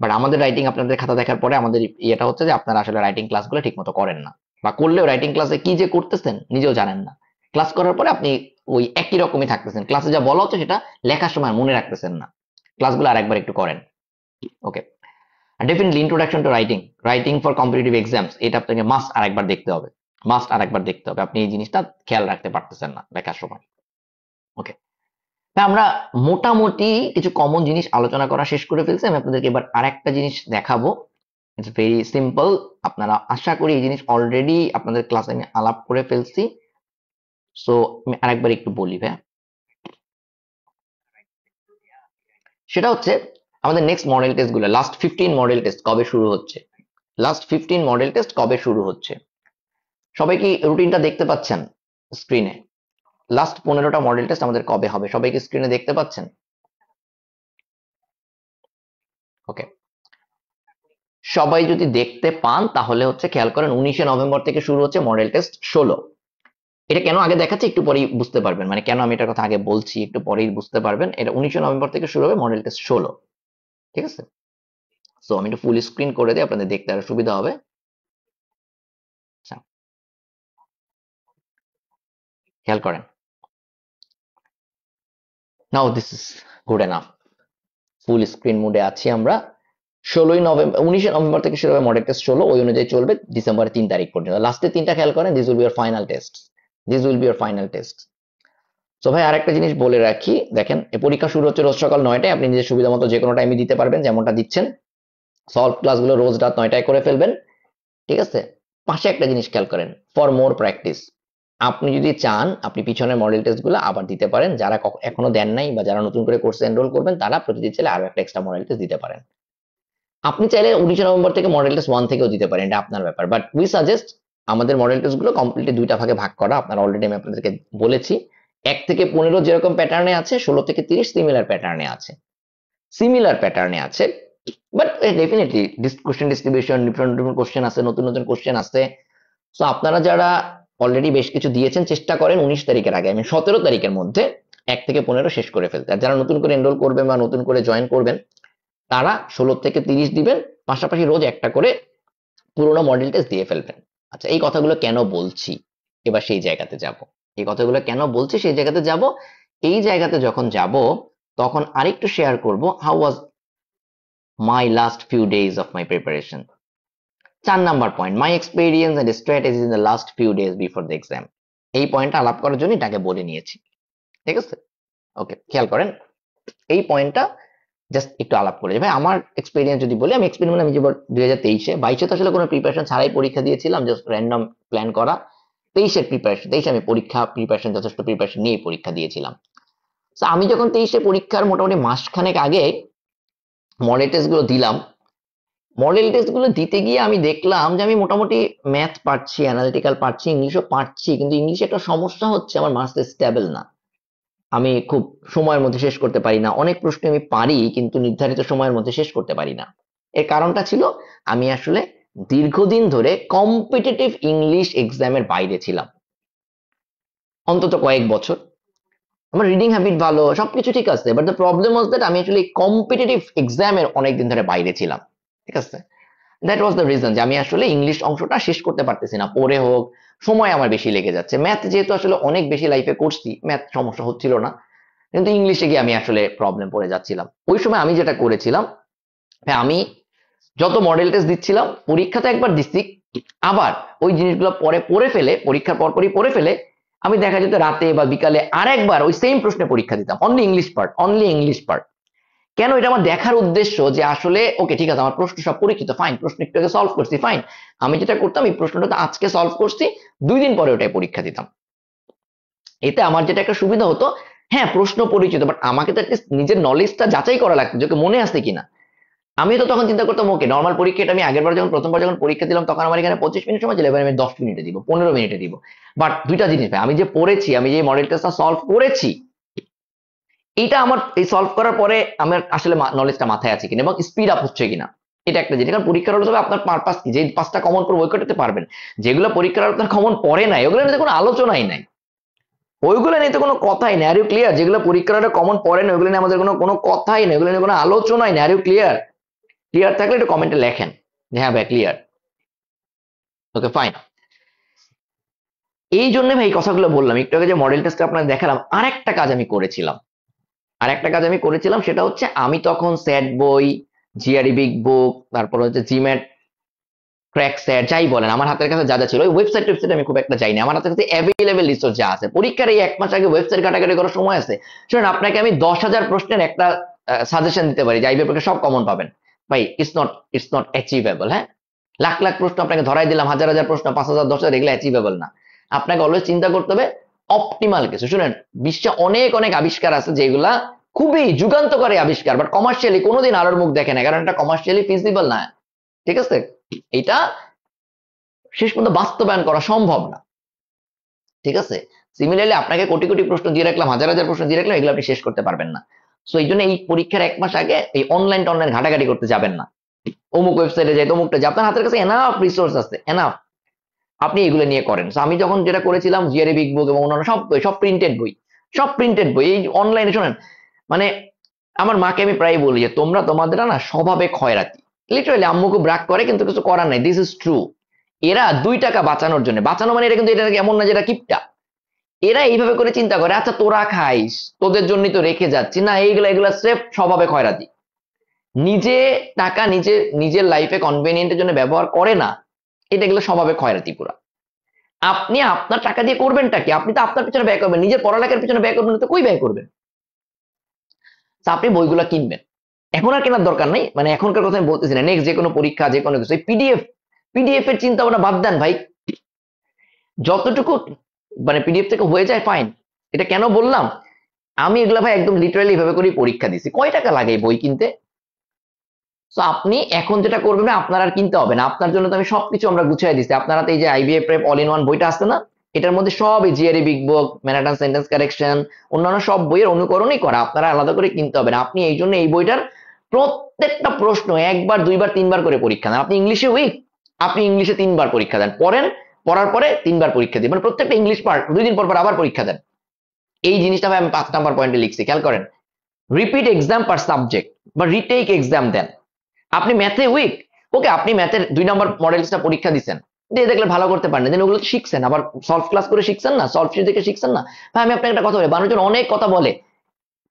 বাট আমাদের রাইটিং আপনাদের খাতা দেখার পরে আমাদের ইয়েটা হচ্ছে যে আপনারা আসলে রাইটিং ক্লাসগুলো ঠিকমতো করেন না, বা করলেও রাইটিং ক্লাসে কি যে করতেছেন নিজেও জানেন না। ক্লাস করার পরে আপনি ওই একই রকমই থাকতেছেন, ক্লাসে যা বলা হচ্ছে সেটা লেখার সময় মনে রাখতেছেন না। ক্লাসগুলো আরেকবার একটু করেন। Okay, definitely introduction to writing, writing for competitive exams, এটা আপনাকে মাস্ট আরেকবার দেখতে হবে, মাস্ট আরেকবার দেখতে হবে। আপনি এই জিনিসটা খেয়াল রাখতে পারতেছেন না লেখার সময়। ওকে, আমরা মোটামুটি কিছু কমন জিনিস আলোচনা করা শেষ করে ফেলছি। আমি আপনাদেরকে এবার আরেকটা জিনিস দেখাবো। It's very simple. আপনারা আশা করি এই জিনিস অলরেডি আপনাদের ক্লাসে আমি আলাপ করে ফেলছি। সো আমি আরেকবার একটু বলি ভাই, সেটা হচ্ছে আমাদের নেক্সট মডেল টেস্ট গুলো, লাস্ট 15 মডেল টেস্ট কবে শুরু হচ্ছে, লাস্ট 15 মডেল টেস্ট কবে শুরু হচ্ছে। সবাই কি রুটিনটা দেখতে পাচ্ছেন স্ক্রিনে? লাস্ট 15টা মডেল টেস্ট আমাদের কবে হবে সবাই কি স্ক্রিনে দেখতে পাচ্ছেন? ওকে, সবাই যদি দেখতে পান তাহলে হচ্ছে খেয়াল করেন 19শে নভেম্বর থেকে শুরু হচ্ছে মডেল টেস্ট 16। এটা কেন আগে দেখাচ্ছি একটু পরেই বুঝতে পারবেন, মানে কেন আমি এটার কথা আগে বলছি একটু পরেই বুঝতে পারবেন। এটা 19শে নভেম্বর থেকে শুরু হবে মডেল টেস্ট 16। ঠিক আছে, সো আমি একটু ফুল স্ক্রিন করে দিই, আপনাদের দেখতে আরো সুবিধা হবে। আচ্ছা, খেয়াল করেন, now this is good enough. Full screen মোডে আছি আমরা। 19শে নভেম্বর থেকে শুরু হবে মডেল টেস্ট 16, ওই অনুযায়ী চলবে ডিসেম্বরের 3 তারিখ পর্যন্ত। লাস্টের 3টা খেয়াল করেন, this will B your final test, this will B your final test. তো ভাই আরেকটা জিনিস বলে রাখি, দেখেন এই পরীক্ষা শুরু হচ্ছে রোজ সকাল 9টায়, আপনি নিজের সুবিধা মতো যে কোনো টাইমে দিতে পারবেন যেমনটা দিচ্ছেন। সলভ ক্লাসগুলো রোজ রাত 9টায় করে ফেলবেন। ঠিক আছে, পাশে একটা জিনিস খেয়াল করেন, ফর মোর প্র্যাকটিস, আপনি যদি চান আপনি পিছনের মডেল টেস্ট গুলো আবার দিতে পারেন। যারা এখনো দেন নাই বা যারা নতুন করে কোর্সে এনরোল করবেন তারা প্রতিদিন চাইলে আরো একটা এক্সট্রা মডেল টেস্ট দিতে পারেন। আপনি চাইলে 19শে নভেম্বর থেকে মডেল টেস্ট 1 থেকেও দিতে পারেন, এটা আপনার ব্যাপার। বাট উই সাজেস্ট আমাদের মডেল টেস্ট গুলো কমপ্লিটলি 2টা ভাগে ভাগ করা। আপনারা অলরেডি আমি আপনাদেরকে বলেছি 1 থেকে 15 যেরকম প্যাটার্নে আছে, 16 থেকে 30 সিমিলার প্যাটার্নে আছে, সিমিলার প্যাটার্নে আছে। But definitely question distribution, different different question আছে, নতুন নতুন কোশ্চেন আছে। সো আপনারা যারা অলরেডি বেশ কিছু দিয়েছেন চেষ্টা করেন 19 তারিখের আগে, আমি 17 তারিখের মধ্যে 1 থেকে 15 শেষ করে ফেলতে। আর যারা নতুন করে এনরোল করবেন বা নতুন করে জয়েন করবেন তারা 16 থেকে 30 দিবেন, পাশাপাশি রোজ একটা করে পুরোনো মডেল টেস্ট দিয়ে ফেলবেন। আচ্ছা, এই কথাগুলো কেন বলছি এবার সেই জায়গাতে যাব। এই কথাগুলো কেন বলছি সেই জায়গাতে যাব। এই জায়গাতে যখন যাব তখন আরেকটু শেয়ার করব how was my last few days of my preparation. 4 number point, my experience and strategies in the last few days before the exam. এই পয়েন্টটা আলাপ করার জন্য এটাকে বলে নিয়েছি, ঠিক আছে? ওকে, খেয়াল করেন এই পয়েন্টটা জাস্ট একটু আলাপ করে ভাই। আমার এক্সপিরিয়েন্স যদি বলি, আমি এক্সপেরিমেন্ট আমি যে 2023-22 তো আসলে কোনো প্রিপারেশন ছাড়াই পরীক্ষা দিয়েছিলাম, জাস্ট র্যান্ডম প্ল্যান করা। 23-এর প্রিপারেশন, 23-এ আমি প্রিপারেশন যথেষ্ট প্রিপারেশন নিয়ে পরীক্ষা দিয়েছিলাম। তো আমি যখন 23-এ পরীক্ষার মোটামুটি মাসখানেক আগে মডেল টেস্ট গুলো দিলাম, মডেল টেস্ট গুলো দিতে গিয়ে আমি দেখলাম যে আমি মোটামুটি ম্যাথ পারছি, অ্যানালিটিক্যাল পারছি, ইংলিশও পারছি, কিন্তু ইংলিশে একটা সমস্যা হচ্ছে, আমার মার্কস স্টেবল না। আমি খুব সময়ের মধ্যে শেষ করতে পারি না। অনেক প্রশ্ন আমি পারি কিন্তু নির্ধারিত সময়ের মধ্যে শেষ করতে পারি না। এর কারণটা ছিল আমি আসলে দীর্ঘদিন ধরে কম্পিটিটিভ ইংলিশ এক্সামের বাইরে ছিলাম, অন্তত কয়েক বছর। আমার রিডিং হ্যাবিট ভালো, সবকিছু ঠিক আছে, but the problem was that আমি আসলে কম্পিটিটিভ এক্সামের অনেকদিন ধরে বাইরে ছিলাম, ঠিক আছে? দ্যাট ওয়াজ দ্য রিজন যে আমি আসলে ইংলিশ অংশটা শেষ করতে পারতেছি না, পড়ে হোক, সময় আমার বেশি লেগে যাচ্ছে। ম্যাথ যেহেতু আসলে অনেক বেশি লাইফে করছি, ম্যাথ সমস্যা হচ্ছিল না, কিন্তু ইংলিশে গিয়ে আমি আসলে প্রবলেম পড়ে যাচ্ছিলাম। ওই সময় আমি যেটা করেছিলাম, আমি যত মডেল টেস্ট দিচ্ছিলাম, পরীক্ষাতে একবার দিচ্ছি, আবার ওই জিনিসগুলো পড়ে ফেলে, পরীক্ষার পরপরই পড়ে ফেলে আমি দেখা যেত রাতে বা বিকালে আরেকবার ওই সেম প্রশ্নে পরীক্ষা দিতাম, অনলি ইংলিশ পার্ট। কেন? এটা আমার দেখার উদ্দেশ্য যে আসলে ওকে ঠিক আছে, আমার প্রশ্ন সব পরীক্ষিত, ফাইন, প্রশ্ন একটু আগে সলভ করছি, ফাইন। আমি যেটা করতাম, এই প্রশ্নটা আজকে সলভ করছি, 2 দিন পরে ওটাই পরীক্ষা দিতাম। এতে আমার যেটা একটা সুবিধা হতো, হ্যাঁ প্রশ্ন পরিচিত, বাট আমাকে তো নিজের নলেজটা যাচাই করা লাগতো যে মনে আসছে কিনা। আমি তো তখন চিন্তা করতাম ওকে নর্মাল পরীক্ষাটা আমি প্রথমবার যখন পরীক্ষা দিলাম, তখন আমার এখানে 25 মিনিট সময় ছিল, এবার আমি 10 মিনিটে দিব, 15 মিনিটে দিব। বাট দুইটা জিনিস ভাই, আমি যে পড়েছি, আমি যে মডেল টেস্টটা সলভ করেছি, এটা আমার এই সলভ করার পরে আমার আসলে নলেজটা মাথায় আছে কিনা এবং স্পিড আপ হচ্ছে কিনা, এটা একটা জিনিস। কারণ পরীক্ষার হলে তবে আপনার পারপাস কি, যে 5টা কমন পড়ে বই করতে পারবেন, যেগুলো পরীক্ষার আপনার কমন পড়ে নাই, ওগুলো নিয়ে কোনো আলোচনাই নাই, ওইগুলো নিয়ে তো কোনো কথাই নেই। Are you clear? যেগুলো পরীক্ষার কমন পড়ে না, ওইগুলো নিয়ে আমাদের কোনো কথাই নেই, ওগুলো নিয়ে কোনো আলোচনাই নেই। Are you clear? ক্লিয়ার থাকলে একটু কমেন্টে লেখেন যে হ্যাঁ ভাই ক্লিয়ার। Okay fine. এই জন্য ভাই এই কথাগুলো বললাম, একটু আগে যে মডেল টেস্ট আপনাদের দেখালাম, আরেকটা কাজ আমি করেছিলাম, সেটা হচ্ছে আমি তখন সেট বই, জিআরই বিগ বুক, তারপর হচ্ছে জিম্যাট, ক্র্যাক সেট, যাই বলেন, আমার হাতের কাছে যা যা ছিল, ওই ওয়েবসাইট আমি খুব একটা যাইনি, আমার হাতের কাছে অ্যাভেলেবেল রিসোর্স যা আছে। পরীক্ষার এই 1 মাস আগে ওয়েবসাইট ঘাটাঘাটি করার সময় আছে। শুনুন, আপনাকে আমি 10,000 প্রশ্নের একটা সাজেশন দিতে পারি যে এই ব্যাপারে সব কমন পাবেন। ভাই ইটস নট অ্যাচিভেবল। হ্যাঁ, লাখ লাখ প্রশ্ন আপনাকে ধরাই দিলাম, হাজার হাজার প্রশ্ন, 5,000 10,000, এগুলো অ্যাচিভেবল না। আপনাকে অলওয়েজ চিন্তা করতে হবে অপটিমাল কিছু। শুনেন, বিশ্বে অনেক অনেক আবিষ্কার আছে যেগুলা খুবই যুগান্তকারী আবিষ্কার, বাট কমার্শিয়ালি কোনোদিন আলোর মুখ দেখে না, কারণ এটা কমার্শিয়ালি ফিজিবল না, ঠিক আছে? এটা শেষ পর্যন্ত বাস্তবায়ন করা সম্ভব না, ঠিক আছে? সিমিলারলি আপনাকে কোটি কোটি প্রশ্ন দিয়ে রাখলাম, হাজার হাজার প্রশ্ন দিয়ে রাখলাম, এগুলো আপনি শেষ করতে পারবেন না। সো এই জন্য এই পরীক্ষার 1 মাস আগে এই অনলাইন ঘাটাঘাটি করতে যাবেন না, অমুক ওয়েবসাইটে যাই, অমুকটা যে আপনার হাতের কাছে এনাফ রিসোর্স আছে, এনাফ, আপনি এগুলো নিয়ে করেন। আমি যখন যেটা করেছিলাম, জিআরই বিগ বুক এবং অন্যান্য সব প্রিন্টেড বই, এই অনলাইনে শোনেন, মানে আমার মাকে আমি প্রায় বলি যে তোমরা তোমাদের না স্বভাবে খয়রাতি, লিটারালি আম্মু খুব রাগ করে, কিন্তু কিছু করার নাই, দিস ইজ ট্রু। এরা 2 টাকা বাঁচানোর জন্য, বাঁচানো মানে এটা কিন্তু এটা এমন না যেটা কিপটা, এরা এইভাবে করে চিন্তা করে, আচ্ছা তোরা খাইস, তোদের জন্যই তো রেখে যাচ্ছি না, এইগুলা স্রেফ স্বভাবে খয়রাতি। নিজে টাকা নিজের লাইফে কনভেনিয়েন্টের জন্য ব্যবহার করে না, এটা এগুলো স্বভাবে খয়রাতি পুরা। আপনি আপনার টাকা দিয়ে করবেনটা কি? আপনি তো আপনার পিছনে ব্যয় করবেন, নিজের পড়ালেখার পিছনে ব্যয় করবেন, তো কই ব্যয় করবেন? আপনি বইগুলা কিনবেন, এখন আর কেনার দরকার নাই, মানে এখনকার কথা আমি বলতেছি না, নেক্সট যে কোনো পরীক্ষা, যে কোনো কিছু, পিডিএফ এর চিন্তা ভাবনা বাদ দেন ভাই, যতটুকু মানে পিডিএফ থেকে হয়ে যায় ফাইন। এটা কেন বললাম? আমি এগুলা ভাই একদম লিটারালি এভাবে করে পরীক্ষা দিছি। কয় টাকা লাগে বই কিনতে? তো আপনি এখন যেটা করবেন, আপনার আর কিনতে হবে না, আপনার জন্য তো আমি সবকিছু আমরা গুছিয়ে দিচ্ছি। আপনারা তো এই যে IBA prep all in one বইটা আসছে না, এটার মধ্যে সব এই জিআরই বিগ বুক, ম্যানহাটন সেন্টেন্স কারেকশন, অন্যান্য সব বইয়ের অনুকরণই করা, আপনারা আলাদা করে কিনতে হবে না। আপনি এই জন্য এই বইটার প্রত্যেকটা প্রশ্ন 1 বার 2 বার 3 বার করে পরীক্ষা দেন। আপনি ইংলিশে উইক, আপনি ইংলিশে 3 বার পরীক্ষা দেন, পড়ার পরে 3 বার পরীক্ষা দিন, মানে প্রত্যেকটা ইংলিশ পার্ট 2 দিন পর আবার পরীক্ষা দেন। এই জিনিসটা আমি 5 নাম্বার পয়েন্টে লিখছি, খেয়াল করেন। রিপিট এক্সাম পার সাবজেক্ট বা রিটেক এক্সাম দেন। আপনি ম্যাথে উইক, ওকে, আপনি ম্যাথের 2 নম্বর মডেলসটা পরীক্ষা দিচ্ছেন, দিয়ে দেখলে ভালো করতে পারেন, দেন ওগুলো শিখছেন, আবার সলভ ক্লাস করে শিখছেন না, সলভ শিট দেখে শিখছেন না। ভাই আমি আপনাকে একটা কথা বলি, মানুষজন অনেক কথা বলে,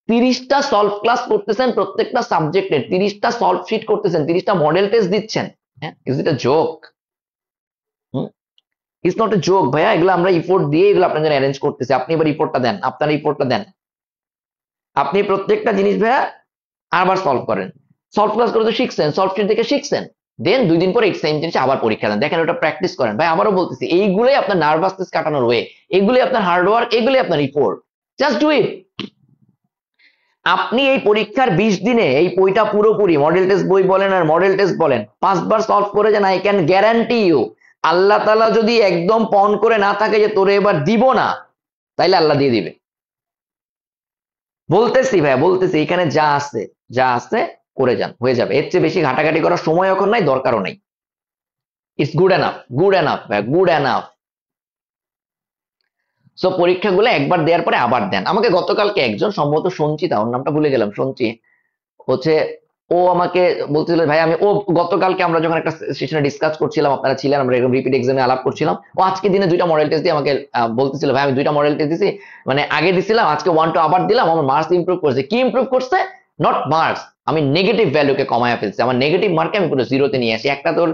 30টা সলভ ক্লাস করতেছেন, প্রত্যেকটা সাবজেক্টের 30টা সলভ শিট করতেছেন, 30টা মডেল টেস্ট দিচ্ছেন। হ্যাঁ, is it a joke? It's not a joke ভাইয়া, এগুলো আমরা ইফোর্ট দিয়ে এগুলো আপনার জন্য অ্যারেঞ্জ করতেছি। আপনি এবার রিপোর্টটা দেন, আপনার রিপোর্টটা দেন। আপনি প্রত্যেকটা জিনিস ভাইয়া আবার সলভ করেন। সলভ ক্লাস করে তো শিখছেন, সলভ শিট দেখে শিখছেন, দেন 2 দিন পরে সেম জিনিস আবার পরীক্ষা দেন, দেখেন ওটা প্র্যাকটিস করেন। ভাই আবারও বলতেছি, এইগুলোই আপনার নার্ভাসনেস কাটানোর ওয়ে, এগুলোই আপনার হার্ড ওয়ার্ক, এগুলোই আপনার রিপোর্ট। Just do it. আপনি এই পরীক্ষার 20 দিনে এই বইটা পুরোপুরি মডেল টেস্ট বই বলেন আর মডেল টেস্ট বলেন 5 বার সলভ করে যান, I can guarantee you, Allah তাআলা যদি একদম পণ করে না থাকে যে তোরে এবার দিব না, তাইলে আল্লাহ দিয়ে দিবে। বলতেছি ভাই, বলতেছি, এখানে যা আছে যা আছে করে যান, হয়ে যাবে। এর চেয়ে বেশি ঘাটাঘাটি করার সময় এখন নাই, দরকারও নাই। It's good enough, good enough ভাই, গুড এনাফ। সো পরীক্ষাগুলো একবার দেওয়ার পরে আবার দেন। আমাকে গতকালকে একজন, সম্ভবত সঞ্চিতা, ওর নামটা ভুলে গেলাম, সঞ্চি হচ্ছে, ও আমাকে বলছিল ভাই ও গতকালকে আমরা যখন একটা সেশনে ডিসকাস করছিলাম, আপনারা ছিলেন, আমরা এরকম রিপিট এক্সামে আলাপ করছিলাম, ও আজকে দিনে 2টা মডেল টেস্ট দিয়ে আমাকে বলতেছিল ভাই আমি 2টা মডেল টেস্ট দিছি, মানে আগে দিছিলাম, আজকে 1 2 আবার দিলাম, আমার মার্কস ইমপ্রুভ করছে। কি ইমপ্রুভ করছে? নট মার্কস, আমি নেগেটিভ ভ্যালুকে কমায়া ফেলছি, আমার নেগেটিভ মার্কে আমি পুরো 0-তে নিয়ে আসি। একটা তোর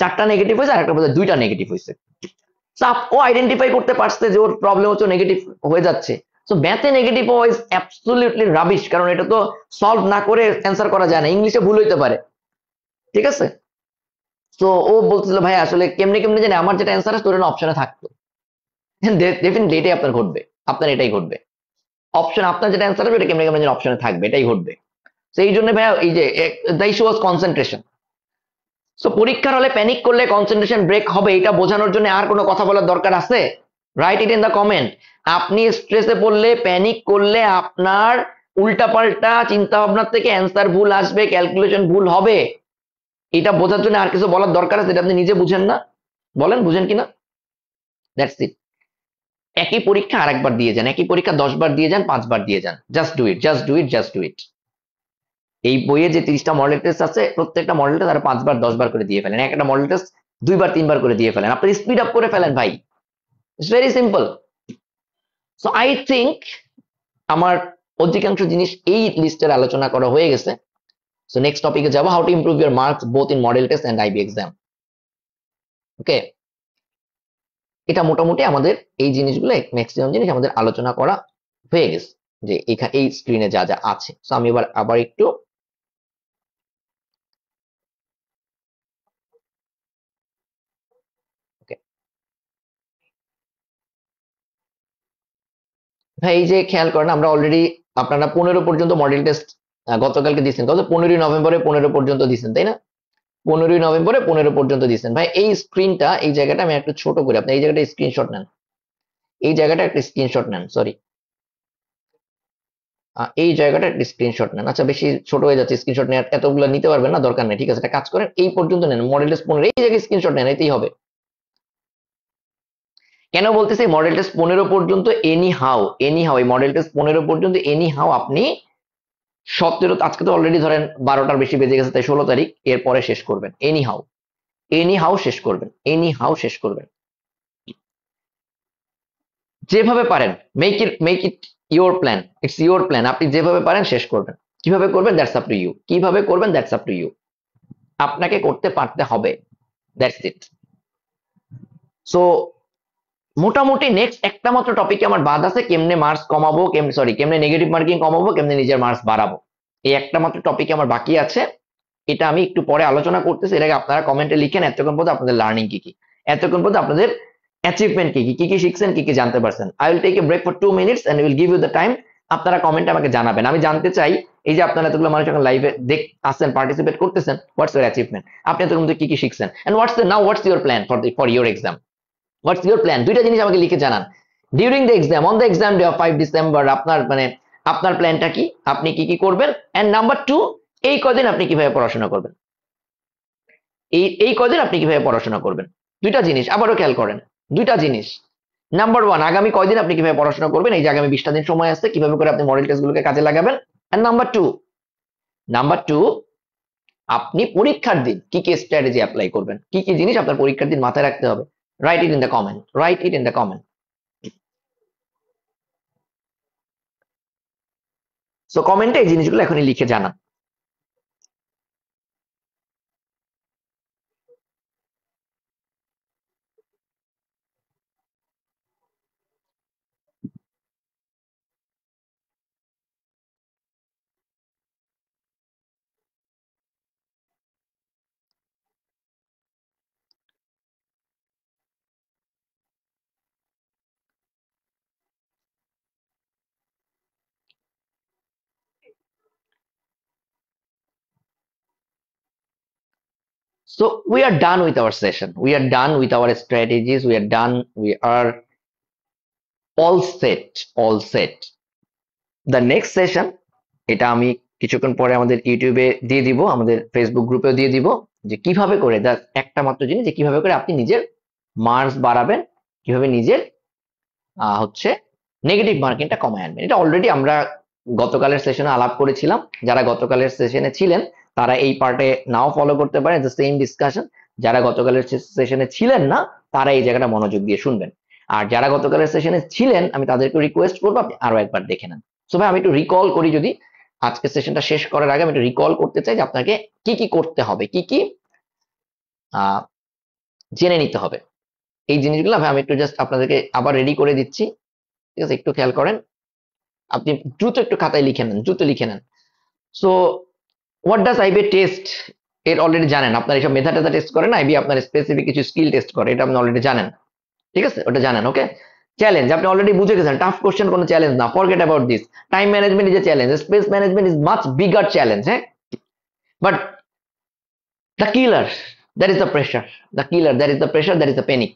4টা নেগেটিভ হয়েছে, আর একটা বোধহয় 2টা নেগেটিভ হয়েছে। ও আইডেন্টিফাই করতে পারছে যে ওর প্রবলেম হচ্ছে নেগেটিভ হয়ে যাচ্ছে। সো ম্যাথে নেগেটিভ হওয়া ইজ অ্যাবসলিউটলি রাবিশ, কারণ এটা তো সলভ না করে অ্যান্সার করা যায় না, ইংলিশে ভুল হইতে পারে, ঠিক আছে? তো ও বলছিল ভাই আসলে কেমনে কেমনে জানি আমার যেটা অ্যান্সার আছে তোর অপশনে থাকতো। ডেফিনেটলি এটাই আপনার ঘটবে, আপনার এটাই ঘটবে। অপশন, আপনার যেটা অ্যান্সার হবে এটা কেমনে কেমনে যেন অপশনে থাকবে, এটাই ঘটবে। তো এই জন্য ভাইয়া এই যে the issue was concentration. So পরীক্ষার হলে প্যানিক করলে কনসেন্ট্রেশন ব্রেক হবে, এটা বোঝানোর জন্য আর কোনো কথা বলার দরকার আছে? Right it in the comment. আপনি স্ট্রেসে পড়লে, প্যানিক করলে আপনার উল্টাপাল্টা চিন্তা ভাবনার থেকে অ্যান্সার ভুল আসবে, ক্যালকুলেশন ভুল হবে, এটা বোঝার জন্য আর কিছু বলার দরকার আছে? এটা আপনি নিজে বুঝেন না? বলেন বুঝেন কিনা? That's it. একই পরীক্ষা আরেকবার দিয়ে যান, একই পরীক্ষা 10 বার দিয়ে যান, 5 বার দিয়ে যান। Just do it, just do it, just do it. এই বইয়ে যে 30টা মডেল টেস্ট আছে, প্রত্যেকটা মডেল টেস্ট আর 5 বার 10 বার করে দিয়ে ফেলেন, একটা মডেল টেস্ট 2 বার 3 বার করে দিয়ে ফেলেন, আপনি স্পিড আপ করে ফেলেন ভাই। It's very simple. So I think আমার অধিকাংশ জিনিস এই লিস্টের আলোচনা করা হয়ে গেছে। সো নেক্সট টপিকে যাবো, how to improve your marks both in model test and IB exam. Okay, এটা মোটামুটি আমাদের এই জিনিসগুলো, ম্যাক্সিমাম জিনিস আমাদের আলোচনা করা হয়ে গেছে, যে এখানে এই স্ক্রিনে যা যা আছে। সো আমি এবার আবার একটু ভাই এই যে খেয়াল করেন, আমরা অলরেডি, আপনারা 15 পর্যন্ত মডেল টেস্ট গতকালকে দিচ্ছেন, কত 15ই নভেম্বরে 15 পর্যন্ত দিচ্ছেন, তাই না? 15ই নভেম্বরে 15 পর্যন্ত দিচ্ছেন। ভাই এই স্ক্রিনটা, এই জায়গাটা আমি একটু ছোট করি, আপনি এই জায়গাটা স্ক্রিনশট নেন, এই জায়গাটা একটা স্ক্রিনশট নেন, সরি এই জায়গাটা একটা স্ক্রিনশট নেন। আচ্ছা বেশি ছোট হয়ে যাচ্ছে, স্ক্রিনশট নেওয়ার এতগুলো নিতে পারবেন না, দরকার নেই, ঠিক আছে? একটা কাজ করেন, এই পর্যন্ত নেন, মডেল টেস্ট 15, এই জায়গায় স্ক্রিনশট নেন, এতেই হবে। কেন বলতেছি মডেল টেস্ট 15 পর্যন্ত, এনি হাউ এই মডেল টেস্ট 15 পর্যন্ত এনি হাউ আপনি 17, আজকে তো অলরেডি ধরেন 12টার বেশি বেজে গেছে, তাই 16 তারিখ এরপরে শেষ করবেন। এনি হাউ শেষ করবেন, এনি হাউ শেষ করবেন, যেভাবে পারেন। Make eat your plan, it's your plan. আপনি যেভাবে পারেন শেষ করবেন, কিভাবে করবেন দ্যাটস আপ টু ইউ, কিভাবে করবেন দ্যাটস আপ টু ইউ, আপনাকে করতে পারতে হবে, দ্যাটস ইট। সো মোটামুটি নেক্সট একটা মাত্র টপিকে আমার বাদ আছে, কেমনে মার্কস কমাবো, কেমনে নেগেটিভ মার্কিং কমাবো, কেমনে নিজের মার্কস বাড়াবো, এই একটা মাত্র টপিকে আমার বাকি আছে। এটা আমি একটু পরে আলোচনা করতেছি, এর আগে আপনারা কমেন্টে লিখেন এতক্ষণ পর্যন্ত আপনাদের লার্নিং কি কি, এতক্ষণ পর্যন্ত আপনাদের অ্যাচিভমেন্ট কি কি শিখছেন, কি কি জানতে পারছেন। I will take a break for 2 minutes and will give you the time. আপনারা কমেন্টে আমাকে জানাবেন, আমি জানতে চাই এই যে আপনারা এতগুলো মানুষ এখন লাইভে আসছেন, পার্টিসিপেট করতেছেন, হোয়াটস ইউর অ্যাচিভমেন্ট, আপনি এতক্ষণ কি কি শিখছেন, and what's your plan for your exam, what's your plan. দুইটা জিনিস আমাকে লিখে জানান। During the exam, on the exam day of 5 December, আপনার আপনার প্ল্যানটা কি, আপনি কি কি করবেন। এন্ড নাম্বার 2, এই কদিন আপনি কিভাবে পড়াশোনা করবেন, এই কদিন আপনি কিভাবে পড়াশোনা করবেন। দুইটা জিনিস আবারও খেয়াল করেন, দুইটা জিনিস। নাম্বার 1, আগামী কয়দিন আপনি কিভাবে পড়াশোনা করবেন, এই যে আগামী 20টা দিন সময় আছে, কিভাবে করে আপনি মডেল টেস্টগুলোকে কাজে লাগাবেন। এন্ড নাম্বার 2, আপনি পরীক্ষার দিন কি কি স্ট্র্যাটেজি অ্যাপ্লাই করবেন, কি কি জিনিস আপনার পরীক্ষার দিন মাথায় রাখতে হবে। Right it in the comment, right it in the comment. So কমেন্টে এই জিনিসগুলো এখনই লিখে জানান। So we are done with our session. We are done with our strategies. We are done. We are all set. All set. The next session, এটা আমি কিছুক্ষণ পরে আমাদের ইউটিউবে দিয়ে দিব, আমাদের ফেসবুক গ্রুপেও দিয়ে দিব, যে কিভাবে করে একটা মাত্র জিনিস, যে কিভাবে করে আপনি নিজের মার্কস বাড়াবেন, কিভাবে নিজের হচ্ছে নেগেটিভ মার্কিংটা কমায় আনবেন। এটা অলরেডি আমরা গতকালের সেশনে আলাপ করেছিলাম। যারা গতকালের সেশনে ছিলেন তারা এই পার্টে নাও ফলো করতে পারেন, দ্য সেম ডিসকাশন। যারা গতকালের সেশনে ছিলেন না তারা এই জায়গাটা মনোযোগ দিয়ে শুনবেন। আর যারা গতকালের সেশনে ছিলেন আমি তাদেরকে রিকোয়েস্ট করবো আপনি আরো একবার দেখে নেন। সো ভাই আমি একটু রিকল করি, যদি আজকের সেশনটা শেষ করার আগে আমি একটু রিকল করতে চাই যে আপনাকে কি কি করতে হবে, কি কি জেনে নিতে হবে। এই জিনিসগুলো আমি একটু জাস্ট আপনাদেরকে আবার রেডি করে দিচ্ছি, ঠিক আছে? একটু খেয়াল করেন, আপনি দ্রুত একটু খাতায় লিখে নেন, দ্রুত লিখে নেন। So what does IB test, এর অলরেডি জানেন। আপনার এইসব মেধা টেধা টেস্ট করে না, আইবি আপনার স্পেসিফিক কিছু স্কিল টেস্ট করে, এটা আপনি অলরেডি জানেন, ঠিক আছে? ওটা জানেন। ওকে, চ্যালেঞ্জ আপনি অলরেডি বুঝে গেছেন, টাফ কোশ্চেন কোনো চ্যালেঞ্জ না, forget about this. Time management is a challenge, space management is much bigger challenge, হ্যাঁ? But the killer that is the pressure, the killer that is the pressure, that is the panic.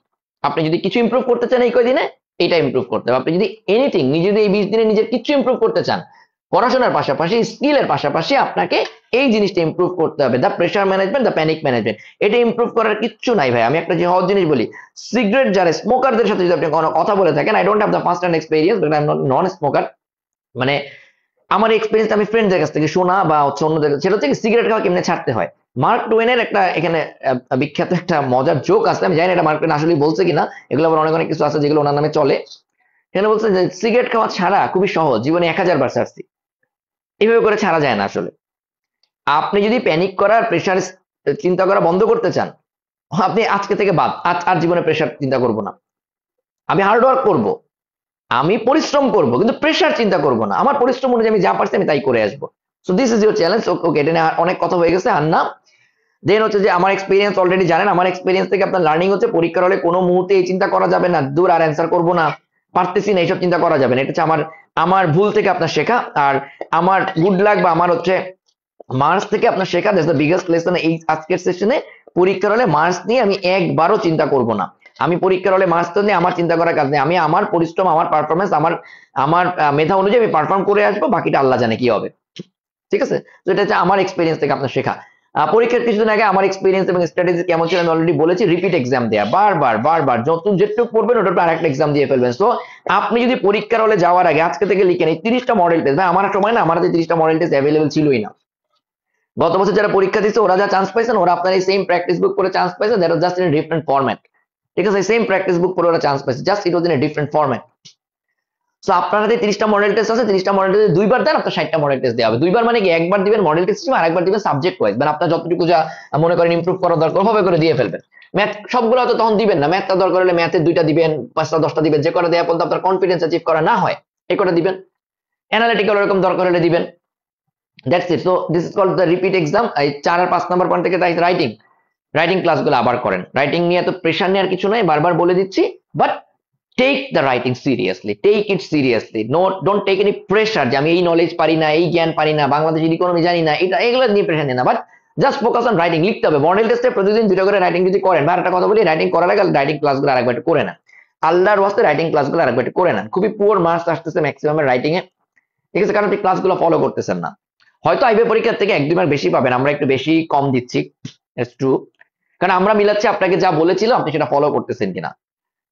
আপনি যদি কিছু ইমপ্রুভ করতে চান এই কয়দিনে, এটা ইমপ্রুভ করতে হবে। আপনি যদি এনিথিং, নিজে যদি এই 20 দিনে নিজের কিছু ইমপ্রুভ করতে চান, পড়াশোনার পাশাপাশি স্কিলের পাশাপাশি আপনাকে এই জিনিসটা ইমপ্রুভ করতে হবে, the pressure management, the panic management. এটা ইমপ্রুভ করার কিচ্ছু নাই ভাই। আমি একটা যে সহজ জিনিস বলি, সিগারেট যারা স্মোকারদের সাথে যদি আপনি কোনো কথা বলে থাকেন, I don't have the first hand experience, but I am non smoker, মানে আমার এক্সপেরিয়েন্স আমি ফ্রেন্ডদের কাছ থেকে শোনা বা হচ্ছে অন্যদের, সেটা হচ্ছে সিগারেট খাওয়া কেমনে ছাড়তে হয়। মার্ক টোয়েনের একটা এখানে বিখ্যাত একটা মজার জোক আছে, আমি জানি না এটা মার্ক টোয়েন আসলে বলছে কিনা, এগুলো আবার অনেক অনেক কিছু আছে যেগুলো ওনার নামে চলে। এখানে বলছে যে সিগারেট খাওয়া ছাড়া খুবই সহজ, জীবনে 1000 বার ছাড়ছি, এইভাবে করে ছাড়া যায় না আসলে। আপনি যদি প্যানিক করার, প্রেশার চিন্তা করা বন্ধ করতে চান, আপনি আজকে থেকে বাদ, আজ আর জীবনে প্রেশার চিন্তা করব না, আমি হার্ড ওয়ার্ক করব, আমি পরিশ্রম করব, কিন্তু প্রেশার চিন্তা করব না, আমার পরিশ্রম অনুযায়ী আমি যা পারছি আমি তাই করে আসবো। So this is your challenge. Okay, এটা নিয়ে অনেক কথা হয়ে গেছে আর না। দেন হচ্ছে যে আমার এক্সপিরিয়েন্স অলরেডি জানেন, আমার এক্সপিরিয়েন্স থেকে আপনার লার্নিং হচ্ছে পরীক্ষার হলে কোনো মুহূর্তে এই চিন্তা করা যাবে না, দূর আর অ্যান্সার করবো না, পারতেছি না, এইসব চিন্তা করা যাবে না। এটা হচ্ছে আমার ভুল থেকে আপনার শেখা, আর আমার গুড লাক বা আমার হচ্ছে মার্কস থেকে আপনার শেখা। দ্যাটস দ্য বিগেস্ট লেসন এই আজকের সেশনে। পরীক্ষার হলে মার্কস নিয়ে আমি একবারও চিন্তা করব না। আমি পরীক্ষার হলে মার্কস নিয়ে আমার চিন্তা করার কাজ নেই। আমি আমার পরিশ্রম, আমার পারফরমেন্স, আমার মেধা অনুযায়ী আমি পারফর্ম করে আসবো, বাকিটা আল্লাহ জানে কি হবে, ঠিক আছে? তো এটা হচ্ছে আমার এক্সপিরিয়েন্স থেকে আপনার শেখা। পরীক্ষার কিছুদিন আগে আমার এক্সপিরিয়েন্স এবং স্ট্র্যাটেজি কেমন ছিল আমি অলরেডি বলেছি। রিপিট এক্সাম দেয়া, বারবার যেটুকু পড়বেন ওটার উপর আরেকটা এক্সাম দিয়ে ফেলবেন। সো আপনি যদি পরীক্ষার হলে যাওয়ার আগে আজকে থেকে লিখেন এই 30টা মডেল টেস্ট। ভাই আমার সময় না, আমার হাতে 30টা মডেল টেস্ট অ্যাভেলেবল ছিলই না। গত বছর যারা পরীক্ষা দিচ্ছে ওরা যা চান্স পাইছেন, ওরা আপনার এই সেম প্র্যাকটিস বুক করে চান্স পাইছে, that was just in a different format, ঠিক আছে? সেম প্র্যাকটিস বুক করে ওরা চান্স পাইছে, just it was in a different format. So আপনার হাতে 30টা মডেল টেস্ট আছে, 30টা মডেল টেস্ট দুইবার দেন, আপনার 60টা মডেল টেস্ট দেওয়া হবে। দুইবার মানে কি, একবার দিবেন মডেল টেস্ট আর একবার দিবেন সাবজেক্ট ওয়াইজ, মানে আপনার যতটুকু যা মনে করেন ইমপ্রুভ করার দরকার হবে করে দিয়ে ফেলবেন। ম্যাথ সবগুলো তো তখন দিবেন না, ম্যাথটা দরকার হলে ম্যাথের 2টা দিবেন, 5টা 10টা দিবেন, যে করে দেওয়া পর্যন্ত আপনার কনফিডেন্স অ্যাচিভ করা না হয় এই করে দিবেন। অ্যানালিটিক্যাল এরকম দরকার হলে দিবেন। That's it. So this is called the repeat exam. এই 4 আর 5 নাম্বার পয়েন্ট থেকে রাইটিং ক্লাসগুলো আবার করেন। রাইটিং নিয়ে তো প্রেশার নেওয়ার কিছু নাই, বারবার বলে দিচ্ছি, but take the writing seriously, take it seriously. Don't take any pressure যে আমি এই নলেজ পারি না, এই জ্ঞান পারি না, বাংলাদেশের ইকোনমি জানি না, এগুলো নিয়ে প্রেশার নেই না, but just focus on writing. লিখতে হবে। মডেল টেস্টে প্রতিদিন 2টা করে রাইটিং যদি করেন, বা একটা কথা বলি, রাইটিং করার আগে রাইটিং ক্লাসগুলো আরেকবার করে না, আল্লাহর ওয়াস্তে রাইটিং ক্লাসগুলো আরেকবার করে না। খুবই পুয়ার মার্কস আসতেছে ম্যাক্সিমামের রাইটিং এ, ঠিক আছে? কারণ আপনি ক্লাসগুলো ফলো করতেছেন না। হয়তো আইবে পরীক্ষার থেকে 1-2 মার্ক বেশি পাবেন, আমরা একটু বেশি কম দিচ্ছি, ইটস ট্রু, কারণ আমরা মিলাচ্ছি আপনাকে যা বলেছিল আপনি সেটা ফলো করতেছেন কিনা,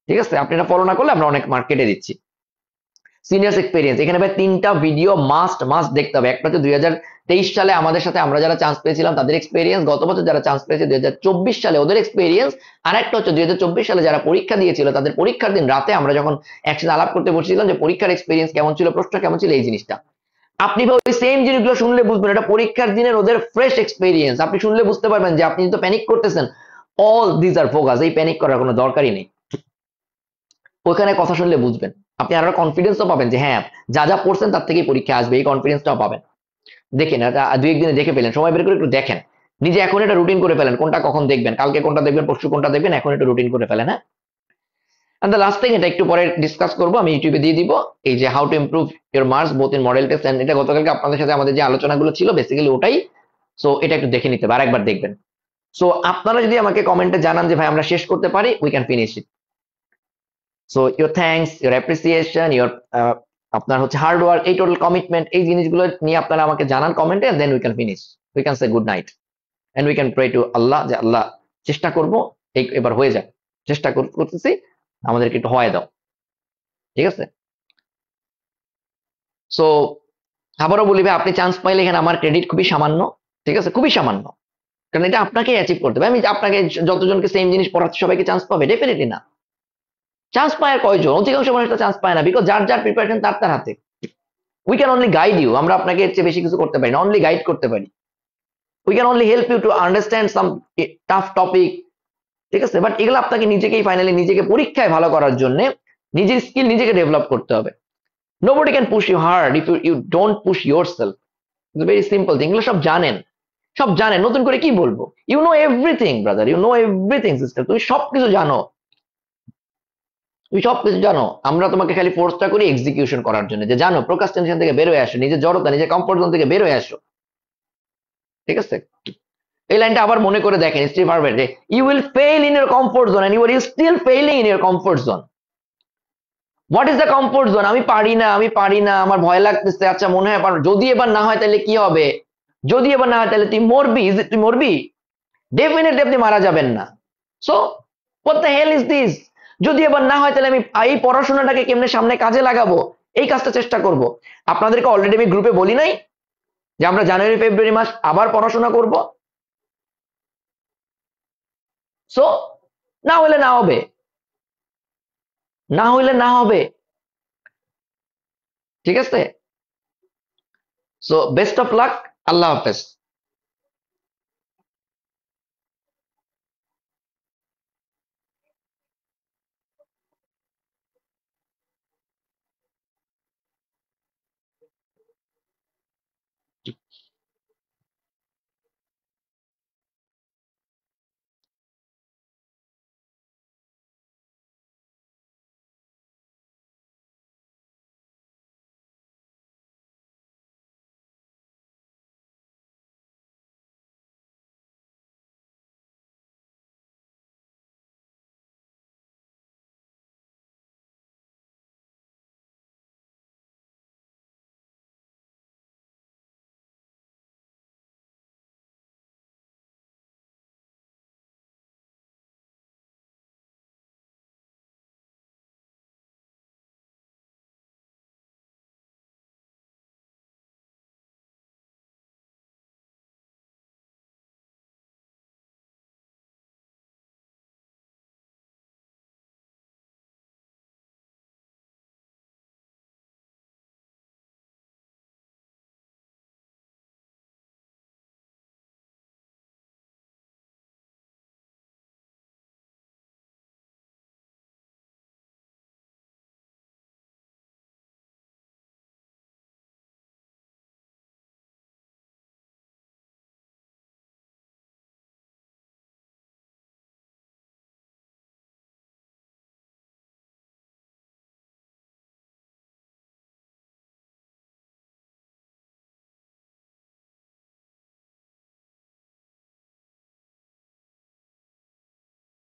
ঠিক আছে? আপনি এটা ফলো না করলে আমরা অনেক মার্ক কেটে দিচ্ছি। সিনিয়র্স এক্সপিরিয়েন্স, এখানে ভাই 3টা ভিডিও মাস্ট দেখতে হবে। একটা হচ্ছে 2023 সালে আমাদের সাথে আমরা যারা চান্স পেয়েছিলাম তাদের এক্সপিরিয়েন্স, গত বছর যারা চান্স পেয়েছে 2024 সালে ওদের এক্সপিরিয়েন্স, আর একটা হচ্ছে 2024 সালে যারা পরীক্ষা দিয়েছিল তাদের পরীক্ষার দিন রাতে আমরা যখন একসাথে আলাপ করতে বসছিলাম যে পরীক্ষার এক্সপিরিয়েন্স কেমন ছিল, প্রশ্ন কেমন ছিল, এই জিনিসটা। আপনি ওই সেম জিনিসগুলো শুনলে বুঝবেন, এটা পরীক্ষার দিনের ওদের ফ্রেশ এক্সপেরিয়েন্স, আপনি শুনলে বুঝতে পারবেন যে আপনি তো প্যানিক করতেছেন, অল দিস আর ফোকাস, এই প্যানিক করার কোনো দরকারই নেই। ওইখানে কথা শুনলে বুঝবেন, আপনি আরো কনফিডেন্সও পাবেন যে হ্যাঁ যা যা পড়ছেন তার থেকেই পরীক্ষা আসবে, এই কনফিডেন্সটাও পাবেন। দেখেন এটা 2-1 দিনে দেখে পেলেন, সময় বের করে একটু দেখেন, নিজে এখন এটা রুটিন করে ফেলেন, কোনটা কখন দেখবেন, কালকে কোনটা দেখবেন, পরশু কোনটা দেখবেন, এখন এটা রুটিন করে ফেলেন। হ্যাঁ, এন্ড দ্য লাস্ট থিং, এটা একটু পরে ডিসকাস করবো, আমি ইউটিউবে দিয়ে দিব, এই যে how to improve your marks both in model test, and এটা গতকালকে আপনাদের সাথে আমাদের যে আলোচনাগুলো ছিল বেসিক্যালি ওটাই। সো এটা একটু দেখে নিতে হবে, আরেকবার দেখবেন। সো আপনারা যদি আমাকে কমেন্টে জানান যে ভাই আমরা শেষ করতে পারি, we can finish it. So your thanks, your appreciation, your আপনার হচ্ছে হার্ড ওয়ার্ক, এই টোটাল কমিটমেন্ট, এই জিনিসগুলো নিয়ে আপনারা আমাকে জানান কমেন্টে, then we can finish, we can say good night and we can pray to Allah, যে আল্লাহ চেষ্টা করবো এবার হয়ে যাক, চেষ্টা করতেছি, আমাদেরকে একটু হওয়ায় দাও, ঠিক আছে? সো আবারও বলি ভাই, আপনি চান্স পাইলে এখানে আমার ক্রেডিট খুবই সামান্য, ঠিক আছে, খুবই সামান্য, কারণ এটা আপনাকে অ্যাচিভ করতে হবে। আমি আপনাকে যতজনকে সেম জিনিস পড়াচ্ছি সবাইকে চান্স পাবে? ডেফিনেটলি না। চান্স পায় আর কয়জন? অধিকাংশ মানুষ তো চান্স পায় না, বিকজ যার যার প্রিপারেশন তার তার হাতে। We can only guide you, আমরা আপনাকে এর চেয়ে বেশি কিছু করতে পারি না, অনলি গাইড করতে পারি। We can only help you to understand some tough topic, ঠিক আছে, বাট এগুলো আপনাকে নিজেকেই ফাইনালি নিজেকে পরীক্ষায় ভালো করার জন্য নিজের স্কিল নিজেকে ডেভেলপ করতে হবে। Nobody can push you hard if you don't push yourself. Very simple thing, এগুলো সব জানেন, সব জানেন, নতুন করে কি বলবো? You know everything brother, you know everything sister, তুমি সবকিছু জানো, তুমি সবকিছু জানো। আমরা তোমাকে খালি ফোর্সটা করি এক্সিকিউশন করার জন্য, যে জানো প্রোক্রাস্টিনেশন থেকে বের হয়ে আসো, নিজের জড়তা, নিজের কমফোর্ট জোন থেকে বের হয়ে আসো, ঠিক আছে? এই লাইনটা আবার মনে করে দেখেন স্টিভ হার্ভার্ড, যে you will fail in your comfort zone and you are still failing in your comfort zone. What is the comfort zone? আমি পারি না, আমি পারি না, আমার ভয় লাগতেছে, আচ্ছা মনে হয় পারো, যদি এবার না হয় তাহলে কি হবে, যদি এবার না হয় তাহলে তুই মরবি, তুই মরবি, ডেফিনেটলি আপনি মারা যাবেন না। So what the hell is this? যদি এবার না হয় তাহলে আমি এই পড়াশোনাটাকে কেমনে সামনে কাজে লাগাবো, এই কাজটা চেষ্টা করব। আপনাদেরকে অলরেডি আমি গ্রুপে বলি নাই যে আমরা জানুয়ারি ফেব্রুয়ারি মাস আবার পড়াশোনা করব? সো না হলে না হবে, না হইলে না হবে, ঠিক আছে? সো বেস্ট অফ লাক, আল্লাহ হাফেজ।